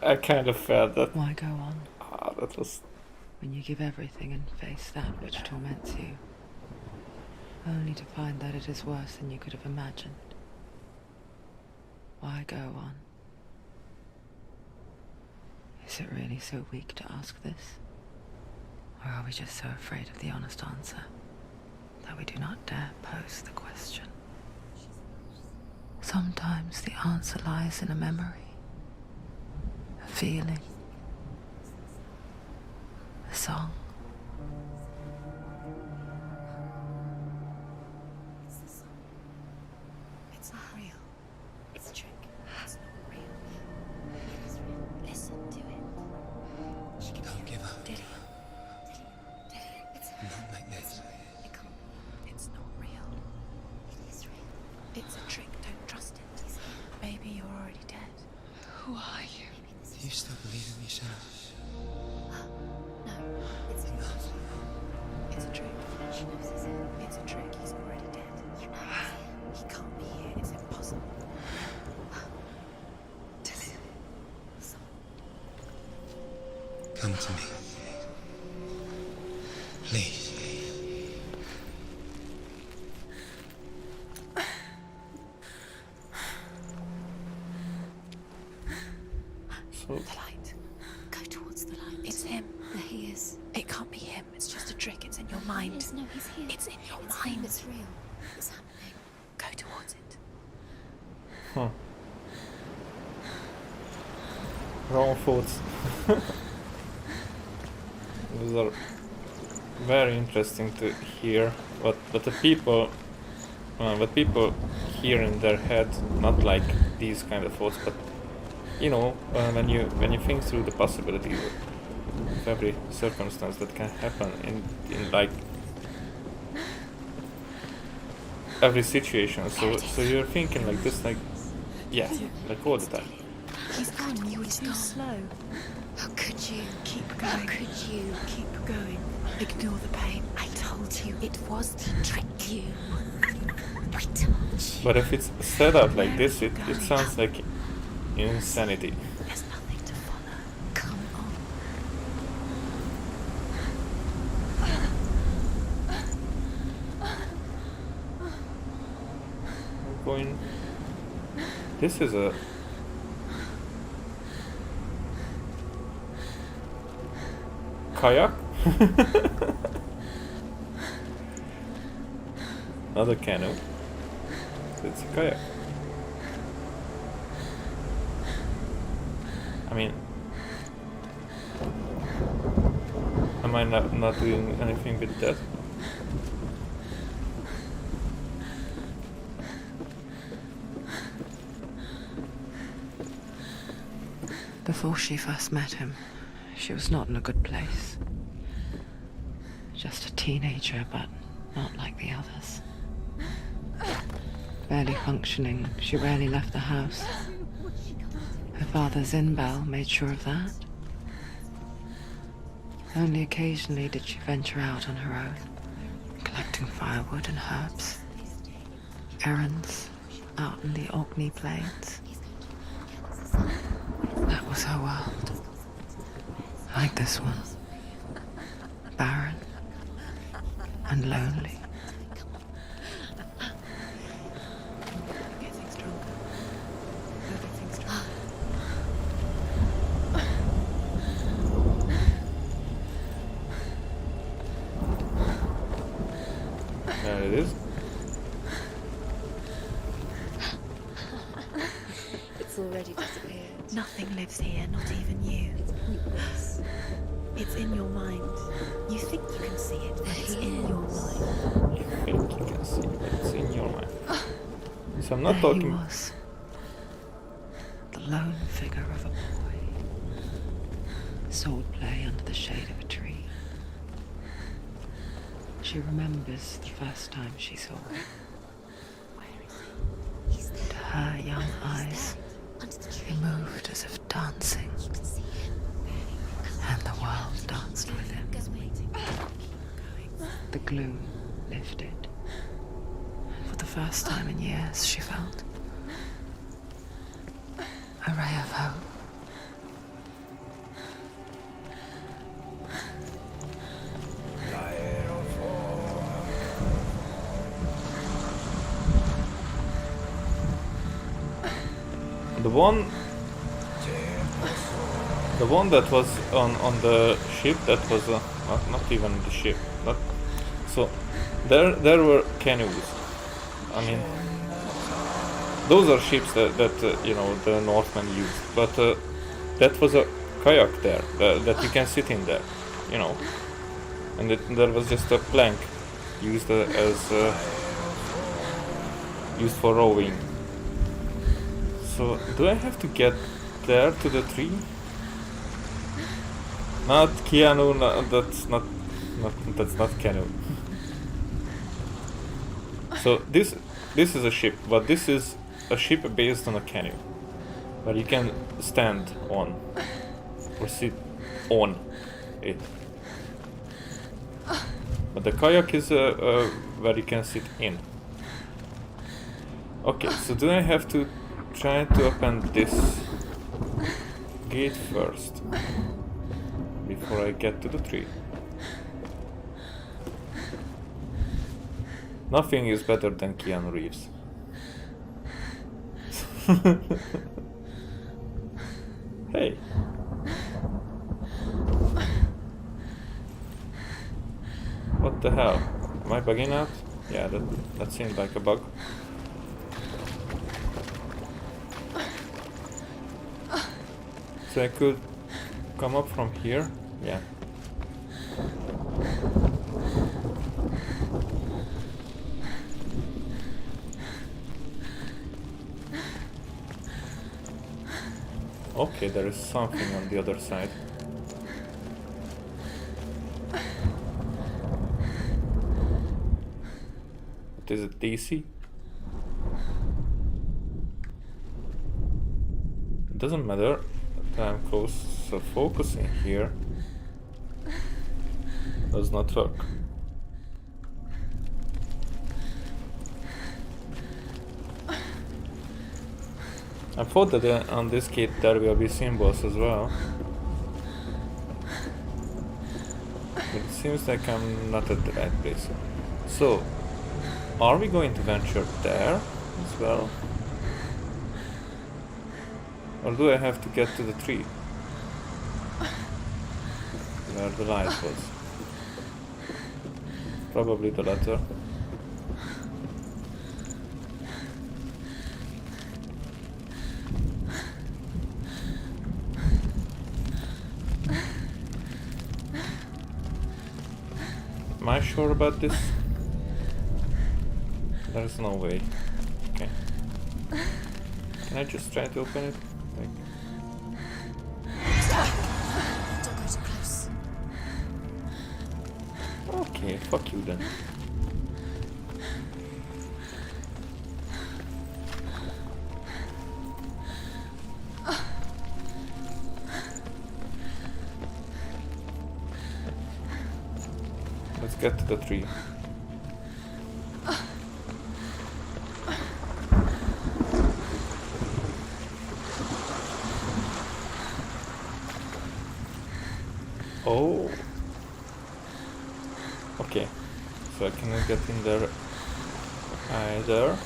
I kind of felt that. Why go on? That was. When you give everything and face that which torments you, only to find that it is worse than you could have imagined. Why go on? Is it really so weak to ask this? Or are we just so afraid of the honest answer that we do not dare pose the question? Sometimes the answer lies in a memory, a feeling, a song. It's not real. It's a trick. It's not real. It is real. Listen to it. She can Don't give up. Did it? It's Not like this. It can't. It's not real. It is real. It's a trick. Don't trust it. Maybe you're already dead. Who are you? Do you still believe in me, Senua? No, it's not. It's a trick. She knows it's him. It's a trick. He's already dead. You know it's him. He can't be here. It's impossible. Come to me. Please. So The light. Go towards the light. It's him. There he is. It can't be him. It's just a trick. It's in your mind. No, he's here. It's in your It's mind. him, it's real. It's happening. Go towards it. Huh. Wrong thoughts. Those are very interesting to hear what the people hear in their head, not like these kind of thoughts, but you know, when you think through the possibilities of every circumstance that can happen in like every situation, so you're thinking like this, like yeah, like all the time. He's gone. You were too slow. How could you? Keep going. How could you? Keep going. Ignore the pain. I told you it was to trick you. I told you. But if it's set up like this, it sounds like insanity. There's nothing to follow. Come on. I'm going. This is a. Kayak? Not a canoe. It's a kayak. I mean, am I not doing anything with that? Before she first met him, she was not in a good place. Just a teenager, but not like the others. Barely functioning, she rarely left the house. Her father's in-bell made sure of that. Only occasionally did she venture out on her own, collecting firewood and herbs. Errands out in the Orkney Plains. That was her world. Like this one. Barren and lonely. Getting stronger. Everything stronger. There it is. It's already disappeared. Nothing lives here, not even you. It's pointless. It's in your mind. You think you can see it, but it's in your mind. You think you can see it, it's in your mind. So I'm not There talking. he was. The lone figure of a boy. Swordplay under the shade of a tree. She remembers the first time she saw him. To her young eyes, he moved as if dancing, and the world danced with him. The gloom lifted. For the first time in years, she felt a ray of hope. The one that was on the ship, that was not even the ship. So there were canoes. I mean, those are ships that you know, the Northmen used. But that was a kayak there that you can sit in there, you know. And there was just a plank used used for rowing. So do I have to get there to the tree? Not Keanu. No, that's not canoe. So this is a ship, but this is a ship based on a canoe, where you can stand on or sit on it. But the kayak is where you can sit in. Okay, so do I have to try to open this gate first before I get to the tree? Nothing is better than Keanu Reeves. Hey. the hell? Am I bugging out? Yeah, that seemed like a bug. So I could come up from here? Yeah. Okay, there is something on the other side. What is it, DC? It doesn't matter that I'm close, so focusing here does not work. I thought that on this kit there will be symbols as well. But it seems like I'm not at the right place. So, are we going to venture there as well? Or do I have to get to the tree? Where the light was. Probably the latter. Am I sure about this? There's no way. Okay. Can I just try to open it? Like... Don't go too close. Okay, fuck you then. Let's get to the tree. Oh. Okay. So I cannot get in there either.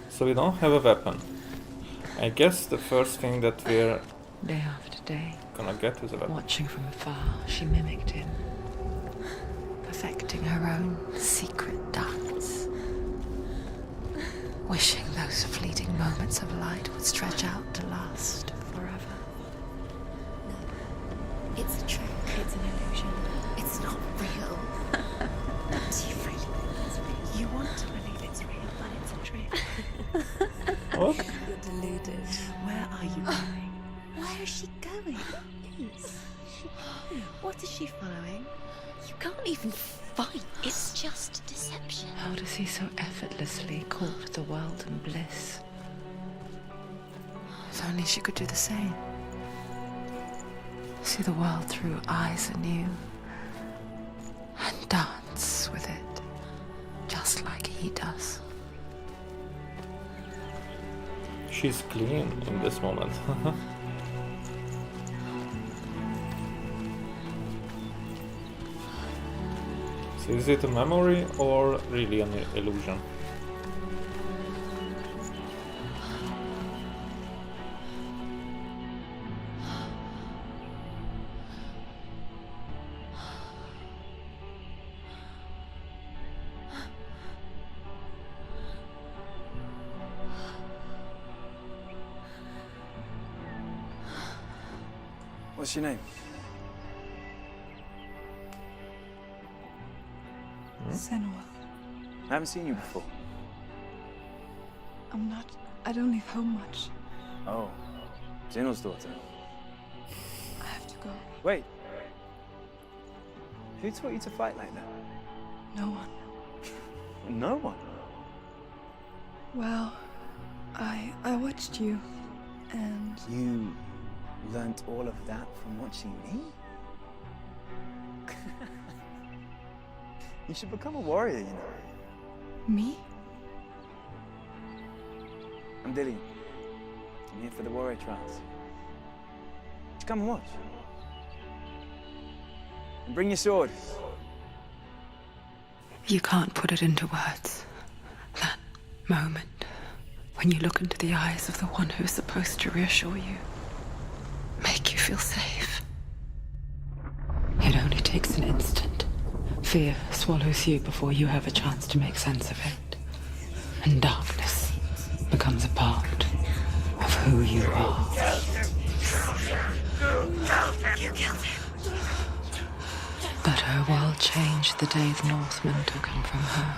So we don't have a weapon. I guess the first thing that we're Day after day, gonna get is a weapon. watching from afar, she mimicked him, perfecting her own secret dance, wishing those fleeting moments of light would stretch out to last forever. No. It's a trick. It's an illusion. It's not real. Do you really think it's real? You want to believe it's real, but it's a trick. What? You're deluded. Where are you going? Where is she going? What is she following? You can't even fight. It's just deception. How does he so effortlessly court the world and bliss? If only she could do the same. See the world through eyes anew and dance with it, just like he does. She's clean in this moment. So is it a memory or really an illusion? What's your name? Senua. I haven't seen you before. I don't leave home much. Oh, Zeno's daughter. I have to go. Wait. Who taught you to fight like that? No one. No one? Well, I watched you, and You learnt all of that from watching me? You should become a warrior, you know. Me? I'm Dillian. I'm here for the warrior trials. Just come and watch. And bring your sword. You can't put it into words. That moment when you look into the eyes of the one who's supposed to reassure you, make you feel safe. It only takes an instant. Fear swallows you before you have a chance to make sense of it. And darkness becomes a part of who you are. You killed him. But her world changed the day the Northmen took him from her.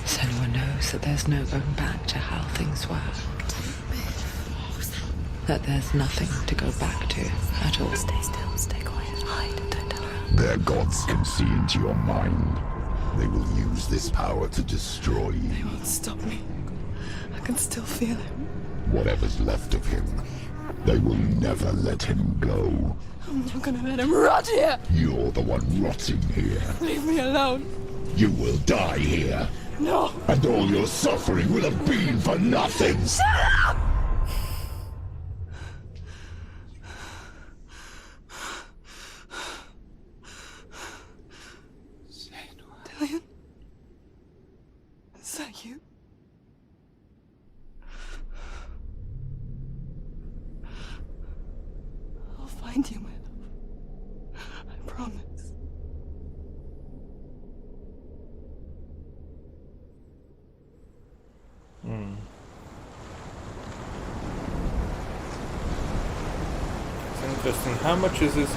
Senua knows that there's no going back to how things were. That there's nothing to go back to at all. Stay still, stay quiet, hide, don't tell her. Their gods can see into your mind. They will use this power to destroy you. They won't stop me. I can still feel him. Whatever's left of him, they will never let him go. I'm not gonna let him rot here. You're the one rotting here. Leave me alone. You will die here. No. And all your suffering will have been for nothing. Shut up! Dillian? Is that you? I'll find you, my love. I promise. It's interesting. How much is this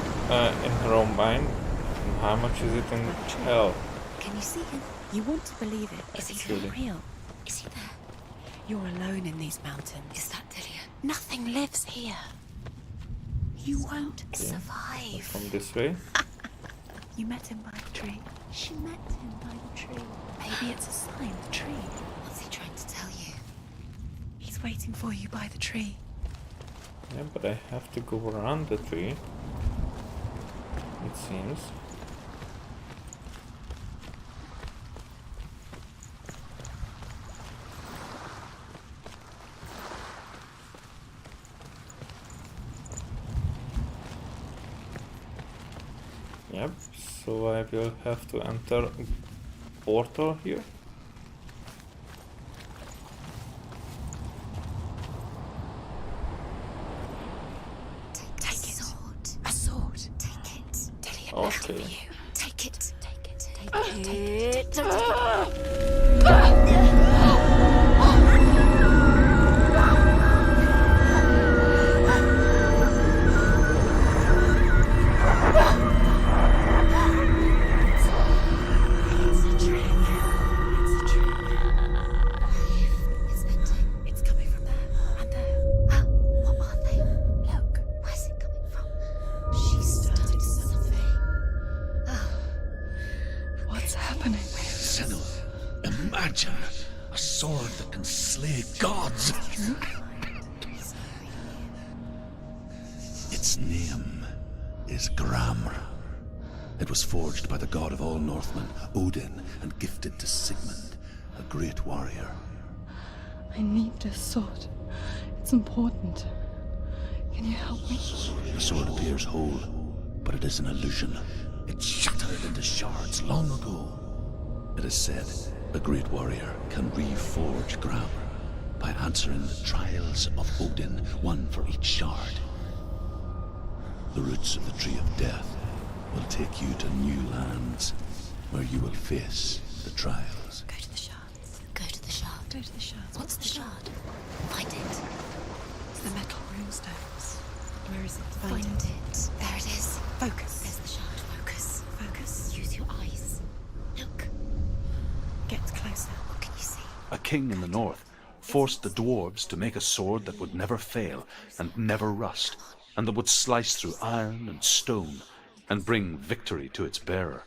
in her own mind? And how much is it in hell? Can you see him? You want to believe it. Is he Actually. real? Is he there? You're alone in these mountains. Is that Dillian? Nothing lives here. You won't Okay. survive. From this way? You met him by the tree. She met him by the tree. Maybe it's a sign, the tree. What's he trying to tell you? He's waiting for you by the tree. Yeah, but I have to go around the tree. It seems. Yep, so I will have to enter portal here. Take it. Sword. A sword. Take it. Dillian, Okay. Take it. take it. Take it. It's coming from there. And there. What are they? Look. Where's it coming from? She started something. What's happening? Senua, imagine a sword that can slay gods. Its name is Gramr. It was forged by the god of all Northmen, Odin, and gifted to Sigmund, a great warrior. I need this sword. It's important. Can you help me? The sword appears whole, but it is an illusion. It shattered into shards long ago. It is said a great warrior can reforge Gramr by answering the trials of Odin, one for each shard. The roots of the Tree of Death will take you to new lands where you will face the trials. Go to the shards. Go to the shard. Go to the shards. What's the shard? Find it. It's the metal runestones. Where is it? Find it. There it is. Focus. There's the shard. Focus. Focus. Use your eyes. Look. Get closer. What can you see? A king in the north forced the dwarves to make a sword that would never fail and never rust, and that would slice through iron and stone and bring victory to its bearer.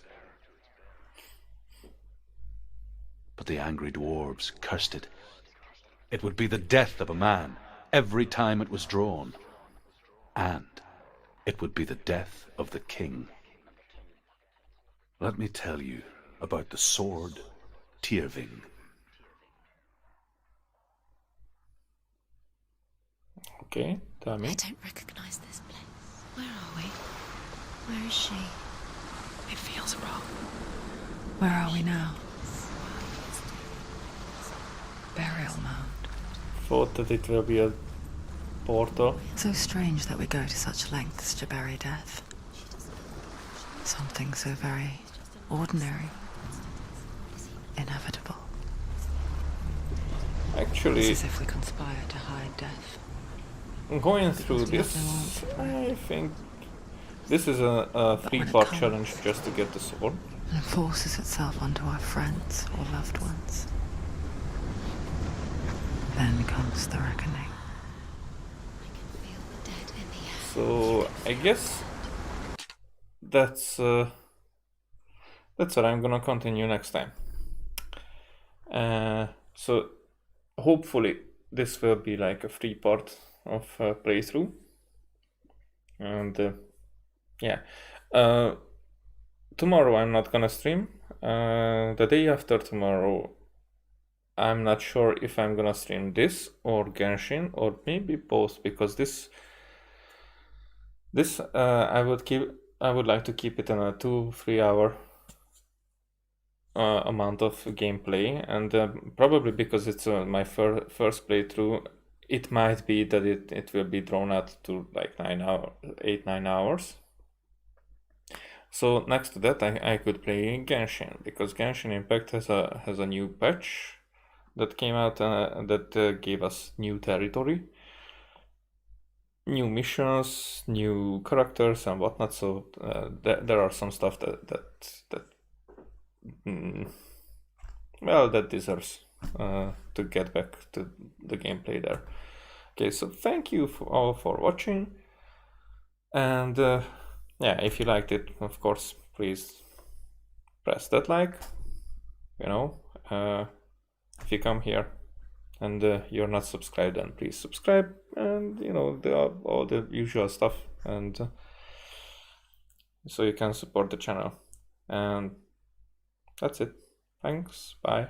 But the angry dwarves cursed it. It would be the death of a man every time it was drawn. And it would be the death of the king. Let me tell you about the sword Tyrving. Okay, tell me. I don't recognize this place. Where are we? Where is she? It feels wrong. Where are we now? Burial mound. Thought that it will be a portal. So strange that we go to such lengths to bury death. Something so very ordinary, inevitable. Actually, It's as if we conspire to hide death. going through this, I think this is a 3-part challenge just to get the sword. And it forces itself onto our friends or loved ones. Then comes the reckoning. So I guess that's what I'm gonna continue next time. So hopefully this will be like a 3-part of playthrough, and yeah. Tomorrow I'm not gonna stream. The day after tomorrow, I'm not sure if I'm gonna stream this or Genshin, or maybe both, because this I would like to keep it in a 2-3 hour amount of gameplay, and probably because it's my first playthrough, it might be that it will be drawn out to like 8-9 hours. So next to that, I could play Genshin, because Genshin Impact has a new patch that came out that gave us new territory, new missions, new characters and whatnot. So there are some stuff that deserves to get back to the gameplay there. Okay, so thank you all for watching, and yeah, if you liked it, of course, please press that like. If you come here and you're not subscribed, then please subscribe, and all the usual stuff, and so you can support the channel. And that's it. Thanks. Bye.